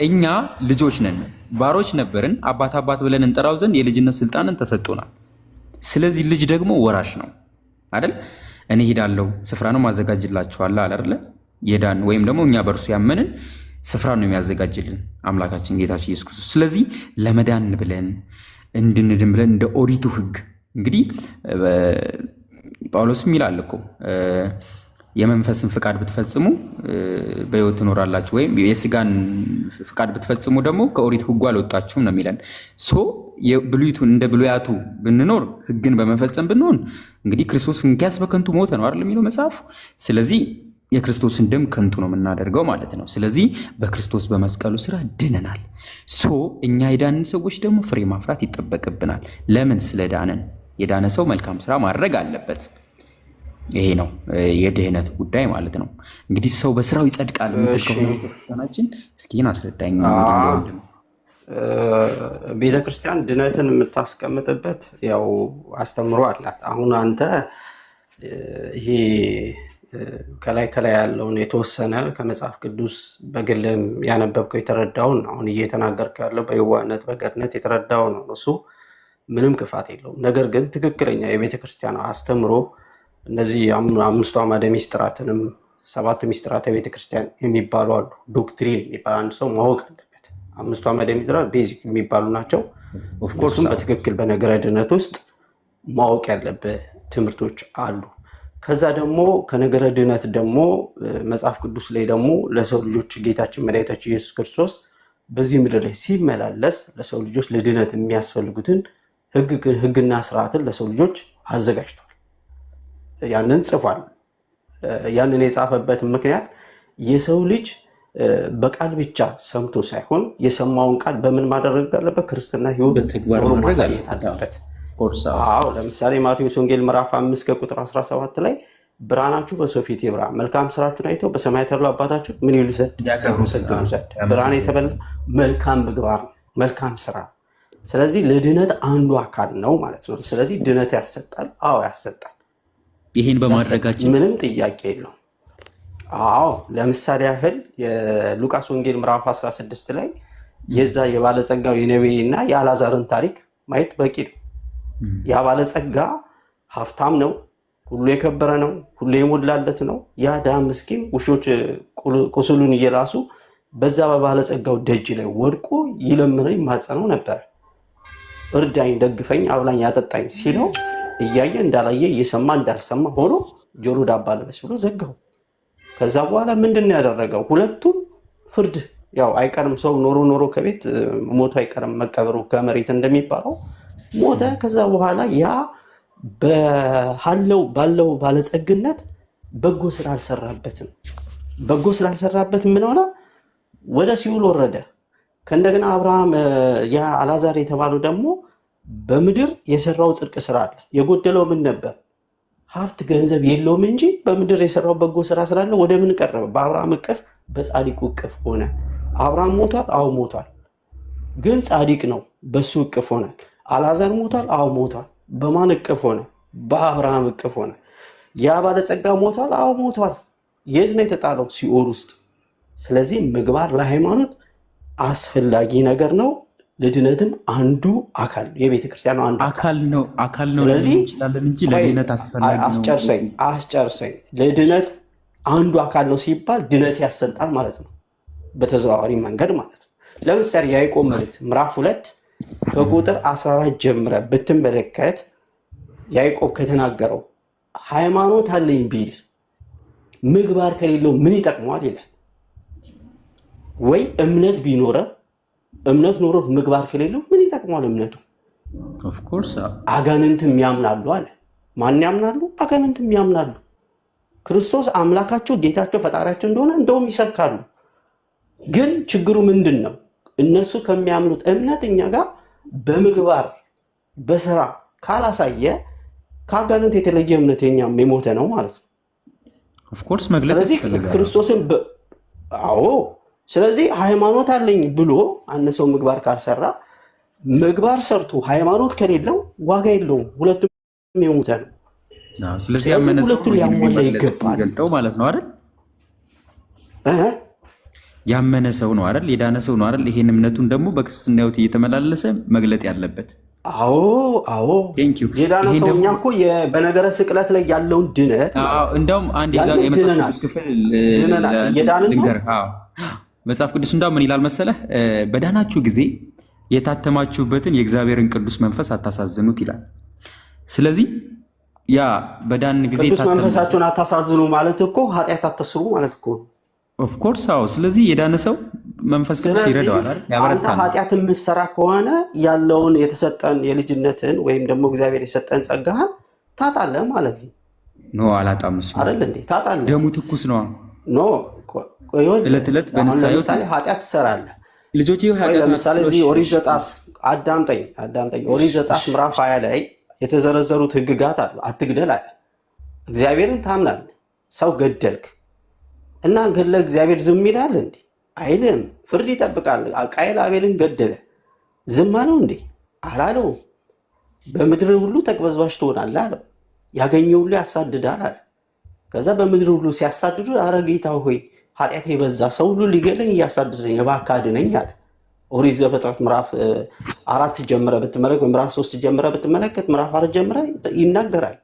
እኛ ልጆች ነን፣ ባሮች ነበርን፣ አባት ብለን እንጠራው ዘንድ የልጅነት ስልጣንን ተሰጥቶናል። ስለዚህ ልጅ ደግሞ ወራሽ ነው አይደል? እኔ ሄዳለሁ ስፍራ ነው ማዘጋጅላችኋለሁ አይደል? የዳን ወይም ደግሞ እኛ በእርሱ ያመንን ስፍራ ነው የሚያዘጋጅልን አምላካችን ጌታችን ኢየሱስ ክርስቶስ። ስለዚህ ለመዳን ብለን እንድንድን ብለን እንደ ኦሪቱ ሕግ እንግዲህ ጳውሎስም ይላል እኮ የመንፈስን ፍቃድ ብትፈጽሙ በሕይወት ትኖራላችሁ፣ ወይም የስጋን ፍቃድ ብትፈጽሙ ደግሞ ከኦሪት ሕጉ አልወጣችሁም ነው የሚለን። ሶ የብሉይቱን እንደ ብሉያቱ ብንኖር ሕግን በመፈጸም ብንሆን እንግዲህ ክርስቶስ እንኪያስ በከንቱ ሞተ ነው አይደል የሚለው መጽሐፉ። ስለዚህ የክርስቶስን ደም ከንቱ ነው የምናደርገው ማለት ነው። ስለዚህ በክርስቶስ በመስቀሉ ስራ ድነናል። ሶ እኛ የዳንን ሰዎች ደግሞ ፍሬ ማፍራት ይጠበቅብናል። ለምን? ስለዳንን። የዳነ ሰው መልካም ስራ ማድረግ አለበት። ይሄ ነው የድህነት ጉዳይ ማለት ነው። እንግዲህ ሰው በስራው ይጸድቃል የምትል ከሆነ ቤተክርስቲያናችን እስኪን አስረዳኝ። ቤተክርስቲያን ድነትን የምታስቀምጥበት ያው አስተምሮ አላት። አሁን አንተ ይሄ ከላይ ያለውን የተወሰነ ከመጽሐፍ ቅዱስ በግልም ያነበብከው የተረዳውን አሁን እየተናገርክ ያለው በየዋህነት በገርነት የተረዳው ነው። እሱ ምንም ክፋት የለውም። ነገር ግን ትክክለኛ የቤተክርስቲያን አስተምሮ እነዚህ 5 አዕማደ ምስጢራትንም 7 ምስጢራተ ቤተክርስቲያን የሚባሉ አሉ። ዶክትሪን የሚባል አንድ ሰው ማወቅ አለበት። 5 አዕማደ ምስጢራት ቤዚክ የሚባሉ ናቸው። ኦፍኮርስም በትክክል በነገረ ድነት ውስጥ ማወቅ ያለበት ትምህርቶች አሉ። ከዛ ደግሞ ከነገረ ድነት ደግሞ መጽሐፍ ቅዱስ ላይ ደግሞ ለሰው ልጆች ጌታችን መድኃኒታችን ኢየሱስ ክርስቶስ በዚህ ምድር ላይ ሲመላለስ ለሰው ልጆች ለድነት የሚያስፈልጉትን ሕግና ስርዓትን ለሰው ልጆች አዘጋጅቷል። ያንን ጽፏል። ያንን የጻፈበት ምክንያት የሰው ልጅ በቃል ብቻ ሰምቶ ሳይሆን የሰማውን ቃል በምን ማድረግ አለበት? ክርስትና ህይወት ኖሮ ማሳየት አለበት። አዎ ለምሳሌ ማቴዎስ ወንጌል ምዕራፍ 5 ከቁጥር 17 ላይ ብርሃናችሁ በሰው ፊት ይብራ፣ መልካም ስራችሁን አይተው በሰማያት ያለው አባታችሁ ምን ይሉ ዘንድ ያመሰግኑ ዘንድ። ብርሃን የተበላ መልካም ምግባር ነው፣ መልካም ስራ። ስለዚህ ለድነት አንዱ አካል ነው ማለት ነው። ስለዚህ ድነት ያሰጣል። አዎ ያሰጣል። ይህን በማድረጋችን ምንም ጥያቄ የለውም። አዎ ለምሳሌ ያህል የሉቃስ ወንጌል ምዕራፍ 16 ላይ የዛ የባለጸጋው የነዌ እና የአልዓዛርን ታሪክ ማየት በቂ ነው። ያ ባለጸጋ ሀብታም ነው፣ ሁሉ የከበረ ነው፣ ሁሉ የሞላለት ነው። ያ ድሃ ምስኪን ውሾች ቁስሉን እየላሱ በዛ በባለጸጋው ደጅ ላይ ወድቆ ይለምነው ይማጸነው ነበር። እርዳኝ፣ ደግፈኝ፣ አብላኝ፣ አጠጣኝ ሲለው እያየ እንዳላየ እየሰማ እንዳልሰማ ሆኖ ጆሮ ዳባ ልበስ ብሎ ዘጋው። ከዛ በኋላ ምንድን ነው ያደረገው? ሁለቱም ፍርድ ያው አይቀርም፣ ሰው ኖሮ ኖሮ ከቤት ሞቶ አይቀርም መቀበሩ ከመሬት እንደሚባለው ሞተ። ከዛ በኋላ ያ ባለው ባለጸግነት በጎ ስራ አልሰራበትም። በጎ ስራ አልሰራበት ምን ሆነ? ወደ ሲኦል ወረደ። ከእንደገና አብርሃም ያ አልዓዛር የተባለው ደግሞ በምድር የሰራው ጽድቅ ስራ አለ። የጎደለው ምን ነበር? ሀብት ገንዘብ የለውም እንጂ በምድር የሰራው በጎ ስራ ስላለ ወደ ምን ቀረበ? በአብርሃም እቅፍ፣ በጻድቁ እቅፍ ሆነ። አብርሃም ሞቷል። አዎ ሞቷል፣ ግን ጻድቅ ነው፣ በሱ እቅፍ ሆናል። አልዓዛር ሞቷል። አዎ ሞቷል፣ በማን እቅፍ ሆነ? በአብርሃም እቅፍ ሆነ። ያ ባለጸጋ ሞቷል። አዎ ሞቷል። የት ነው የተጣለው? ሲኦል ውስጥ። ስለዚህ ምግባር ለሃይማኖት አስፈላጊ ነገር ነው። ለድነትም አንዱ አካል የቤተ ክርስቲያኑ አንዱ አካል ነው። ስለዚህ እንችላለን እንጂ ለድነት አስፈላጊ ነው። አስጨርሰኝ። ለድነት አንዱ አካል ነው ሲባል ድነት ያሰጣል ማለት ነው፣ በተዘዋዋሪ መንገድ ማለት ነው። ለምሳሌ የያዕቆብ መልእክት ምዕራፍ 2 ከቁጥር 14 ጀምረ ብትመለከት ያዕቆብ ከተናገረው ሃይማኖት አለኝ ቢል ምግባር ከሌለው ምን ይጠቅመዋል ይላል። ወይ እምነት ቢኖረ እምነት ኖሮት ምግባር ከሌለው ምን ይጠቅመዋል እምነቱ? ኦፍ ኮርስ አጋንንትም ያምናሉ አለ። ማን ያምናሉ? አጋንንትም ያምናሉ። ክርስቶስ አምላካቸው ጌታቸው ፈጣሪያቸው እንደሆነ እንደውም ይሰብካሉ። ግን ችግሩ ምንድን ነው? እነሱ ከሚያምኑት እምነት እኛ ጋር በምግባር በስራ ካላሳየ ከአጋንንት የተለየ እምነት የኛም የሞተ ነው ማለት ነው። ኦፍ ኮርስ መግለጽ ያስፈልጋል ክርስቶስን አዎ። ስለዚህ ሃይማኖት አለኝ ብሎ አንድ ሰው ምግባር ካልሰራ፣ ምግባር ሰርቶ ሃይማኖት ከሌለው ዋጋ የለውም። ሁለቱም የሞተ ነው። ስለዚህ ያመነ ሰው ሁለቱን ሊያሟላ ይገባል ገልጠው ማለት ነው አይደል? ያመነ ሰው ነው አይደል? የዳነ ሰው ነው አይደል? ይሄን እምነቱን ደግሞ በክርስትና ሕይወት እየተመላለሰ መግለጥ ያለበት። አዎ የዳነ ሰው እኛ እኮ በነገረ ስቅለት ላይ ያለውን ድነት እንደውም አንድ የመጽሐፍ ቅዱስ ክፍል የዳንን ነው። መጽሐፍ ቅዱስ እንደውም ምን ይላል መሰለህ? በዳናችሁ ጊዜ የታተማችሁበትን የእግዚአብሔርን ቅዱስ መንፈስ አታሳዝኑት ይላል። ስለዚህ ያ በዳን ጊዜ ቅዱስ መንፈሳችሁን አታሳዝኑ ማለት እኮ ኃጢአት አትስሩ ማለት እኮ ኦፍ ኮርስ አዎ። ስለዚህ የዳነ ሰው መንፈስ ቅዱስ ይረዳዋል አይደል? ያበረታል። አንተ ኃጢአት የምትሰራ ከሆነ ያለውን የተሰጠን የልጅነትን ወይም ደግሞ እግዚአብሔር የሰጠን ጸጋህን ታጣለህ ማለት ነው። ኖ አላጣም። እሱ አይደል እንዴ? ታጣለህ። ደሙ ትኩስ ነው። ኖ ዕለት ዕለት በንስሐ ለምሳሌ ኃጢአት ትሰራለህ። ልጆች ይኸው ኃጢአት ለምሳሌ እዚህ ኦሪት ዘጸአት አዳምጠኝ። ኦሪት ዘጸአት ምዕራፍ 20 ላይ የተዘረዘሩት ህግጋት አሉ። አትግደል አለ። እግዚአብሔርን ታምናለህ፣ ሰው ገደልክ እና ገድለ እግዚአብሔር ዝም ይላል እንዴ? አይልም። ፍርድ ይጠብቃል። ቃየል አቤልን ገደለ፣ ዝም አለው እንዴ? አላለውም። በምድር ሁሉ ተቅበዝባዥ ትሆናለህ አለው። ያገኘው ሁሉ ያሳድዳል አለ። ከዛ በምድር ሁሉ ሲያሳድዱ አረ ጌታ ሆይ ኃጢአት የበዛ ሰው ሁሉ ሊገለኝ እያሳድደኝ እባክህ አድነኝ አለ። ኦሪት ዘፍጥረት ምዕራፍ 4 ጀምረ ብትመለከት፣ ምዕራፍ 3 ጀምረ ብትመለከት፣ ምዕራፍ 4 ጀምረ ይናገራል።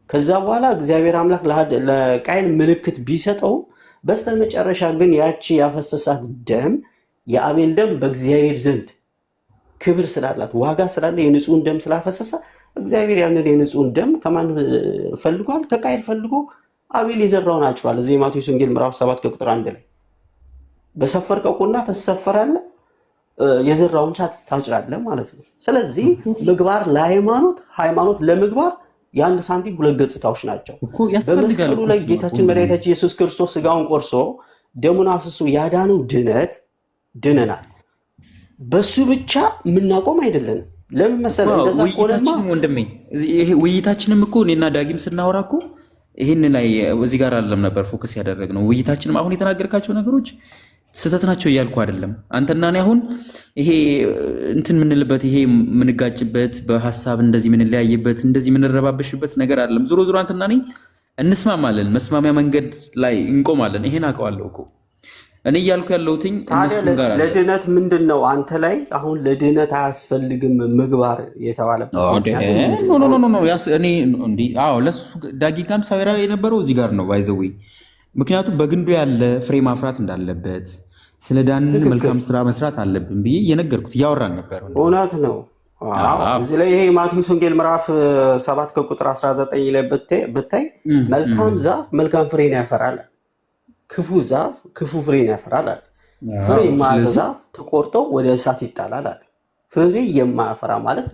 ከዛ በኋላ እግዚአብሔር አምላክ ለቃየል ምልክት ቢሰጠውም በስተመጨረሻ ግን ያቺ ያፈሰሳት ደም የአቤል ደም በእግዚአብሔር ዘንድ ክብር ስላላት ዋጋ ስላለ የንጹህን ደም ስላፈሰሰ እግዚአብሔር ያንን የንጹህን ደም ከማን ፈልጓል? ከቃየል ፈልጎ አቤል የዘራውን አጭሯል። እዚህ ማቴዎስ ወንጌል ምዕራፍ 7 ከቁጥር 1 ላይ በሰፈርከው ቁና ትሰፈራለህ፣ የዘራውን ታጭዳለህ ማለት ነው። ስለዚህ ምግባር ለሃይማኖት፣ ሃይማኖት ለምግባር የአንድ ሳንቲም ሁለት ገጽታዎች ናቸው። ያስፈልጋል በመስቀሉ እኮ ላይ እሱ ጌታችን መድኃኒታችን ኢየሱስ ክርስቶስ ስጋውን ቆርሶ ደሙን አፍስሶ ያዳነው ድነት ድነናል። በሱ ብቻ የምናቆም አይደለንም። ለምን መሰለህ? እንደዛ ከሆነማ ውይይታችንም ወንድሜ ይሄ ውይይታችንም እኮ እኔና ዳጊም ስናወራ እኮ ይሄን ላይ እዚህ ጋር አይደለም ነበር ፎከስ ያደረግነው። ውይይታችንም አሁን የተናገርካቸው ነገሮች ስህተት ናቸው እያልኩ አይደለም። አንተና እኔ አሁን ይሄ እንትን ምንልበት ይሄ ምንጋጭበት በሐሳብ እንደዚህ ምንለያይበት እንደዚህ ምንረባበሽበት ነገር አይደለም። ዞሮ ዞሮ አንተና እኔ እንስማማለን፣ መስማሚያ መንገድ ላይ እንቆማለን። ይሄን አውቀዋለሁ እኮ እኔ እያልኩ ያለሁትኝ እነሱም ጋር አለ። ለድነት ምንድን ነው አንተ ላይ አሁን ለድነት አያስፈልግም ምግባር የተባለበት ለሱ ዳጊ ጋም ሳይራ የነበረው እዚህ ጋር ነው ባይዘዌ። ምክንያቱም በግንዱ ያለ ፍሬ ማፍራት እንዳለበት ስለ ዳንን መልካም ስራ መስራት አለብን ብዬ እየነገርኩት እያወራን ነበር። እውነት ነው። እዚህ ላይ ይሄ ማቴዎስ ወንጌል ምዕራፍ 7 ከቁጥር 19 ላይ ብታይ መልካም ዛፍ መልካም ፍሬን ያፈራል፣ ክፉ ዛፍ ክፉ ፍሬን ያፈራል አለ። ፍሬ የማያፈራ ዛፍ ተቆርጦ ወደ እሳት ይጣላል አለ። ፍሬ የማያፈራ ማለት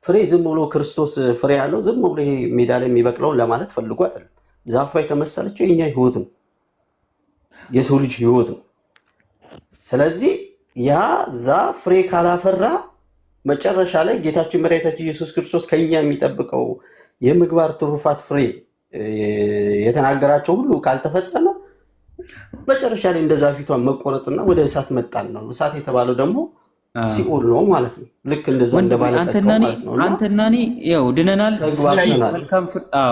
ፍሬ ዝም ብሎ ክርስቶስ ፍሬ ያለው ዝም ብሎ ይሄ ሜዳ ላይ የሚበቅለውን ለማለት ፈልጎ አይደለም። ዛፏ የተመሰለችው የኛ ህይወት ነው፣ የሰው ልጅ ህይወት ነው። ስለዚህ ያ ዛፍ ፍሬ ካላፈራ መጨረሻ ላይ ጌታችን መድኃኒታችን ኢየሱስ ክርስቶስ ከኛ የሚጠብቀው የምግባር ትሩፋት ፍሬ የተናገራቸው ሁሉ ካልተፈጸመ መጨረሻ ላይ እንደ ዛፊቷን መቆረጥና ወደ እሳት መጣል ነው። እሳት የተባለው ደግሞ ሲኦል ነው ማለት ነው። ልክ እንደዛ እንደባለጸጋው ማለት ነው። አንተና እኔ ያው ድነናል።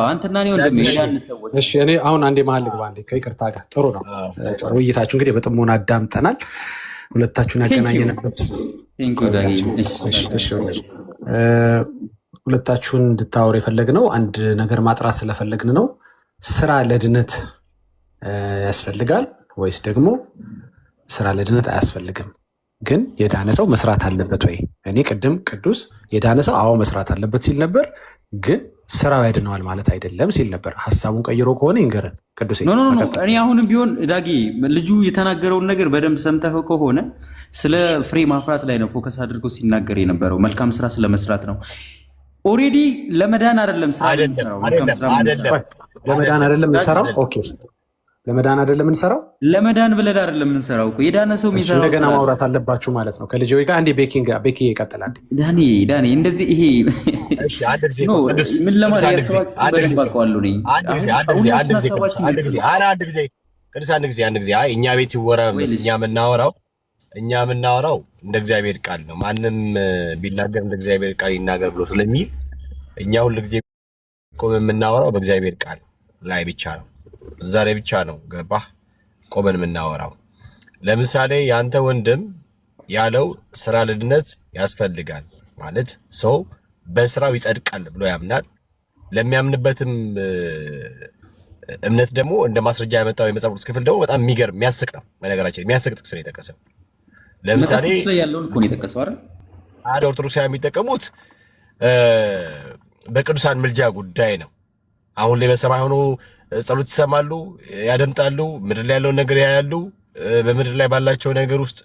አንተና እኔ ወንድም ይላል ሰዎች። እሺ እኔ አሁን አንዴ መሀል ልግባ አንዴ ከይቅርታ ጋር። ጥሩ ነው ውይይታችሁ እንግዲህ በጥሞና አዳምጠናል። ሁለታችሁን ያገናኘንበት ሁለታችሁን እንድታወሩ የፈለግነው አንድ ነገር ማጥራት ስለፈለግን ነው። ስራ ለድነት ያስፈልጋል ወይስ ደግሞ ስራ ለድነት አያስፈልግም? ግን የዳነ ሰው መስራት አለበት ወይ? እኔ ቅድም ቅዱስ የዳነ ሰው አዎ መስራት አለበት ሲል ነበር፣ ግን ስራው ያድነዋል ማለት አይደለም ሲል ነበር። ሀሳቡን ቀይሮ ከሆነ ይንገረን ቅዱስ። እኔ አሁንም ቢሆን ዳጊ ልጁ የተናገረውን ነገር በደንብ ሰምተህ ከሆነ ስለ ፍሬ ማፍራት ላይ ነው ፎከስ አድርጎ ሲናገር የነበረው። መልካም ስራ ስለመስራት ነው። ኦልሬዲ ለመዳን አይደለም ስራ የምንሰራው። ለመዳን አይደለም የምንሰራው። ኦኬ ለመዳን አይደለም የምንሰራው። ለመዳን ብለህ አይደለም የምንሰራው እኮ የዳነ ሰው የሚሰራው እንደገና ማውራት አለባችሁ ማለት ነው። ከልጅ ወይ ጋር አንዴ ቤኪ ይቀጥላል። ዳኒ እንደዚህ ይሄ እሺ ምን ለማለት ያስባችሁ በደንብ አውቀዋለሁ ነኝ። አንድ ጊዜ አይ እኛ ቤት ይወራ እኛ የምናወራው እንደ እግዚአብሔር ቃል ነው። ማንም ቢናገር እንደ እግዚአብሔር ቃል ይናገር ብሎ ስለሚል እኛ ሁሉ ጊዜ ቆመን የምናወራው በእግዚአብሔር ቃል ላይ ብቻ ነው። እዛ ላይ ብቻ ነው ገባህ? ቆመን የምናወራው። ለምሳሌ ያንተ ወንድም ያለው ስራ ለድነት ያስፈልጋል ማለት ሰው በስራው ይጸድቃል ብሎ ያምናል። ለሚያምንበትም እምነት ደግሞ እንደ ማስረጃ ያመጣው የመጽሐፍ ቅዱስ ክፍል ደግሞ በጣም የሚገርም የሚያስቅ ነው። በነገራችን የሚያስቅ ጥቅስ ነው የጠቀሰው። ለምሳሌ ያለውን እኮ ነው የጠቀሰው አይደል? ኦርቶዶክሳውያን የሚጠቀሙት በቅዱሳን ምልጃ ጉዳይ ነው። አሁን ላይ በሰማይ ሆኖ ጸሎት ይሰማሉ፣ ያደምጣሉ፣ ምድር ላይ ያለውን ነገር ያያሉ፣ በምድር ላይ ባላቸው ነገር ውስጥ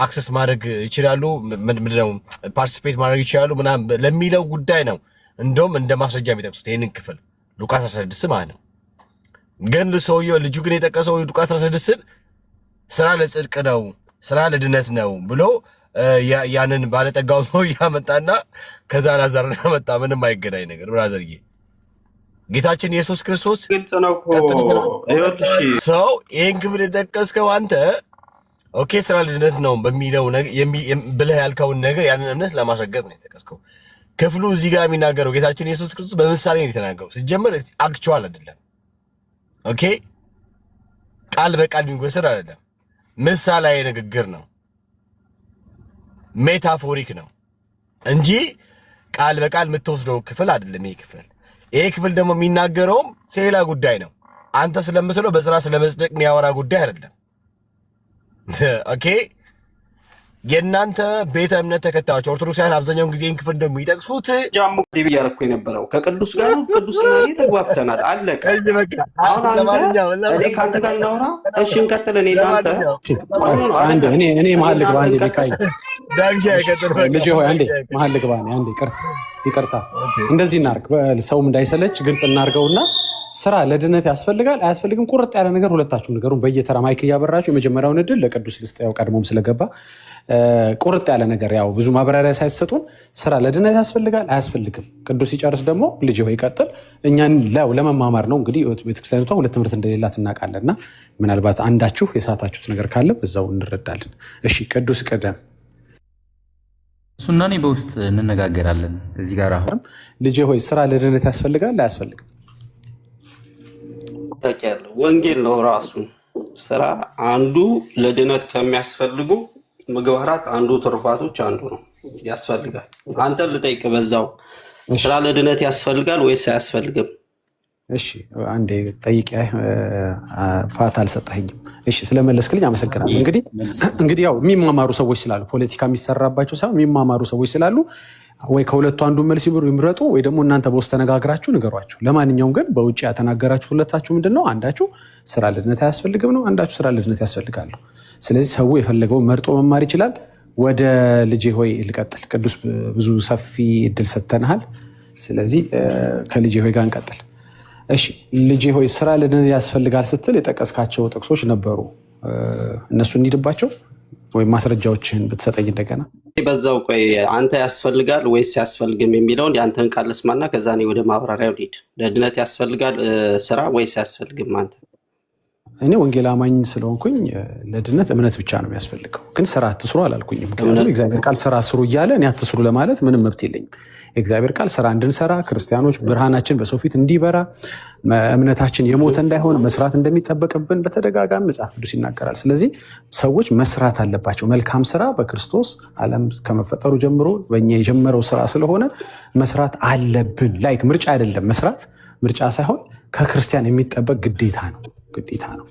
አክሰስ ማድረግ ይችላሉ፣ ምንድነው ፓርቲሲፔት ማድረግ ይችላሉ ምናምን ለሚለው ጉዳይ ነው እንደውም እንደ ማስረጃ የሚጠቅሱት ይህንን ክፍል ሉቃስ 16 ማለት ነው። ግን ሰውየው ልጁ ግን የጠቀሰው ሉቃስ 16ን ስራ ለጽድቅ ነው፣ ስራ ለድነት ነው ብሎ ያንን ባለጠጋው ነው ያመጣና ከዛ ላዛርን ያመጣ። ምንም አይገናኝ ነገር ብራዘርዬ። ጌታችን ኢየሱስ ክርስቶስ ግልጽ ነው እኮ ሰው ይህን ክፍል የጠቀስከው አንተ ኦኬ ስራ ለድነት ነው በሚለው ብለህ ያልከውን ነገር ያንን እምነት ለማስረገጥ ነው የጠቀስከው። ክፍሉ እዚህ ጋር የሚናገረው ጌታችን ኢየሱስ ክርስቶስ በምሳሌ ነው የተናገረው። ሲጀመር አክቹዋል አይደለም። ኦኬ ቃል በቃል የሚወሰድ አይደለም። ምሳሌያዊ ንግግር ነው፣ ሜታፎሪክ ነው እንጂ ቃል በቃል የምትወስደው ክፍል አይደለም ይሄ ክፍል ደግሞ የሚናገረውም ሌላ ጉዳይ ነው። አንተ ስለምትለው በስራ ስለመጽደቅ የሚያወራ ጉዳይ አይደለም። ኦኬ የእናንተ ቤተ እምነት ተከታዮች ኦርቶዶክሳውያን አብዛኛውን ጊዜ ክፍል እንደሚጠቅሱት ጃሙ ዲብ እያደረኩ የነበረው ከቅዱስ ጋር ነው። ቅዱስና እኔ ተግባብተናል፣ አለቀ። አሁን አንተ እኔ ከአንተ ጋር እናውራ። እሺ እንቀጥል። እኔ እናንተ እኔ መሀል ልግባ አንዴ። ቢካይ ልጄ ሆይ አንዴ መሀል ልግባ አንዴ። ይቅርታ እንደዚህ እናድርግ፣ ሰውም እንዳይሰለች ግልጽ እናድርገውና ስራ ለድነት ያስፈልጋል አያስፈልግም? ቁርጥ ያለ ነገር ሁለታችሁ ንገሩን። በየተራ ማይክ እያበራችሁ የመጀመሪያውን እድል ለቅዱስ ልስጥ፣ ያው ቀድሞም ስለገባ ቁርጥ ያለ ነገር ያው ብዙ ማብራሪያ ሳይሰጡን ስራ ለድነት ያስፈልጋል አያስፈልግም? ቅዱስ ሲጨርስ ደግሞ ልጅ ሆይ ይቀጥል። እኛን ለመማማር ነው እንግዲህ። ቤተክርስቲያኒቷ ሁለት ትምህርት እንደሌላት እናውቃለን እና ምናልባት አንዳችሁ የሳታችሁት ነገር ካለ በዛው እንረዳለን። እሺ ቅዱስ ቀደም። እሱና እኔ በውስጥ እንነጋገራለን። እዚህ ጋር አሁን ልጅ ሆይ ስራ ለድነት ያስፈልጋል አያስፈልግም? ወንጌል ነው ራሱ ስራ አንዱ ለድነት ከሚያስፈልጉ ምግባራት አንዱ ትሩፋቶች አንዱ ነው፣ ያስፈልጋል። አንተ ልጠይቅ በዛው ስራ ለድነት ያስፈልጋል ወይስ አያስፈልግም? እሺ አንዴ ጠይቄ ፋታ አልሰጠኸኝም። እሺ ስለመለስክልኝ አመሰግናለሁ። እንግዲህ ያው የሚማማሩ ሰዎች ስላሉ ፖለቲካ የሚሰራባቸው ሳይሆን የሚማማሩ ሰዎች ስላሉ ወይ ከሁለቱ አንዱ መልስ ይምረጡ ወይ ደግሞ እናንተ በውስጥ ተነጋግራችሁ ንገሯቸው። ለማንኛውም ግን በውጭ ያተናገራችሁ ሁለታችሁ ምንድነው? አንዳችሁ ስራ ለድነት አያስፈልግም ነው፣ አንዳችሁ ስራ ለድነት ያስፈልጋል ነው። ስለዚህ ሰው የፈለገውን መርጦ መማር ይችላል። ወደ ልጄ ሆይ ልቀጥል። ቅዱስ ብዙ ሰፊ እድል ሰጥተናል። ስለዚህ ከልጄ ሆይ ጋር እንቀጥል። እሺ ልጄ ሆይ ስራ ለድነት ያስፈልጋል ስትል የጠቀስካቸው ጥቅሶች ነበሩ፣ እነሱ እንሂድባቸው ወይም ማስረጃዎችን ብትሰጠኝ እንደገና። በዛው ቆይ አንተ ያስፈልጋል ወይስ ያስፈልግም የሚለውን የአንተን ቃል ልስማና ከዛ እኔ ወደ ማብራሪያው ልሂድ። ለድነት ያስፈልጋል ስራ ወይስ ያስፈልግም? አንተ እኔ ወንጌል አማኝ ስለሆንኩኝ ለድነት እምነት ብቻ ነው የሚያስፈልገው፣ ግን ስራ አትስሩ አላልኩኝም። ምክንያቱም እግዚአብሔር ቃል ስራ ስሩ እያለ እኔ አትስሩ ለማለት ምንም መብት የለኝም። የእግዚአብሔር ቃል ስራ እንድንሰራ ክርስቲያኖች ብርሃናችን በሰው ፊት እንዲበራ እምነታችን የሞተ እንዳይሆን መስራት እንደሚጠበቅብን በተደጋጋሚ መጽሐፍ ቅዱስ ይናገራል። ስለዚህ ሰዎች መስራት አለባቸው። መልካም ስራ በክርስቶስ ዓለም ከመፈጠሩ ጀምሮ በእኛ የጀመረው ስራ ስለሆነ መስራት አለብን። ላይክ ምርጫ አይደለም መስራት፣ ምርጫ ሳይሆን ከክርስቲያን የሚጠበቅ ግዴታ ነው።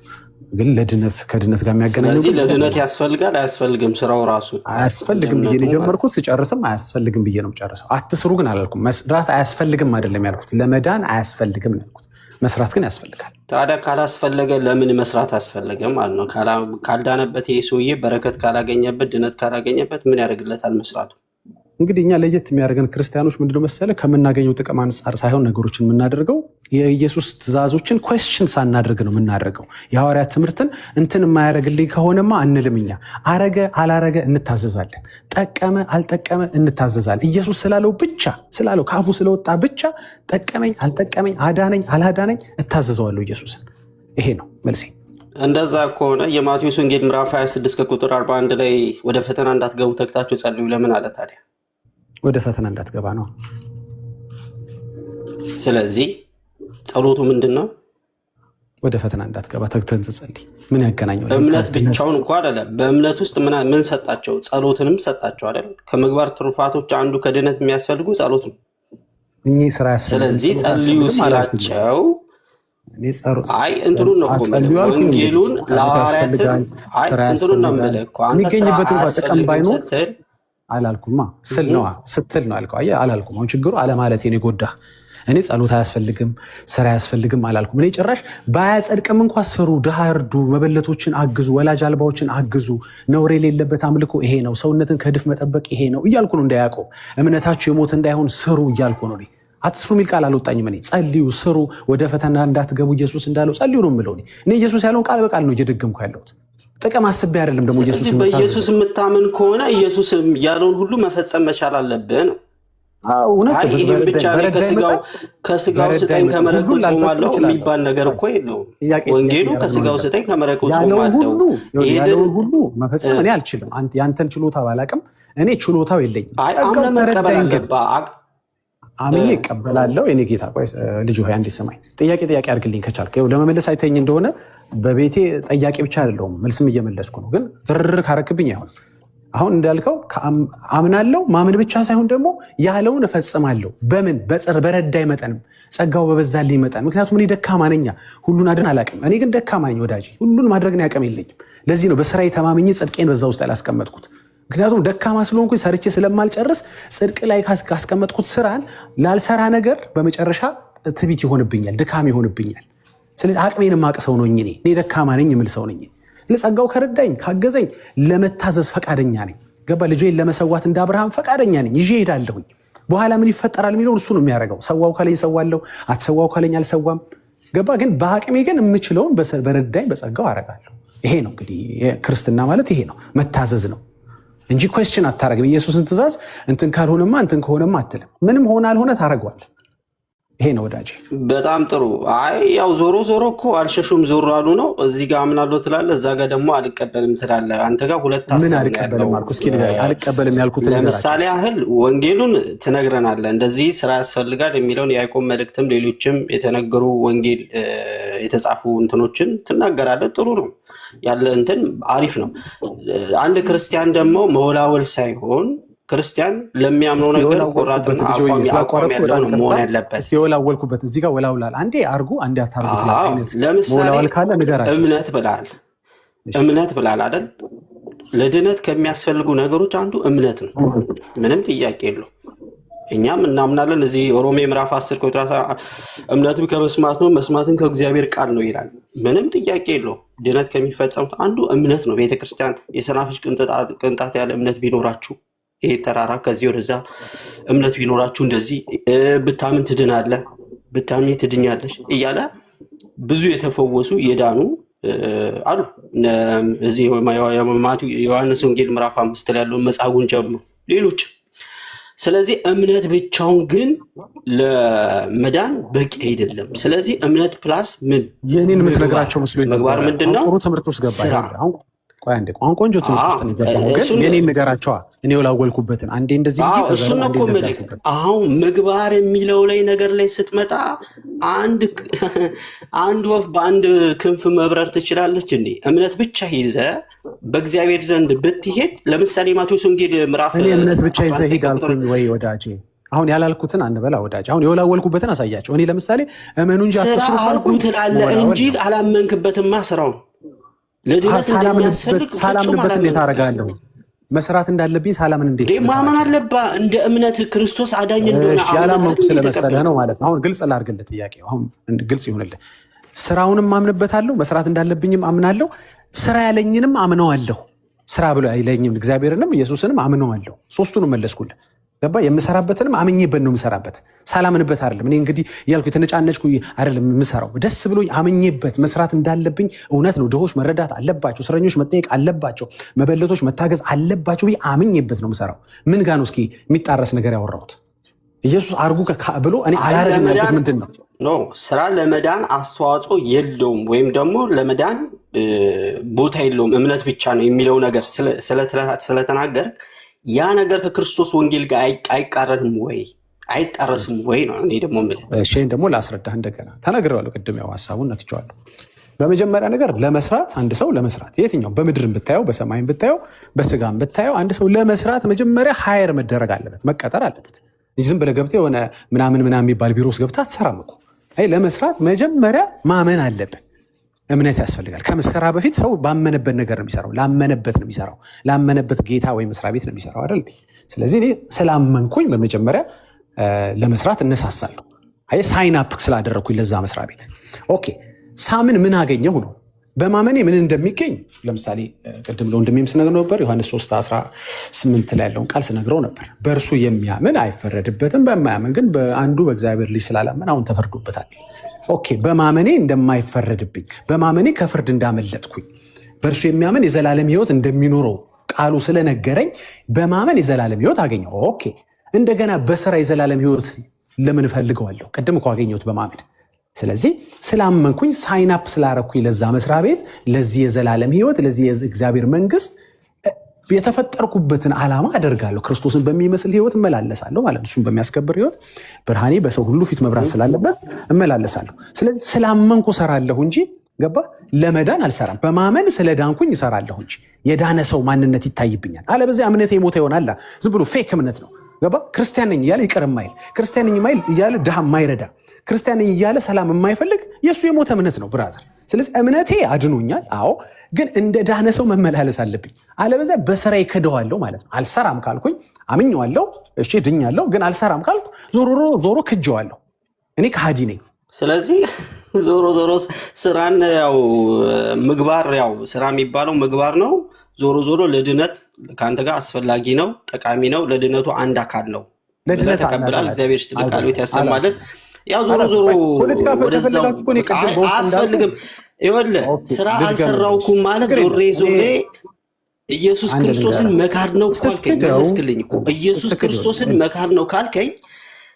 ግን ለድነት ከድነት ጋር የሚያገናኘው ስለዚህ ለድነት ያስፈልጋል አያስፈልግም? ስራው ራሱ አያስፈልግም ብዬ ነው የጀመርኩት። ስጨርስም አያስፈልግም ብዬ ነው ጨርሰው። አትስሩ ግን አላልኩም። መስራት አያስፈልግም አይደለም ያልኩት፣ ለመዳን አያስፈልግም ነው ያልኩት። መስራት ግን ያስፈልጋል። ታዲያ ካላስፈለገ ለምን መስራት አስፈለገ ማለት ነው? ካልዳነበት ይሄ ሰውዬ በረከት ካላገኘበት፣ ድነት ካላገኘበት ምን ያደርግለታል መስራቱ? እንግዲህ እኛ ለየት የሚያደርገን ክርስቲያኖች ምንድነው መሰለ፣ ከምናገኘው ጥቅም አንጻር ሳይሆን ነገሮችን የምናደርገው የኢየሱስ ትእዛዞችን ኮስችን ሳናደርግ ነው የምናደርገው። የሐዋርያት ትምህርትን እንትን የማያደርግልኝ ከሆነማ አንልም። እኛ አረገ አላረገ እንታዘዛለን፣ ጠቀመ አልጠቀመ እንታዘዛለን። ኢየሱስ ስላለው ብቻ ስላለው ከአፉ ስለወጣ ብቻ ጠቀመኝ አልጠቀመኝ፣ አዳነኝ አላዳነኝ እታዘዘዋለሁ ኢየሱስን። ይሄ ነው መልሴ። እንደዛ ከሆነ የማቴዎስ ወንጌል ምዕራፍ 26 ከቁጥር 41 ላይ ወደ ፈተና እንዳትገቡ ተግታችሁ ጸልዩ ለምን አለ ታዲያ? ወደ ፈተና እንዳትገባ ነው። ስለዚህ ጸሎቱ ምንድን ነው? ወደ ፈተና እንዳትገባ ተግተን ትጸልይ። ምን ያገናኘዋል? እምነት ብቻውን እንኳ አይደለም። በእምነት ውስጥ ምን ሰጣቸው? ጸሎትንም ሰጣቸው አይደል? ከምግባር ትሩፋቶች አንዱ ከድነት የሚያስፈልጉ ጸሎት ነው። እኚህ ስራ ያስፈልጋል። ስለዚህ ጸልዩ ሲላቸው አይ እንትኑን ነው ወንጌሉን ለሐዋርያትን አይ እንትኑን ነው የምልህ እኮ አንተ የሚገኝበት ጥቅም ባይኖር ስትል አላልኩማ ስትል ነው አልከው። አየህ አላልኩም። አሁን ችግሩ አለማለቴ ነው የጎዳህ። እኔ ጸሎት አያስፈልግም ስራ አያስፈልግም አላልኩም። እኔ ጭራሽ ባያጸድቅም እንኳ ስሩ፣ ድሃ እርዱ፣ መበለቶችን አግዙ፣ ወላጅ አልባዎችን አግዙ፣ ነውር የሌለበት አምልኮ ይሄ ነው፣ ሰውነትን ከድፍ መጠበቅ ይሄ ነው እያልኩ ነው። እንዳያዕቆብ እምነታችሁ የሞት እንዳይሆን ስሩ እያልኩ ነው። አትስሩ የሚል ቃል አልወጣኝም። እኔ ጸልዩ፣ ስሩ፣ ወደ ፈተና እንዳትገቡ ኢየሱስ እንዳለው ጸልዩ ነው የምለው። እኔ ኢየሱስ ያለውን ቃል በቃል ነው እየደገምኩ ያለሁት። ጥቅም አስቤ አይደለም። ደግሞ በኢየሱስ የምታምን ከሆነ ኢየሱስ ያለውን ሁሉ መፈጸም መቻል አለብህ ነው። ይህም ብቻ ከስጋው ስጠኝ ከመረቁ ጾማለሁ የሚባል ነገር እኮ የለውም። ወንጌሉ ከስጋው ስጠኝ ከመረቁ ጾማለሁ ያለውን ሁሉ መፈጸም እኔ አልችልም። ያንተን ችሎታ ባላቅም እኔ ችሎታው የለኝም። አምነህ መቀበል አለብህ። አምኜ እቀበላለሁ። የኔ ጌታ ቆይ ልጅ ሆይ አንዴ ስማኝ። ጥያቄ አድርግልኝ ከቻልክ። ለመመለስ አይተኝ እንደሆነ በቤቴ ጠያቄ ብቻ አይደለሁም መልስም እየመለስኩ ነው። ግን ትርር ካረክብኝ አይሆንም። አሁን እንዳልከው አምናለሁ። ማመን ብቻ ሳይሆን ደግሞ ያለውን እፈጽማለሁ። በምን በረዳይ መጠንም ጸጋው በበዛልኝ መጠን። ምክንያቱም እኔ ደካማ ነኝ፣ ሁሉን አድን አላውቅም። እኔ ግን ደካማ ነኝ ወዳጄ፣ ሁሉን ማድረግ ያቀም የለኝም። ለዚህ ነው በስራዬ ተማምኜ ጽድቄን በዛ ውስጥ ያላስቀመጥኩት። ምክንያቱም ደካማ ስለሆንኩኝ ሰርቼ ስለማልጨርስ ጽድቅ ላይ ካስቀመጥኩት ስራን ላልሰራ ነገር በመጨረሻ ትቢት ይሆንብኛል፣ ድካም ይሆንብኛል። ስለዚህ አቅሜን ማቅ ሰው ነኝ እኔ ደካማ ነኝ የምል ሰው ነኝ። ለጸጋው ከረዳኝ ካገዘኝ ለመታዘዝ ፈቃደኛ ነኝ። ገባ? ልጄን ለመሰዋት እንደ አብርሃም ፈቃደኛ ነኝ፣ ይዤ እሄዳለሁኝ። በኋላ ምን ይፈጠራል የሚለውን እሱ ነው የሚያደርገው። ሰዋው ካለኝ ሰዋለሁ፣ አትሰዋው ካለኝ አልሰዋም። ገባ? ግን በአቅሜ ግን የምችለውን በረዳኝ በጸጋው አደርጋለሁ። ይሄ ነው እንግዲህ ክርስትና ማለት ይሄ ነው፣ መታዘዝ ነው እንጂ ኩዌስችን አታረግም። ኢየሱስን ትእዛዝ እንትን ካልሆነማ እንትን ከሆነማ አትልም። ምንም ሆነ አልሆነ ታደርገዋል። ይሄ ነው ወዳጄ። በጣም ጥሩ። አይ ያው ዞሮ ዞሮ እኮ አልሸሹም ዞር አሉ ነው። እዚህ ጋር አምናለሁ ትላለህ፣ እዛ ጋር ደግሞ አልቀበልም ትላለህ። አንተ ጋር ሁለት ሀሳብ አልቀበልም አልኩ። እስኪ አልቀበልም ያልኩት ለምሳሌ ያህል ወንጌሉን ትነግረናለህ፣ እንደዚህ ስራ ያስፈልጋል የሚለውን የያዕቆብ መልእክትም ሌሎችም የተነገሩ ወንጌል የተጻፉ እንትኖችን ትናገራለህ። ጥሩ ነው ያለ እንትን አሪፍ ነው። አንድ ክርስቲያን ደግሞ መወላወል ሳይሆን ክርስቲያን ለሚያምነው ነገር ቆራጥና አቋም ያለው ነው መሆን ያለበት። የወላወልኩበት እዚህ ጋር ወላውላል። አንዴ አርጉ አንዴ አታርጉ። ለምሳሌ እምነት ብላል አይደል? ለድነት ከሚያስፈልጉ ነገሮች አንዱ እምነት ነው። ምንም ጥያቄ የለው። እኛም እናምናለን። እዚህ ሮሜ ምዕራፍ 10 ቁጥር እምነትም ከመስማት ነው፣ መስማትም ከእግዚአብሔር ቃል ነው ይላል። ምንም ጥያቄ የለው። ድነት ከሚፈጸሙት አንዱ እምነት ነው። ቤተክርስቲያን የሰናፍጭ ቅንጣት ያለ እምነት ቢኖራችሁ ይሄ ተራራ ከዚህ ወደዛ እምነት ቢኖራችሁ እንደዚህ ብታምን ትድናለህ፣ ብታምን ትድኛለሽ እያለ ብዙ የተፈወሱ የዳኑ አሉ። እዚህ ዮሐንስ ወንጌል ምዕራፍ 5 ላይ ያለውን መጻጉዕን ጨምሮ ሌሎች። ስለዚህ እምነት ብቻውን ግን ለመዳን በቂ አይደለም። ስለዚህ እምነት ፕላስ ምን የኔን የምትነግራቸው መስሎኝ መግባር ምንድነው? ጥሩ ትምህርት ውስጥ ገባ። ቆይ አንዴ ቆንጆ ትምህርት ውስጥ ነው የገባው። ግን የኔን ንገራቸዋ እኔ ወላወልኩበትን አንዴ እንደዚህ ብዬ እሱን እኮ አሁን ምግባር የሚለው ላይ ነገር ላይ ስትመጣ አንድ ወፍ በአንድ ክንፍ መብረር ትችላለች እንዴ? እምነት ብቻ ይዘ በእግዚአብሔር ዘንድ ብትሄድ፣ ለምሳሌ ማቴዎስ ወንጌል ምዕራፍ እኔ እምነት ብቻ ይዘ ሂድ አልኩኝ ወይ ወዳጄ? አሁን ያላልኩትን አንበላ ወዳጄ። አሁን የወላወልኩበትን አሳያቸው። እኔ ለምሳሌ እመኑ እንጂ አትስሩ አልኩ ትላለህ እንጂ አላመንክበትማ ስራው ለድነት እንደሚያስፈልግ ሳላምንበት እንዴት አደርጋለሁ? መስራት እንዳለብኝ ሳላምን እንዴት ማመን አለብህ? እንደ እምነት ክርስቶስ አዳኝ እንደሆነ ያላመንኩ ስለመሰለህ ነው ማለት ነው። አሁን ግልጽ ላድርግልህ ጥያቄው፣ አሁን ግልጽ ይሁንልህ። ስራውንም አምንበታለሁ፣ መስራት እንዳለብኝም አምናለሁ፣ ስራ ያለኝንም አምነዋለሁ። ስራ ብሎ አይለኝም እግዚአብሔርንም ኢየሱስንም አምነዋለሁ። ሶስቱንም መለስኩልህ። ገባ? የምሰራበትንም አምኜበት ነው የምሰራበት፣ ሳላምንበት አይደለም። እኔ እንግዲህ እያልኩ የተነጫነጭኩ አይደለም የምሰራው፣ ደስ ብሎኝ አምኜበት መስራት እንዳለብኝ እውነት ነው። ድሆች መረዳት አለባቸው፣ እስረኞች መጠየቅ አለባቸው፣ መበለቶች መታገዝ አለባቸው ብዬ አምኜበት ነው የምሰራው። ምን ጋር ነው እስኪ የሚጣረስ ነገር ያወራሁት? ኢየሱስ አርጉ ብሎ እኔ አላደርግም ያልኩት ምንድን ነው? ስራ ለመዳን አስተዋጽኦ የለውም ወይም ደግሞ ለመዳን ቦታ የለውም እምነት ብቻ ነው የሚለው ነገር ስለተናገር ያ ነገር ከክርስቶስ ወንጌል ጋር አይቃረንም ወይ አይጣረስም ወይ ነው። እኔ ደግሞ የምልህ እሺን ደግሞ ላስረዳህ። እንደገና ተናግሬዋለሁ፣ ቅድም ያው ሀሳቡን ነክቼዋለሁ። በመጀመሪያ ነገር ለመስራት አንድ ሰው ለመስራት የትኛው በምድርም ብታየው በሰማይም ብታየው በስጋም ብታየው አንድ ሰው ለመስራት መጀመሪያ ሃየር መደረግ አለበት፣ መቀጠር አለበት እንጂ ዝም ብለህ ገብተህ የሆነ ምናምን የሚባል ቢሮ ውስጥ ገብተህ አትሰራም እኮ። ለመስራት መጀመሪያ ማመን አለብን። እምነት ያስፈልጋል። ከምስከራ በፊት ሰው ባመነበት ነገር ነው የሚሰራው፣ ላመነበት ነው የሚሰራው፣ ላመነበት ጌታ ወይም መስሪያ ቤት ነው የሚሰራው አይደል? ስለዚህ እኔ ስላመንኩኝ በመጀመሪያ ለመስራት እነሳሳለሁ። አይ ሳይን አፕ ስላደረግኩኝ ለዛ መስሪያ ቤት ኦኬ። ሳምን ምን አገኘሁ ነው። በማመኔ ምን እንደሚገኝ ለምሳሌ ቅድም ለወንድሜም ስነግረው ነበር። ዮሐንስ 3:18 ላይ ያለውን ቃል ስነግረው ነበር። በእርሱ የሚያምን አይፈረድበትም፣ በማያምን ግን በአንዱ በእግዚአብሔር ልጅ ስላላመን አሁን ተፈርዶበታል። ኦኬ፣ በማመኔ እንደማይፈረድብኝ፣ በማመኔ ከፍርድ እንዳመለጥኩኝ፣ በእርሱ የሚያምን የዘላለም ሕይወት እንደሚኖረው ቃሉ ስለነገረኝ በማመን የዘላለም ሕይወት አገኘው። ኦኬ፣ እንደገና በስራ የዘላለም ሕይወት ለምን እፈልገዋለሁ? ቅድም እኮ አገኘሁት በማመን። ስለዚህ ስላመንኩኝ ሳይናፕ ስላረኩኝ ለዛ መስሪያ ቤት፣ ለዚህ የዘላለም ሕይወት፣ ለዚህ የእግዚአብሔር መንግስት የተፈጠርኩበትን ዓላማ አደርጋለሁ። ክርስቶስን በሚመስል ሕይወት እመላለሳለሁ ማለት ነው። እሱን በሚያስከብር ሕይወት ብርሃኔ በሰው ሁሉ ፊት መብራት ስላለበት እመላለሳለሁ። ስለዚህ ስላመንኩ እሰራለሁ እንጂ ገባ ለመዳን አልሰራም። በማመን ስለዳንኩኝ እሰራለሁ እንጂ የዳነ ሰው ማንነት ይታይብኛል። አለበዚያ እምነት የሞተ ይሆናል። ዝም ብሎ ፌክ እምነት ነው። ገባ? ክርስቲያን ነኝ እያለ ይቅር የማይል ክርስቲያን ነኝ እያለ ድሃ የማይረዳ ክርስቲያን ነኝ እያለ ሰላም የማይፈልግ የእሱ የሞተ እምነት ነው ብራዘር። ስለዚህ እምነቴ አድኖኛል። አዎ፣ ግን እንደ ዳነ ሰው መመላለስ አለብኝ። አለበዛ በስራ ይከደዋለሁ ማለት ነው። አልሰራም ካልኩኝ አምኜዋለሁ፣ እሺ ድኛለሁ። ግን አልሰራም ካልኩ ዞሮ ክጀዋለሁ። እኔ ከሃዲ ነኝ። ስለዚህ ዞሮ ስራን ያው ምግባር ያው ስራ የሚባለው ምግባር ነው። ዞሮ ለድነት ከአንተ ጋር አስፈላጊ ነው፣ ጠቃሚ ነው። ለድነቱ አንድ አካል ነው። ለድነት ተቀብላል። እግዚአብሔር ይስጥልህ፣ ቃሉን ያሰማልን። ያው ዞሮ ወደዛው አያስፈልግም። ይኸውልህ ስራ አልሰራውኩም ማለት ዞሬ ኢየሱስ ክርስቶስን መካድ ነው ካልከኝ መለስክልኝ እኮ። ኢየሱስ ክርስቶስን መካድ ነው ካልከኝ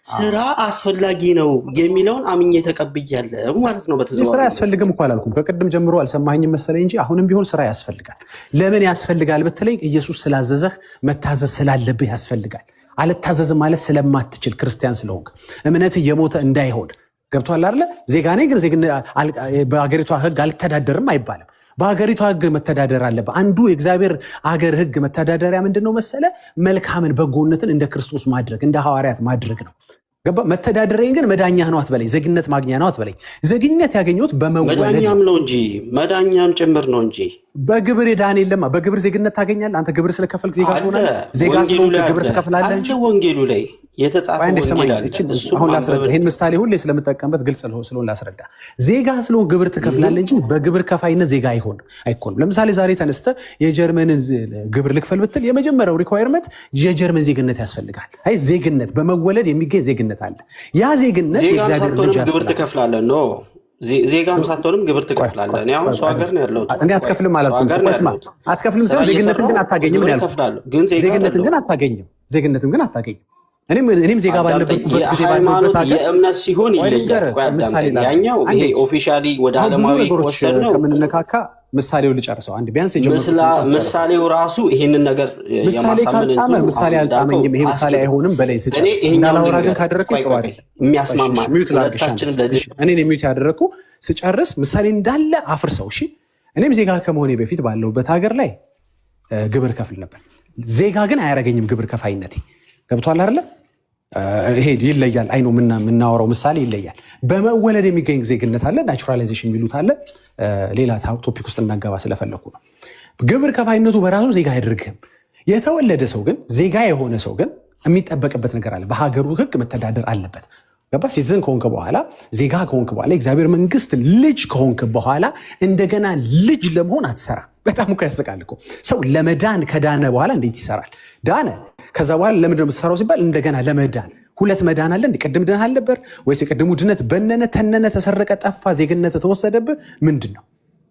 ስራ አስፈላጊ ነው የሚለውን አምኜ ተቀብያለሁ ማለት ነው። በተዘዋዋሪ ስራ ያስፈልግም እኮ አላልኩም። ከቅድም ጀምሮ አልሰማኝም መሰለኝ እንጂ አሁንም ቢሆን ስራ ያስፈልጋል። ለምን ያስፈልጋል ብትለኝ ኢየሱስ ስላዘዘህ መታዘዝ ስላለብህ ያስፈልጋል። አልታዘዝም ማለት ስለማትችል ክርስቲያን ስለሆንክ እምነት እየሞተ እንዳይሆን ገብቷል አይደለ? ዜጋ ነኝ ግን በሀገሪቷ ሕግ አልተዳደርም አይባልም። በሀገሪቷ ሕግ መተዳደር አለበት። አንዱ የእግዚአብሔር ሀገር ሕግ መተዳደሪያ ምንድን ነው መሰለ? መልካምን በጎነትን እንደ ክርስቶስ ማድረግ፣ እንደ ሐዋርያት ማድረግ ነው። ገባ? መተዳደሪያ ግን መዳኛ ነው አትበለኝ፣ ዜግነት ማግኛ ነው አትበለኝ። ዜግነት ያገኘሁት በመወለድ መዳኛም ነው እንጂ መዳኛም ጭምር ነው እንጂ በግብር የዳን የለማ። በግብር ዜግነት ታገኛለህ አንተ። ግብር ስለከፈልክ ዜጋ ትሆናለህ። ዜጋ ስለሆንክ ግብር ትከፍላለህ እንጂ ወንጌሉ ላይ የተጻፈ ወንጌል አለ። አሁን ላስረዳ። ይሄን ምሳሌ ሁሌ ስለምጠቀምበት ግልጽ ስለሆነ ላስረዳ። ዜጋ ስለሆንክ ግብር ትከፍላለህ እንጂ በግብር ከፋይነት ዜጋ አይሆንም። ለምሳሌ ዛሬ ተነስተህ የጀርመንን ግብር ልክፈል ብትል የመጀመሪያው ሪኳየርመንት የጀርመን ዜግነት ያስፈልጋል። አይ ዜግነት በመወለድ የሚገኝ ዜግነት አለ። ያ ዜግነት የእግዚአብሔር ልጅ ያስፈልጋል። ግብር ትከፍላለህ ነው። ዜጋም ሳትሆንም ግብር ትከፍላለህ። እኔ አሁን ሰው ሀገር ነው ያለሁት። እኔ አትከፍልም ማለት ነው። አትከፍልም ሳይሆን ዜግነትን ግን አታገኝም ነው ያልኩት። ዜግነትን ግን አታገኝም። እኔም ዜጋ ባለበት ጊዜ ሃይማኖት የእምነት ሲሆን ይለያል። ያኛው ይሄ ኦፊሻሊ ወደ ዓለማዊ ወሰድ ነው ከምንነካካ ምሳሌው ልጨርሰው አንድ ቢያንስ ምሳሌው ራሱ ይሄንን ነገር የማሳመን ምሳሌ አልጣመኝም። ይሄ ምሳሌ አይሆንም በላይ ስጨርስ እንዳላወራ ግን ካደረግኩኝ ጥሩ አይደል? የሚያስማማ እኔን የሚዩት ያደረግኩ ስጨርስ ምሳሌ እንዳለ አፍርሰው። እሺ እኔም ዜጋ ከመሆኔ በፊት ባለሁበት ሀገር ላይ ግብር ከፍል ነበር። ዜጋ ግን አያረገኝም ግብር ከፋይነቴ። ገብቷል አይደለ? ይሄ ይለያል። አይኑ የምናወራው ምሳሌ ይለያል። በመወለድ የሚገኝ ዜግነት አለ፣ ናቹራላይዜሽን የሚሉት አለ። ሌላ ቶፒክ ውስጥ እናገባ ስለፈለኩ ነው። ግብር ከፋይነቱ በራሱ ዜጋ አያደርግህም። የተወለደ ሰው ግን ዜጋ የሆነ ሰው ግን የሚጠበቅበት ነገር አለ። በሀገሩ ሕግ መተዳደር አለበት። ገባ? ሲቲዝን ከሆንክ በኋላ ዜጋ ከሆንክ በኋላ የእግዚአብሔር መንግስት ልጅ ከሆንክ በኋላ እንደገና ልጅ ለመሆን አትሰራ። በጣም እኮ ያስቃል እኮ ሰው ለመዳን ከዳነ በኋላ እንዴት ይሰራል? ዳነ ከዛ በኋላ ለምንድን ነው የምትሰራው ሲባል እንደገና ለመዳን ሁለት መዳን አለ። እንደ ቅድም ድነህ አልነበር ወይስ የቅድሙ ድነት በነነ ተነነ ተሰረቀ ጠፋ ዜግነት ተወሰደብህ ምንድን ነው?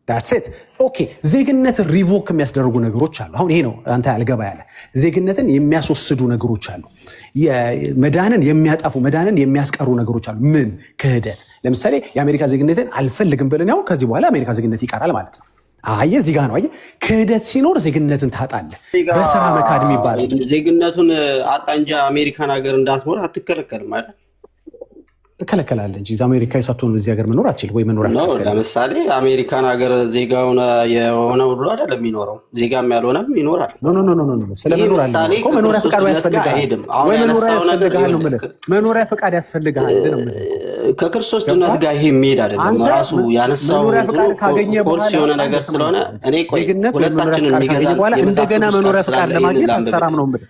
ዳትሴት ኦኬ። ዜግነት ሪቮክ የሚያስደርጉ ነገሮች አሉ። አሁን ይሄ ነው አንተ ያልገባ ያለ ዜግነትን የሚያስወስዱ ነገሮች አሉ። መዳንን የሚያጠፉ መዳንን የሚያስቀሩ ነገሮች አሉ። ምን? ክህደት። ለምሳሌ የአሜሪካ ዜግነትን አልፈልግም ብለን ያው ከዚህ በኋላ አሜሪካ ዜግነት ይቀራል ማለት ነው። አየህ እዚህ ጋር ነው። አየህ ክህደት ሲኖር ዜግነትን ታጣለህ። በስራ መካድ የሚባለው ዜግነቱን አጣ እንጂ አሜሪካን ሀገር እንዳትኖር አትከለከልም ማለት ትከለከላለህ እንጂ አሜሪካዊ ሳትሆን እዚህ ሀገር መኖር አትችልም ወይ መኖር አትችልም። ለምሳሌ አሜሪካን ሀገር ዜጋ የሆነ ሁሉ አይደለም የሚኖረው፣ ዜጋም ያልሆነም ይኖራል። ስለመኖር አለ እኮ መኖሪያ ፈቃድ ያስፈልጋል ወይ መኖሪያ ፈቃድ ያስፈልጋል ነው። ከክርስቶስ ድነት ጋር ይሄ የሚሄድ አይደለም። ራሱ ያነሳው ፎልስ የሆነ ነገር ስለሆነ እኔ ቆይ ሁለታችንን የሚገዛ እንደገና መኖሪያ ፈቃድ ለማግኘት አትሰራም ነው የምልህ።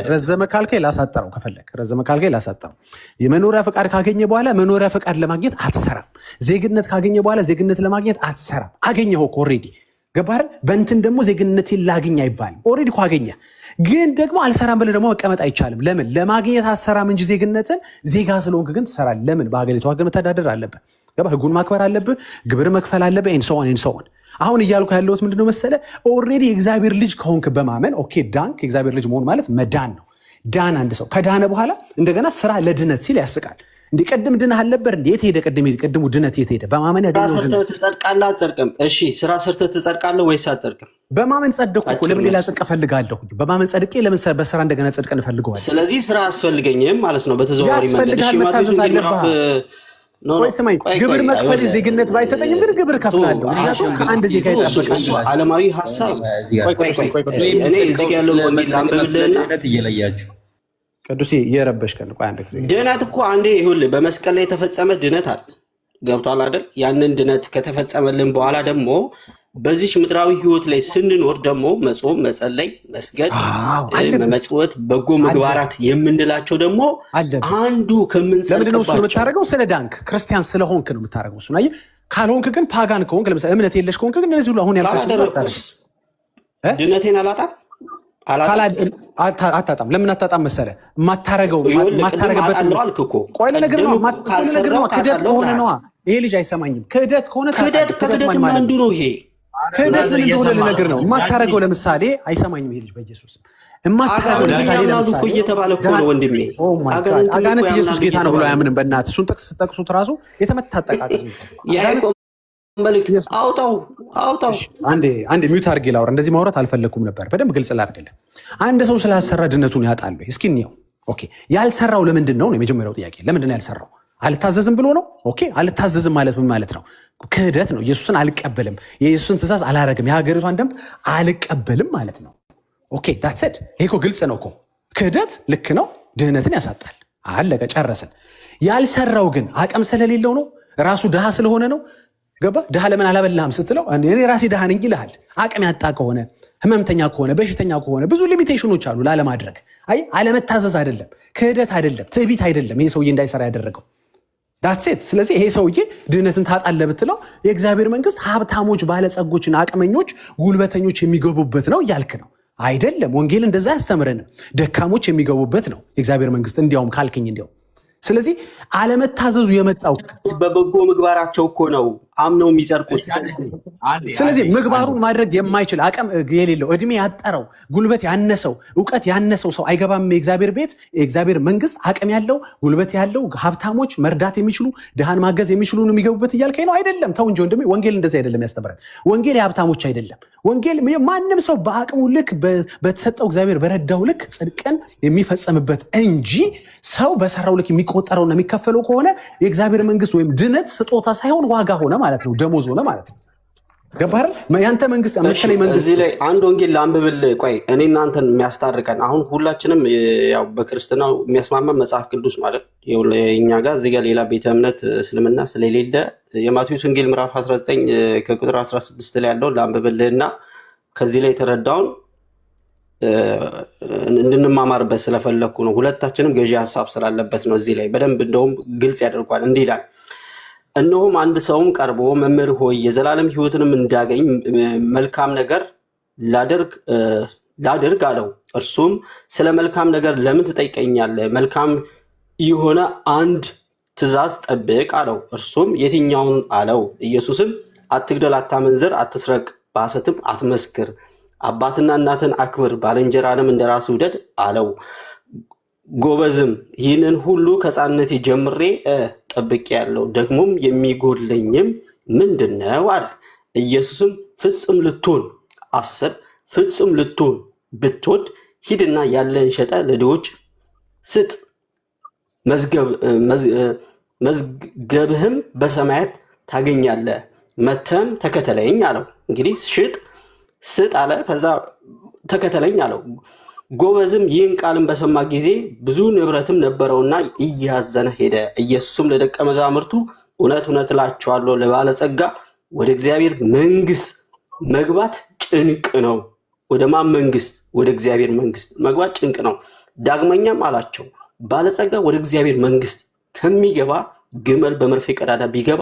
ረዘመ ካልከኝ ላሳጠረው ከፈለግ ረዘመ ካልከኝ ላሳጠረው። የመኖሪያ ፈቃድ ካገኘ በኋላ መኖሪያ ፈቃድ ለማግኘት አትሰራም። ዜግነት ካገኘ በኋላ ዜግነት ለማግኘት አትሰራም። አገኘኸው እኮ ኦልሬዲ ገባህ። በእንትን ደግሞ ዜግነት ላግኝ አይባልም። ኦልሬዲ እኮ አገኘ። ግን ደግሞ አልሰራም ብለህ ደግሞ መቀመጥ አይቻልም። ለምን? ለማግኘት አትሰራም እንጂ ዜግነትን። ዜጋ ስለሆንክ ግን ትሰራለህ። ለምን? በሀገሪቷ ህግ መተዳደር አለብህ። ገባህ? ህጉን ማክበር አለብህ። ግብር መክፈል አለብህ። ኤንሶን አሁን እያልኩ ያለሁት ምንድነው መሰለ? ኦልሬዲ የእግዚአብሔር ልጅ ከሆንክ በማመን ኦኬ ዳንክ። የእግዚአብሔር ልጅ መሆን ማለት መዳን ነው። ዳን አንድ ሰው ከዳነ በኋላ እንደገና ስራ ለድነት ሲል ያስቃል። እንዲህ ቀድም ድነህ አልነበር እንዴ? የት ሄደ? ቅድሙ ድነት የት ሄደ? በማመን ስራ ሰርተህ ትጸድቃለህ አትጸድቅም? እሺ ስራ ሰርተህ ትጸድቃለህ ወይስ አትጸድቅም? በማመን ጸድቁ እኮ። ለምን ሌላ ጽድቅ እፈልጋለሁ? በማመን ጸድቄ ለምን በስራ እንደገና ጽድቅን እፈልገዋለሁ? ስለዚህ ስራ አያስፈልገኝም ማለት ነው በተዘዋዋሪ መንገድ። እሺ ማቴዎስ ምዕራፍ ወይ ስማኝ፣ ግብር መክፈል ዜግነት ባይሰጠኝም ግን ግብር ከፍላለሁ። ከአንድ ዜጋ ይጠበቃል። ዓለማዊ ሀሳብ። እኔ እዚህ ጋር ያለው ወንጌል አንብብልህና ቅዱሴ እየረበሽከን ቆይ አንድ ጊዜ ድነት እኮ አንዴ ይሁን በመስቀል ላይ የተፈጸመ ድነት አለ ገብቷል አይደል ያንን ድነት ከተፈጸመልን በኋላ ደግሞ በዚህ ምድራዊ ህይወት ላይ ስንኖር ደግሞ መጾም መጸለይ መስገድ መመጽወት በጎ ምግባራት የምንላቸው ደግሞ አንዱ ለምንድነው እሱ የምታደርገው ስለ ዳንክ ክርስቲያን ስለሆንክ ነው የምታደርገው እሱ ናይ ካልሆንክ ግን ፓጋን ከሆንክ ለምሳሌ እምነት የለሽ ከሆንክ ግን እነዚህ ሁሉ አሁን ያልኩት ድነቴን አታጣም ለምን አታጣም መሰለ ማታረገበት ቆይ ለነገር ነው ክህደት ከሆነ ነው ይሄ ልጅ አይሰማኝም ክህደት ከሆነ ክህደት አንዱ ነው ይሄ ክህደት ምን እንደሆነ ልነግር ነው ማታረገው ለምሳሌ አይሰማኝም ይሄ ልጅ በኢየሱስ የማታረገው ለምሳሌ እኮ እየተባለ እኮ ነው ወንድሜ አጋንንት ኢየሱስ ጌታ ነው ብሎ አያምንም በእናትህ እሱን ጠቅሱት ራሱ የተመታጠቃቀሱ ያዕቆብ መልእክት አውጣው አንዴ ሚውት አድርጌ ላውራ እንደዚህ ማውራት አልፈለኩም ነበር በደንብ ግልጽ ላድርግልህ አንድ ሰው ስላሰራ ድነቱን ያጣል እስኪ እንየው ኦኬ ያልሰራው ለምንድን ነው የመጀመሪያው ጥያቄ ለምንድን ነው ያልሰራው አልታዘዝም ብሎ ነው ኦኬ አልታዘዝም ማለት ምን ማለት ነው ክህደት ነው ኢየሱስን አልቀበልም የኢየሱስን ትእዛዝ አላረግም የሀገሪቷን ደንብ አልቀበልም ማለት ነው ኦኬ that's it ይሄ እኮ ግልጽ ነው እኮ ክህደት ልክ ነው ድህነትን ያሳጣል አለቀ ጨረስን ያልሰራው ግን አቅም ስለሌለው ነው ራሱ ድሃ ስለሆነ ነው ገባ ድሃ ለምን አላበላህም ስትለው እኔ ራሴ ድሃ ነኝ ይልሃል አቅም ያጣ ከሆነ ህመምተኛ ከሆነ በሽተኛ ከሆነ ብዙ ሊሚቴሽኖች አሉ ላለማድረግ አይ አለመታዘዝ አይደለም ክህደት አይደለም ትዕቢት አይደለም ይሄ ሰውዬ እንዳይሰራ ያደረገው that's it ስለዚህ ይሄ ሰውዬ ድህነትን ታጣለህ ብትለው የእግዚአብሔር መንግስት ሀብታሞች ባለጸጎችና አቅመኞች ጉልበተኞች የሚገቡበት ነው እያልክ ነው አይደለም ወንጌል እንደዛ ያስተምረንም ደካሞች የሚገቡበት ነው የእግዚአብሔር መንግስት እንዲያውም ካልከኝ እንዲያው ስለዚህ አለመታዘዙ የመጣው በበጎ ምግባራቸው እኮ ነው አምነው የሚጸድቁት ስለዚህ ምግባሩን ማድረግ የማይችል አቅም የሌለው እድሜ ያጠረው ጉልበት ያነሰው ዕውቀት ያነሰው ሰው አይገባም የእግዚአብሔር ቤት የእግዚአብሔር መንግስት አቅም ያለው ጉልበት ያለው ሀብታሞች መርዳት የሚችሉ ድሃን ማገዝ የሚችሉ ነው የሚገቡበት እያልከኝ ነው አይደለም ተው እንጂ ወንድሜ ወንጌል እንደዛ አይደለም ያስተምራል ወንጌል የሀብታሞች አይደለም ወንጌል ማንም ሰው በአቅሙ ልክ በተሰጠው እግዚአብሔር በረዳው ልክ ጽድቅን የሚፈጸምበት እንጂ ሰው በሰራው ልክ የሚቆጠረውና የሚከፈለው ከሆነ የእግዚአብሔር መንግስት ወይም ድነት ስጦታ ሳይሆን ዋጋ ሆነ ማለት ነው ደሞዝ ሆነ ማለት ነው ገባህ ያንተ መንግስት አመከለኝ መንግስት እዚህ ላይ አንድ ወንጌል ላንብብል ቆይ እኔ እናንተን የሚያስታርቀን አሁን ሁላችንም ያው በክርስትናው የሚያስማማ መጽሐፍ ቅዱስ ማለት የኛ ጋር እዚህ ጋር ሌላ ቤተ እምነት እስልምና ስለሌለ የማቴዎስ ወንጌል ምዕራፍ 19 ከቁጥር 16 ላይ ያለው ላንብብልህና ከዚህ ላይ የተረዳውን እንድንማማርበት ስለፈለኩ ነው ሁለታችንም ገዢ ሐሳብ ስላለበት ነው እዚህ ላይ በደንብ እንደውም ግልጽ ያደርጓል እንዲህ ይላል እነሆም አንድ ሰውም ቀርቦ መምህር ሆይ የዘላለም ሕይወትንም እንዳገኝ መልካም ነገር ላደርግ አለው እርሱም ስለ መልካም ነገር ለምን ትጠይቀኛለህ መልካም የሆነ አንድ ትእዛዝ ጠብቅ አለው እርሱም የትኛውን አለው ኢየሱስም አትግደል አታመንዝር አትስረቅ በሐሰትም አትመስክር አባትና እናትን አክብር ባልንጀራንም እንደራስህ ውደድ አለው ጎበዝም ይህንን ሁሉ ከሕፃንነቴ ጀምሬ ጠብቄአለሁ ደግሞም የሚጎድለኝም ምንድነው አለ ኢየሱስም ፍጹም ልትሆን ፍጹም ልትሆን ብትወድ ሂድና ያለህን ሸጠህ ለድሆች ስጥ መዝገብህም በሰማያት ታገኛለህ መተህም ተከተለኝ አለው እንግዲህ ስጥ አለ ከዛ ተከተለኝ አለው ጎበዝም ይህን ቃልን በሰማ ጊዜ ብዙ ንብረትም ነበረውና እያዘነ ሄደ ኢየሱስም ለደቀ መዛሙርቱ እውነት እውነት እላችኋለሁ ለባለጸጋ ወደ እግዚአብሔር መንግስት መግባት ጭንቅ ነው ወደ ማን መንግስት ወደ እግዚአብሔር መንግስት መግባት ጭንቅ ነው ዳግመኛም አላቸው ባለጸጋ ወደ እግዚአብሔር መንግስት ከሚገባ ግመል በመርፌ ቀዳዳ ቢገባ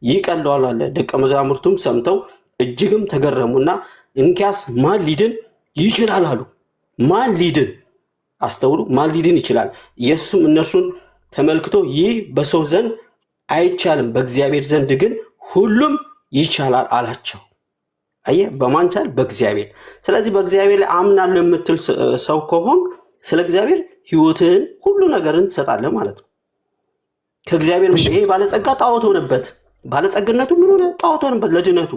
ይቀለዋል አለ ደቀ መዛሙርቱም ሰምተው እጅግም ተገረሙና እንኪያስ ማን ሊድን ይችላል አሉ ማን ሊድን አስተውሉ ማን ሊድን ይችላል ኢየሱስም እነርሱን ተመልክቶ ይህ በሰው ዘንድ አይቻልም በእግዚአብሔር ዘንድ ግን ሁሉም ይቻላል አላቸው አየህ በማን ቻል በእግዚአብሔር ስለዚህ በእግዚአብሔር ላይ አምናለሁ የምትል ሰው ከሆን ስለ እግዚአብሔር ህይወትህን ሁሉ ነገርን ትሰጣለህ ማለት ነው ከእግዚአብሔር ይሄ ባለጸጋ ጣዖት ሆነበት ባለጸግነቱ ምን ሆነ ጣዖት ሆነበት ለድነቱ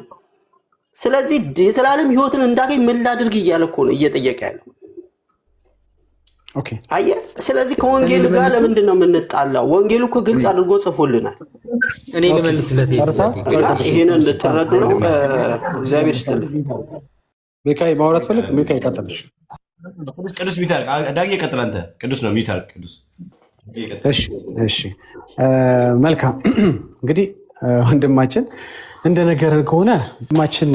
ስለዚህ የዘላለም ህይወትን እንዳገኝ ምን ላድርግ እያለ እኮ ነው እየጠየቀ ያለው ኦኬ አየ ስለዚህ ከወንጌል ጋር ለምንድን ነው የምንጣላው ወንጌሉ እኮ ግልጽ አድርጎ ጽፎልናል እኔ ልመልስለት ይሄን እንድትረዱ ነው እግዚአብሔር ይስጥልኝ ቤካይ ማውራት ፈልግ ቤካይ ቀጥልሽ ቅዱስ ሚታል ዳጊ ቀጥል። አንተ ቅዱስ ነው ሚታል ቅዱስ። እሺ መልካም እንግዲህ ወንድማችን እንደነገረን ከሆነ ወንድማችን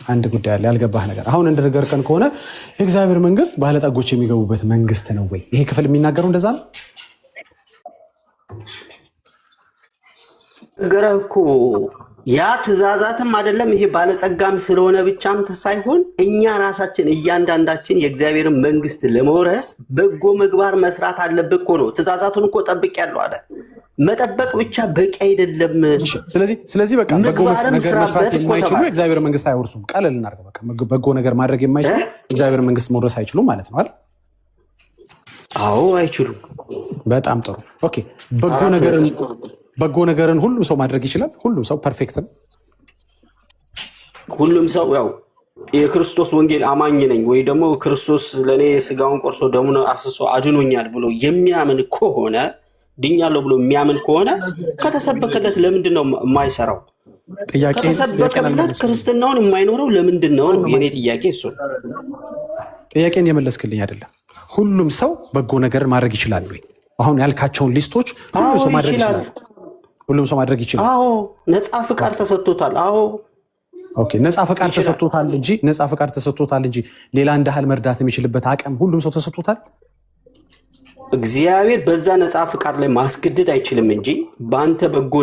አንድ ጉዳይ አለ ያልገባህ ነገር። አሁን እንደነገርከን ከሆነ የእግዚአብሔር መንግስት ባለጠጎች የሚገቡበት መንግስት ነው ወይ? ይሄ ክፍል የሚናገረው እንደዛ ነው? ነገረህ እኮ ያ ትእዛዛትም አይደለም። ይሄ ባለጸጋም ስለሆነ ብቻም ሳይሆን እኛ ራሳችን እያንዳንዳችን የእግዚአብሔርን መንግስት ለመውረስ በጎ ምግባር መስራት አለብህ እኮ ነው። ትእዛዛቱን እኮ ጠብቄያለሁ አለ። መጠበቅ ብቻ በቂ አይደለም። ስለዚህ በቃ በጎ ነገር መስራት የማይችሉ የእግዚአብሔር መንግስት አይወርሱም። ቀለል እናድርገው። በቃ በጎ ነገር ማድረግ የማይችሉ የእግዚአብሔር መንግስት መውረስ አይችሉም ማለት ነው አይደል? አዎ አይችሉም። በጣም ጥሩ። ኦኬ በጎ ነገርን ሁሉም ሰው ማድረግ ይችላል? ሁሉም ሰው ፐርፌክት ነው? ሁሉም ሰው ያው የክርስቶስ ወንጌል አማኝ ነኝ ወይ ደግሞ ክርስቶስ ለኔ ስጋውን ቆርሶ ደሙን አፍስሶ አድኖኛል ብሎ የሚያምን ከሆነ ድኛለሁ ብሎ የሚያምን ከሆነ ከተሰበከለት ለምንድን ነው የማይሰራው? ከተሰበከለት ክርስትናውን የማይኖረው ለምንድን ነው? የኔ ጥያቄ እሱ ነው። ጥያቄን የመለስክልኝ አይደለም። ሁሉም ሰው በጎ ነገር ማድረግ ይችላል ወይ? አሁን ያልካቸውን ሊስቶች ሁሉም ሰው ማድረግ ይችላል? ሁሉም ሰው ማድረግ ይችላል? አዎ፣ ነፃ ፍቃድ ተሰጥቶታል። አዎ ኦኬ፣ ነፃ ፍቃድ ተሰጥቶታል እንጂ ሌላ እንደ ሀል መርዳት የሚችልበት አቅም ሁሉም ሰው ተሰጥቶታል? እግዚአብሔር በዛ ነፃ ፍቃድ ላይ ማስገደድ አይችልም እንጂ በአንተ በጎ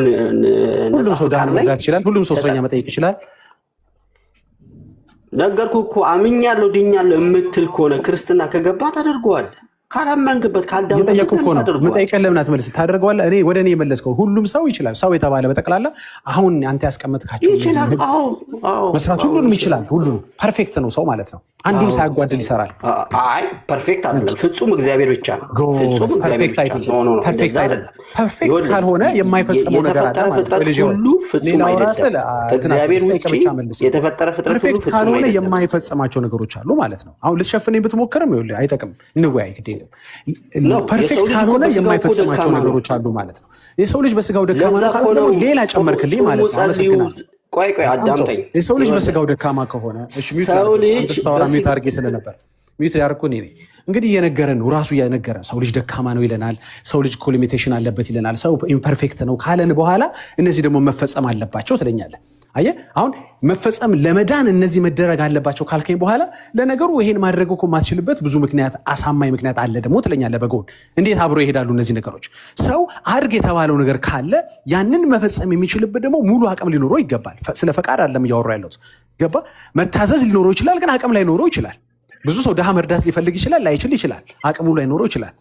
ነፃ ፍቃድ ላይ ሁሉም ሰው እስረኛ መጠየቅ ይችላል። ነገርኩህ እኮ አምኛለሁ ድኛለሁ የምትል ከሆነ ክርስትና ከገባ ታደርገዋለህ። ካላመንክበት ካልዳንበት መጠይቀን ለምን አትመልስ? ታደርገዋለህ። እኔ ወደ እኔ የመለስከው ሁሉም ሰው ይችላል። ሰው የተባለ በጠቅላላ አሁን አንተ ያስቀመጥካቸው ይችላል። መስራት ሁሉንም ይችላል። ሁሉንም ፐርፌክት ነው ሰው ማለት ነው። አንዱን ሳያጓድል ይሰራል። አይ ፐርፌክት አይደለም፣ ፍጹም እግዚአብሔር ብቻ ነው። ፍጹም እግዚአብሔር ብቻ ነው። ፐርፌክት ካልሆነ የማይፈጽመው ነገር አለ ማለት ነው። ሁሉ ፍጹም አይደለም። እግዚአብሔር ውጪ የተፈጠረ ፍጥረት ሁሉ ፍጹም ካልሆነ የማይፈጽማቸው ነገሮች አሉ ማለት ነው። አሁን ልትሸፍነኝ ብትሞክርም ይኸውልህ አይጠቅም። እንወያይ ግዴ ፐርፌክት ካልሆነ የማይፈጽማቸው ነገሮች አሉ ማለት ነው። የሰው ልጅ በስጋው ደካማ ካልሆነ ሌላ ጨመርክልኝ ማለት ነው። አመሰግናለሁ። ቆይ አዳምጠኝ። የሰው ልጅ በስጋው ደካማ ከሆነ ሰው ልጅ ሚዩት አድርጌ ስለነበር ሚዩት ያደረኩ እኔ ነኝ። እንግዲህ እየነገረን ነው፣ ራሱ እየነገረን ሰው ልጅ ደካማ ነው ይለናል። ሰው ልጅ እኮ ሊሚቴሽን አለበት ይለናል። ሰው ኢምፐርፌክት ነው ካለን በኋላ እነዚህ ደግሞ መፈጸም አለባቸው ትለኛለህ። አየህ አሁን መፈጸም ለመዳን እነዚህ መደረግ አለባቸው ካልከኝ በኋላ ለነገሩ ይሄን ማድረግ እኮ የማትችልበት ብዙ ምክንያት አሳማኝ ምክንያት አለ ደግሞ ትለኛለህ። በጎን እንዴት አብሮ ይሄዳሉ እነዚህ ነገሮች? ሰው አድርግ የተባለው ነገር ካለ ያንን መፈጸም የሚችልበት ደግሞ ሙሉ አቅም ሊኖረው ይገባል። ስለ ፈቃድ አይደለም እያወራሁ ያለሁት። ገባ? መታዘዝ ሊኖረው ይችላል፣ ግን አቅም ላይኖረው ይችላል። ብዙ ሰው ድሃ መርዳት ሊፈልግ ይችላል፣ ላይችል ይችላል። አቅሙ ላይኖረው ይችላል።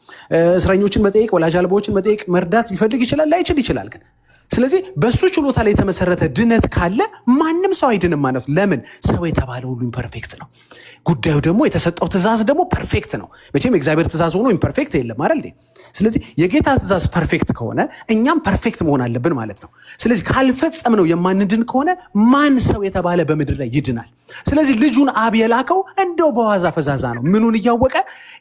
እስረኞችን መጠየቅ፣ ወላጅ አልባዎችን መጠየቅ፣ መርዳት ሊፈልግ ይችላል፣ ላይችል ይችላል ግን ስለዚህ በሱ ችሎታ ላይ የተመሰረተ ድነት ካለ ማንም ሰው አይድንም ማለት ነው። ለምን? ሰው የተባለ ሁሉ ኢምፐርፌክት ነው። ጉዳዩ ደግሞ የተሰጠው ትእዛዝ ደግሞ ፐርፌክት ነው። መቼም የእግዚአብሔር ትእዛዝ ሆኖ ኢምፐርፌክት የለም አይደል? ስለዚህ የጌታ ትእዛዝ ፐርፌክት ከሆነ እኛም ፐርፌክት መሆን አለብን ማለት ነው። ስለዚህ ካልፈጸምነው የማንድን ከሆነ ማን ሰው የተባለ በምድር ላይ ይድናል? ስለዚህ ልጁን አብ የላከው እንደው በዋዛ ፈዛዛ ነው። ምኑን እያወቀ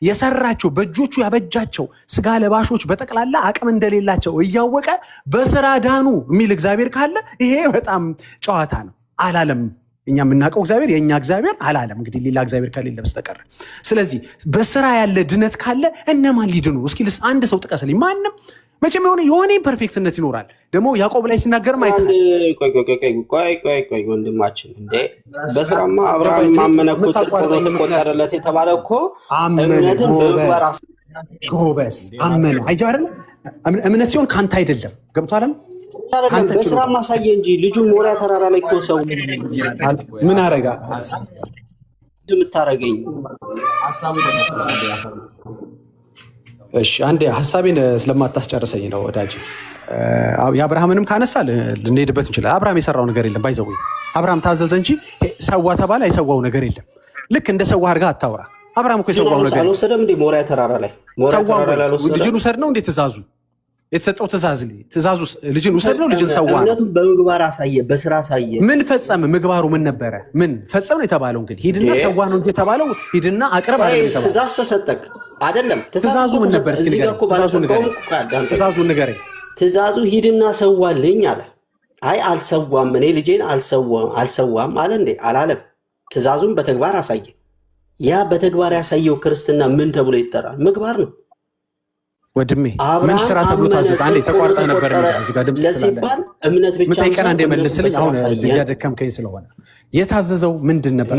የሰራቸው በእጆቹ ያበጃቸው ስጋ ለባሾች በጠቅላላ አቅም እንደሌላቸው እያወቀ በስራ ዳኑ የሚል እግዚአብሔር ካለ ይሄ በጣም ጨዋታ ነው። አላለም። እኛ የምናውቀው እግዚአብሔር የእኛ እግዚአብሔር አላለም። እንግዲህ ሌላ እግዚአብሔር ከሌለ በስተቀር። ስለዚህ በስራ ያለ ድነት ካለ እነማን ሊድኑ? እስኪ አንድ ሰው ጥቀስልኝ። ማንም። መቼም የሆነ ኢምፐርፌክትነት ይኖራል። ደግሞ ያዕቆብ ላይ ሲናገር ማይተናል። ቆይ ወንድማችን እንዴ በስራማ አብርሃም ማመነ እኮ ጽድቅ ሆኖ ተቆጠረለት የተባለ እኮ እምነትን በግባር ጎበዝ አመነ። አየሁ አይደል? እምነት ሲሆን ካንተ አይደለም። ገብቶሃል? በስራ ማሳየ እንጂ ልጁ ሞሪያ ተራራ ላይ እኮ ሰው ምን አረጋ የምታረገኝ? እሺ አንዴ ሀሳቤን ስለማታስጨርሰኝ ነው ወዳጅ። የአብርሃምንም ካነሳ ልንሄድበት እንችላለን። አብርሃም የሰራው ነገር የለም። ባይዘው አብርሃም ታዘዘ እንጂ ሰዋ ተባለ አይሰዋው ነገር የለም። ልክ እንደ ሰዋ አድርጋ አታውራ። አብርሃም እኮ የሰዋው ነገር አልወሰደም እንዴ? ሞሪያ ተራራ ላይ ልጅን ውሰድ ነው እንዴ ትእዛዙ? የተሰጠው ትእዛዙ ልጅን ውሰድ ነው? ልጅን ሰዋ ነው? በምግባር አሳየ፣ በስራ አሳየ። ምን ፈጸም? ምግባሩ ምን ነበረ? ምን ፈጸም ነው የተባለው? እንግዲህ ሂድና ሰዋ ነው እንጂ የተባለው ሂድና አቅርብ አይደለም የተባለው። ትእዛዝ ተሰጠክ አይደለም? ትእዛዙ ምን ነበር? እስኪ ትእዛዙን ንገረኝ። ትእዛዙ ሂድና ሰዋልኝ አለ። አይ አልሰዋም፣ እኔ ልጄን አልሰዋም አለ እንዴ? አላለም። ትእዛዙን በተግባር አሳየ። ያ በተግባር ያሳየው ክርስትና ምን ተብሎ ይጠራል? ምግባር ነው። ወድሜ ምን አብርሃም ስራ ተብሎ አመነ ታዘዘ? አንዴ ጽድቅ ሆኖ ተቋርጠህ ነበር ተቆጠረ እዚህ ጋር ድምጽ ስላለ ለሲባል እምነት ብቻ ምጠይቀን ሳይሆን አንዴ እምነቱ መልስልኝ። በስራ አሁን አሳየ። እያደከምከኝ ስለሆነ የታዘዘው ምንድን ነበር?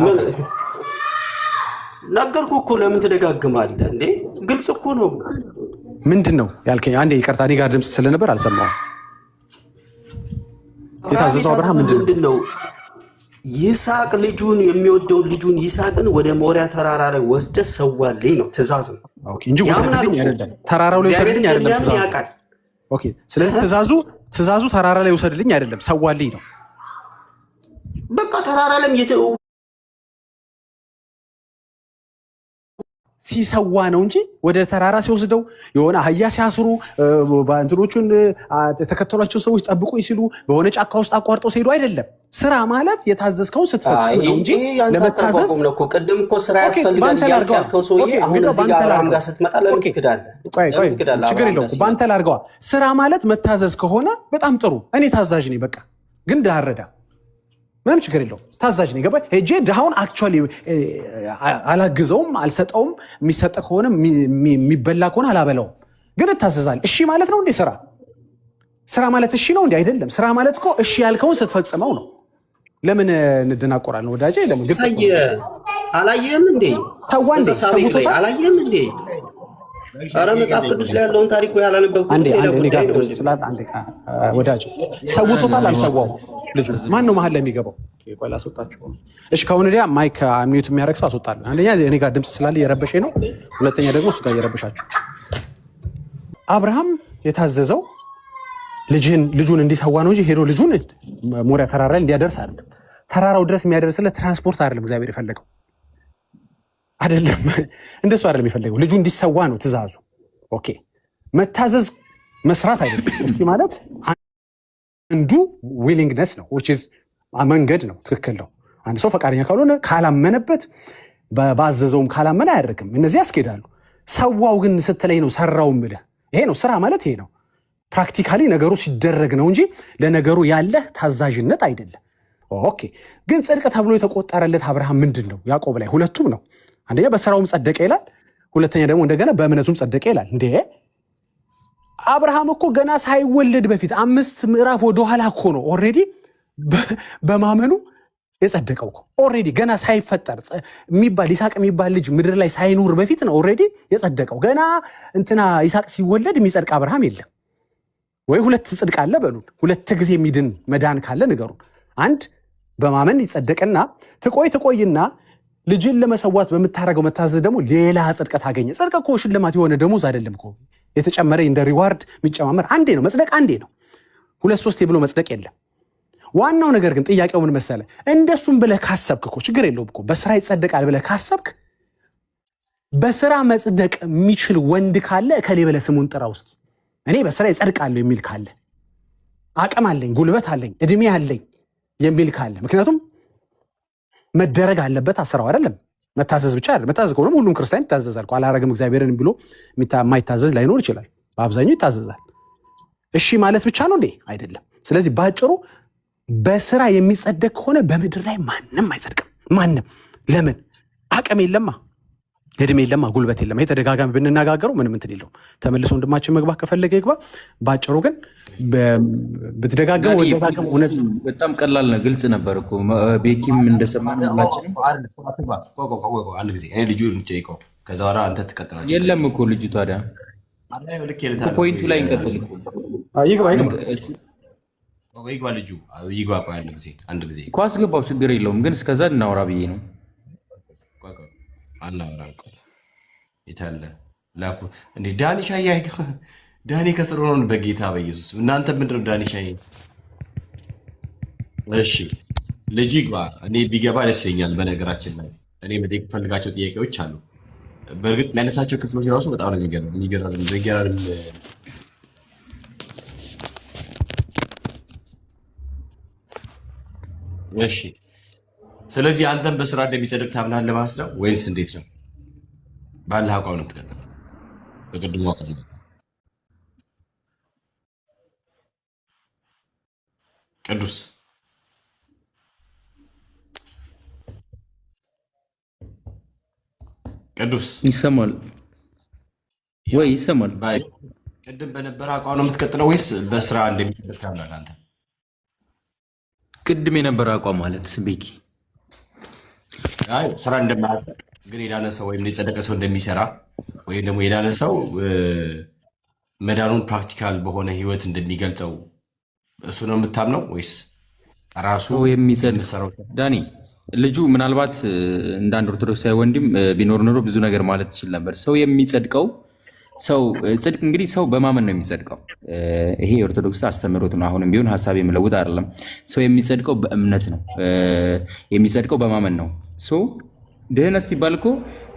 ነገርኩህ እኮ ለምን ትደጋግማለህ እንዴ? ግልጽ እኮ ነው። ምንድን ነው ያልከኝ? አንዴ ይቅርታ፣ እኔ ጋር ድምጽ ስለነበር አልሰማሁም። የታዘዘው አብርሃም ምንድን ነው? ይስሐቅ ልጁን የሚወደውን ልጁን ይስሐቅን ወደ ሞሪያ ተራራ ላይ ወስደ ሰዋልኝ ነው፣ ትእዛዝ ነው እንጂ ወሰድልኝ አይደለም። ተራራው ላይ ወሰድልኝ አይደለም ትእዛዙ። ያውቃል። ኦኬ፣ ስለዚህ ትእዛዙ ተራራ ላይ ወሰድልኝ አይደለም፣ ሰዋልኝ ነው። በቃ ተራራ ላይ ሲሰዋ ነው እንጂ ወደ ተራራ ሲወስደው የሆነ አህያ ሲያስሩ በእንትኖቹን የተከተሏቸው ሰዎች ጠብቁኝ ሲሉ በሆነ ጫካ ውስጥ አቋርጠው ሲሄዱ አይደለም። ስራ ማለት የታዘዝከውን ስትፈጽም ነው እንጂ ለመታዘዝ ነው እኮ። ቅድም እኮ ስራ ያስፈልጋል ያልከው ሰውዬ አሁን እዚህ ጋር አብርሃም ጋር ስትመጣ ለምን ትክዳለህ? ችግር የለውም። በአንተ ላድርገዋ። ስራ ማለት መታዘዝ ከሆነ በጣም ጥሩ። እኔ ታዛዥ ነኝ። በቃ ግን ዳረዳ ምንም ችግር የለውም። ታዛዥ ነኝ። ገባህ? ሄጄ ድሃውን አክቹዋሊ አላግዘውም፣ አልሰጠውም። የሚሰጠ ከሆነ የሚበላ ከሆነ አላበላውም። ግን እታዘዛለሁ። እሺ ማለት ነው እንዴ? ስራ ማለት እሺ ነው እንዴ? አይደለም። ስራ ማለት እኮ እሺ ያልከውን ስትፈጽመው ነው። ለምን እንደናቆራለን ወዳጄ? ለምን ግልጽ አላየህም እንዴ? ተዋ እንዴ? ሰውቶታ አላየህም እንዴ? ኧረ መጽሐፍ ቅዱስ ላይ ያለውን ታሪክ ወይ ያላነበብኩት አንዴ ወዳጄ፣ ሰውቶታል አልሰዋውም? ልጁ ማን ነው መሀል ላይ የሚገባው? ቆይ ላስወጣችሁ። እሺ ከአሁን ወዲያ ማይክ ሚዩት የሚያደርግ ሰው አስወጣለሁ። አንደኛ እኔ ጋር ድምፅ ስላለ እየረበሸኝ ነው፣ ሁለተኛ ደግሞ እሱ ጋር እየረበሻችሁ። አብርሃም የታዘዘው ልጁን እንዲሰዋ ነው እንጂ ሄዶ ልጁን ሞሪያ ተራራ ላይ እንዲያደርስ አይደለም። ተራራው ድረስ የሚያደርስለት ትራንስፖርት አይደለም እግዚአብሔር የፈለገው አይደለም። እንደሱ አይደለም የፈለገው። ልጁ እንዲሰዋ ነው ትእዛዙ። ኦኬ፣ መታዘዝ መስራት አይደለም። እሺ ማለት አንዱ ዊሊንግነስ ነው፣ መንገድ ነው። ትክክል ነው። አንድ ሰው ፈቃደኛ ካልሆነ ካላመነበት፣ ባዘዘውም ካላመነ አያደርግም። እነዚህ ያስኬዳሉ። ሰዋው ግን ስትለኝ ነው ሰራው ምልህ። ይሄ ነው ስራ ማለት ይሄ ነው። ፕራክቲካሊ ነገሩ ሲደረግ ነው እንጂ ለነገሩ ያለህ ታዛዥነት አይደለም። ኦኬ፣ ግን ጽድቅ ተብሎ የተቆጠረለት አብርሃም ምንድን ነው? ያዕቆብ ላይ ሁለቱም ነው። አንደኛ በስራውም ጸደቀ ይላል፣ ሁለተኛ ደግሞ እንደገና በእምነቱም ጸደቀ ይላል። እንዴ አብርሃም እኮ ገና ሳይወለድ በፊት 5 ምዕራፍ ወደኋላ እኮ ነው ኦልሬዲ በማመኑ የጸደቀው እኮ። ኦልሬዲ ገና ሳይፈጠር የሚባል ይስሐቅ የሚባል ልጅ ምድር ላይ ሳይኖር በፊት ነው ኦልሬዲ የጸደቀው። ገና እንትና ይስሐቅ ሲወለድ የሚጸድቅ አብርሃም የለም ወይ? ሁለት ጽድቅ አለ በሉን። ሁለት ጊዜ የሚድን መዳን ካለ ንገሩን። አንድ በማመን ይጸደቅና ትቆይና ልጅን ለመሰዋት በምታደርገው መታዘዝ ደግሞ ሌላ ጽድቅ ታገኘ። ጽድቅ እኮ ሽልማት የሆነ ደሞዝ አይደለም እኮ የተጨመረ እንደ ሪዋርድ የሚጨማመር አንዴ ነው። መጽደቅ አንዴ ነው። 2-3 ብሎ መጽደቅ የለም። ዋናው ነገር ግን ጥያቄው ምን መሰለ? እንደሱም ብለህ ካሰብክ እኮ ችግር የለውም እኮ በስራ ይጸደቃል ብለህ ካሰብክ በስራ መጽደቅ የሚችል ወንድ ካለ እከሌ ብለህ ስሙን ጥራው እስኪ። እኔ በስራ ይጸድቃለሁ የሚል ካለ፣ አቅም አለኝ፣ ጉልበት አለኝ፣ እድሜ አለኝ የሚል ካለ፣ ምክንያቱም መደረግ አለበት ስራው አይደለም መታዘዝ ብቻ አይደለም። መታዘዝ ከሆነ ሁሉም ክርስቲያን ይታዘዛል። አላረግም እግዚአብሔርን ብሎ የማይታዘዝ ላይኖር ይችላል። በአብዛኛው ይታዘዛል። እሺ ማለት ብቻ ነው እንዴ? አይደለም። ስለዚህ ባጭሩ በስራ የሚጸደቅ ከሆነ በምድር ላይ ማንም አይጸድቅም። ማንም። ለምን? አቅም የለማ፣ እድሜ የለማ፣ ጉልበት የለማ። ይሄ ተደጋጋሚ ብንነጋገረው ምንም እንትን የለውም። ተመልሶ ወንድማችን መግባት ከፈለገ ይግባ። ባጭሩ ግን ብትደጋገሙ እውነት በጣም ቀላል ነው። ግልጽ ነበር እኮ ቤኪም እንደሰማን ሁላችንም። አንድ ጊዜ እኔ ልጁ የምጠይቀው ከዛ በኋላ አንተ ትቀጥላለህ። የለም እኮ ልጁ ታዲያ ፖይንቱ ላይ እንቀጥል እኮ። ይግባ ልጁ ይግባ። ቆይ አንድ ጊዜ እኮ አስገባው፣ ችግር የለውም ግን እስከዛ እናውራ ብዬ ነው። አናወራም። ቆይ የታለ ላኩ እንዴ? ዳኒ ሻይ ዳኒ ከስር ሆኖ በጌታ በኢየሱስ እናንተ ምንድነው? ዳኒ ሻይ እሺ፣ ልጁ ይግባ። እኔ ቢገባ ደስ ይለኛል። በነገራችን ላይ እኔ መጠየቅ ፈልጋቸው ጥያቄዎች አሉ። በእርግጥ የሚያነሳቸው ክፍሎች ራሱ በጣም ነው የሚገርም። እሺ፣ ስለዚህ አንተም በስራ እንደሚጸድቅ ታምናለህ ማለት ነው ወይስ እንዴት ነው? ባለህ አቋም ነው የምትቀጥለው? በቅድሞ አቋም ቅዱስ ቅዱስ ይሰማል ወይ? ይሰማል። ቅድም በነበረ አቋም ነው የምትቀጥለው ወይስ በስራ እንደሚሰጥ ታምናለህ አንተ? ቅድም የነበረ አቋም ማለት ቤኪ አይ ስራ እንደማያውቅ ግን የዳነ ሰው ወይም የጸደቀ ሰው እንደሚሰራ ወይም ደግሞ የዳነ ሰው መዳኑን ፕራክቲካል በሆነ ህይወት እንደሚገልጸው እሱ ነው የምታምነው ወይስ ራሱ የሚጸድቅ? ዳኒ ልጁ ምናልባት እንደ አንድ ኦርቶዶክሳዊ ወንድም ቢኖር ኖሮ ብዙ ነገር ማለት ትችል ነበር። ሰው የሚጸድቀው ሰው ጽድቅ እንግዲህ ሰው በማመን ነው የሚጸድቀው። ይሄ የኦርቶዶክስ አስተምህሮት ነው። አሁንም ቢሆን ሀሳብ የምለውጥ አይደለም። ሰው የሚጸድቀው በእምነት ነው፣ የሚጸድቀው በማመን ነው። ድህነት ሲባል እኮ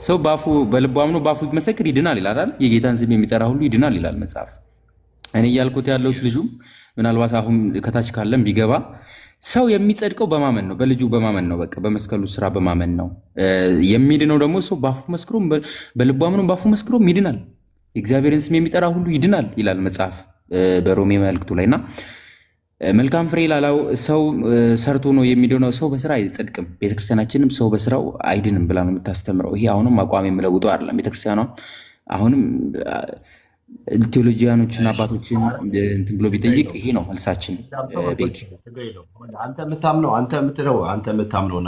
ሰው በልቡ አምኖ በአፉ ቢመሰክር ይድናል ይላል አይደል? የጌታን ስም የሚጠራ ሁሉ ይድናል ይላል መጽሐፍ። እኔ እያልኩት ያለሁት ልጁም ምናልባት አሁን ከታች ካለም ቢገባ ሰው የሚጸድቀው በማመን ነው፣ በልጁ በማመን ነው፣ በቃ በመስቀሉ ስራ በማመን ነው። የሚድነው ደግሞ ሰው በአፉ መስክሮ በልቡ አምኖ በአፉ መስክሮ ይድናል። የእግዚአብሔርን ስም የሚጠራ ሁሉ ይድናል ይላል መጽሐፍ በሮሜ መልእክቱ ላይ እና መልካም ፍሬ ላላው ሰው ሰርቶ ነው የሚድነው። ሰው በስራ አይጸድቅም። ቤተክርስቲያናችንም ሰው በስራው አይድንም ብላ ነው የምታስተምረው። ይሄ አሁንም አቋም የምለውጠው አይደለም። ቤተክርስቲያኗ አሁንም ቴዎሎጂያኖችን አባቶችን እንትን ብሎ ቢጠይቅ ይሄ ነው መልሳችን። ቤኪ አንተ የምታምነውና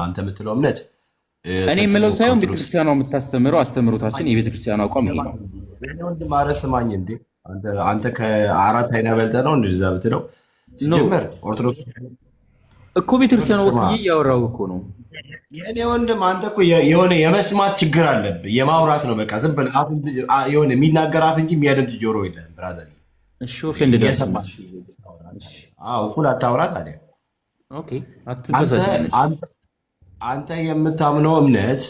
አንተ የምትለው እምነት እኔ የምለው ሳይሆን ቤተክርስቲያኗ የምታስተምረው አስተምህሮታችን የቤተክርስቲያኗ አቋም ይሄ ነው። ማረ ስማኝ እንዴ አንተ ከአራት አይና በልጠ ነው እንደዛ ብትለው ሲጀመር ኦርቶዶክስ እኮ ቤተክርስቲያኗ ወክዬ እያወራሁ እኮ ነው። የኔ ወንድም አንተ እኮ የሆነ የመስማት ችግር አለብህ። የማውራት ነው በቃ ዝም ብለህ የሆነ የሚናገር አፍ እንጂ የሚያደምጥ ጆሮ የለህም ብራዘር። እሺ ኦፌንድ እኩል አታውራ ታዲያ። ኦኬ አትበሳጭ። አንተ የምታምነው እምነት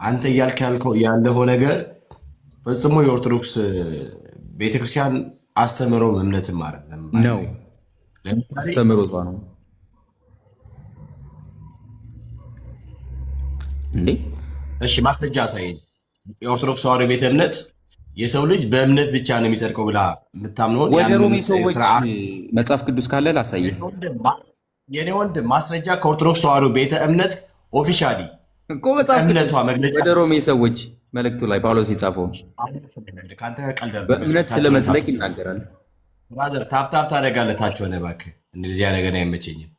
አንተ እያልክ ያለው ነገር ፈጽሞ የኦርቶዶክስ ቤተክርስቲያን አስተምሮ እምነትም አይደለም ነው፣ አስተምሮቷ ነው እንዴ? እሺ ማስረጃ አሳየኝ። የኦርቶዶክስ ተዋሕዶ ቤተ እምነት የሰው ልጅ በእምነት ብቻ ነው የሚጸድቀው ብላ የምታምነው ወደ ሮሜ ሰዎች መጽሐፍ ቅዱስ ካለ ላሳየህ። የኔ ወንድም ማስረጃ ከኦርቶዶክስ ተዋሕዶ ቤተ እምነት ኦፊሻሊ እኮ መጽሐፍ ቅዱስ ወደ ሮሜ ሰዎች መልእክቱ ላይ ጳውሎስ የጻፈው በእምነት ስለ መጽደቅ ይናገራል። ብራዘር ታፕታፕ ታደርጋለህ ታች ሆነ እባክህ። እንደዚያ ነገር አይመቸኝም።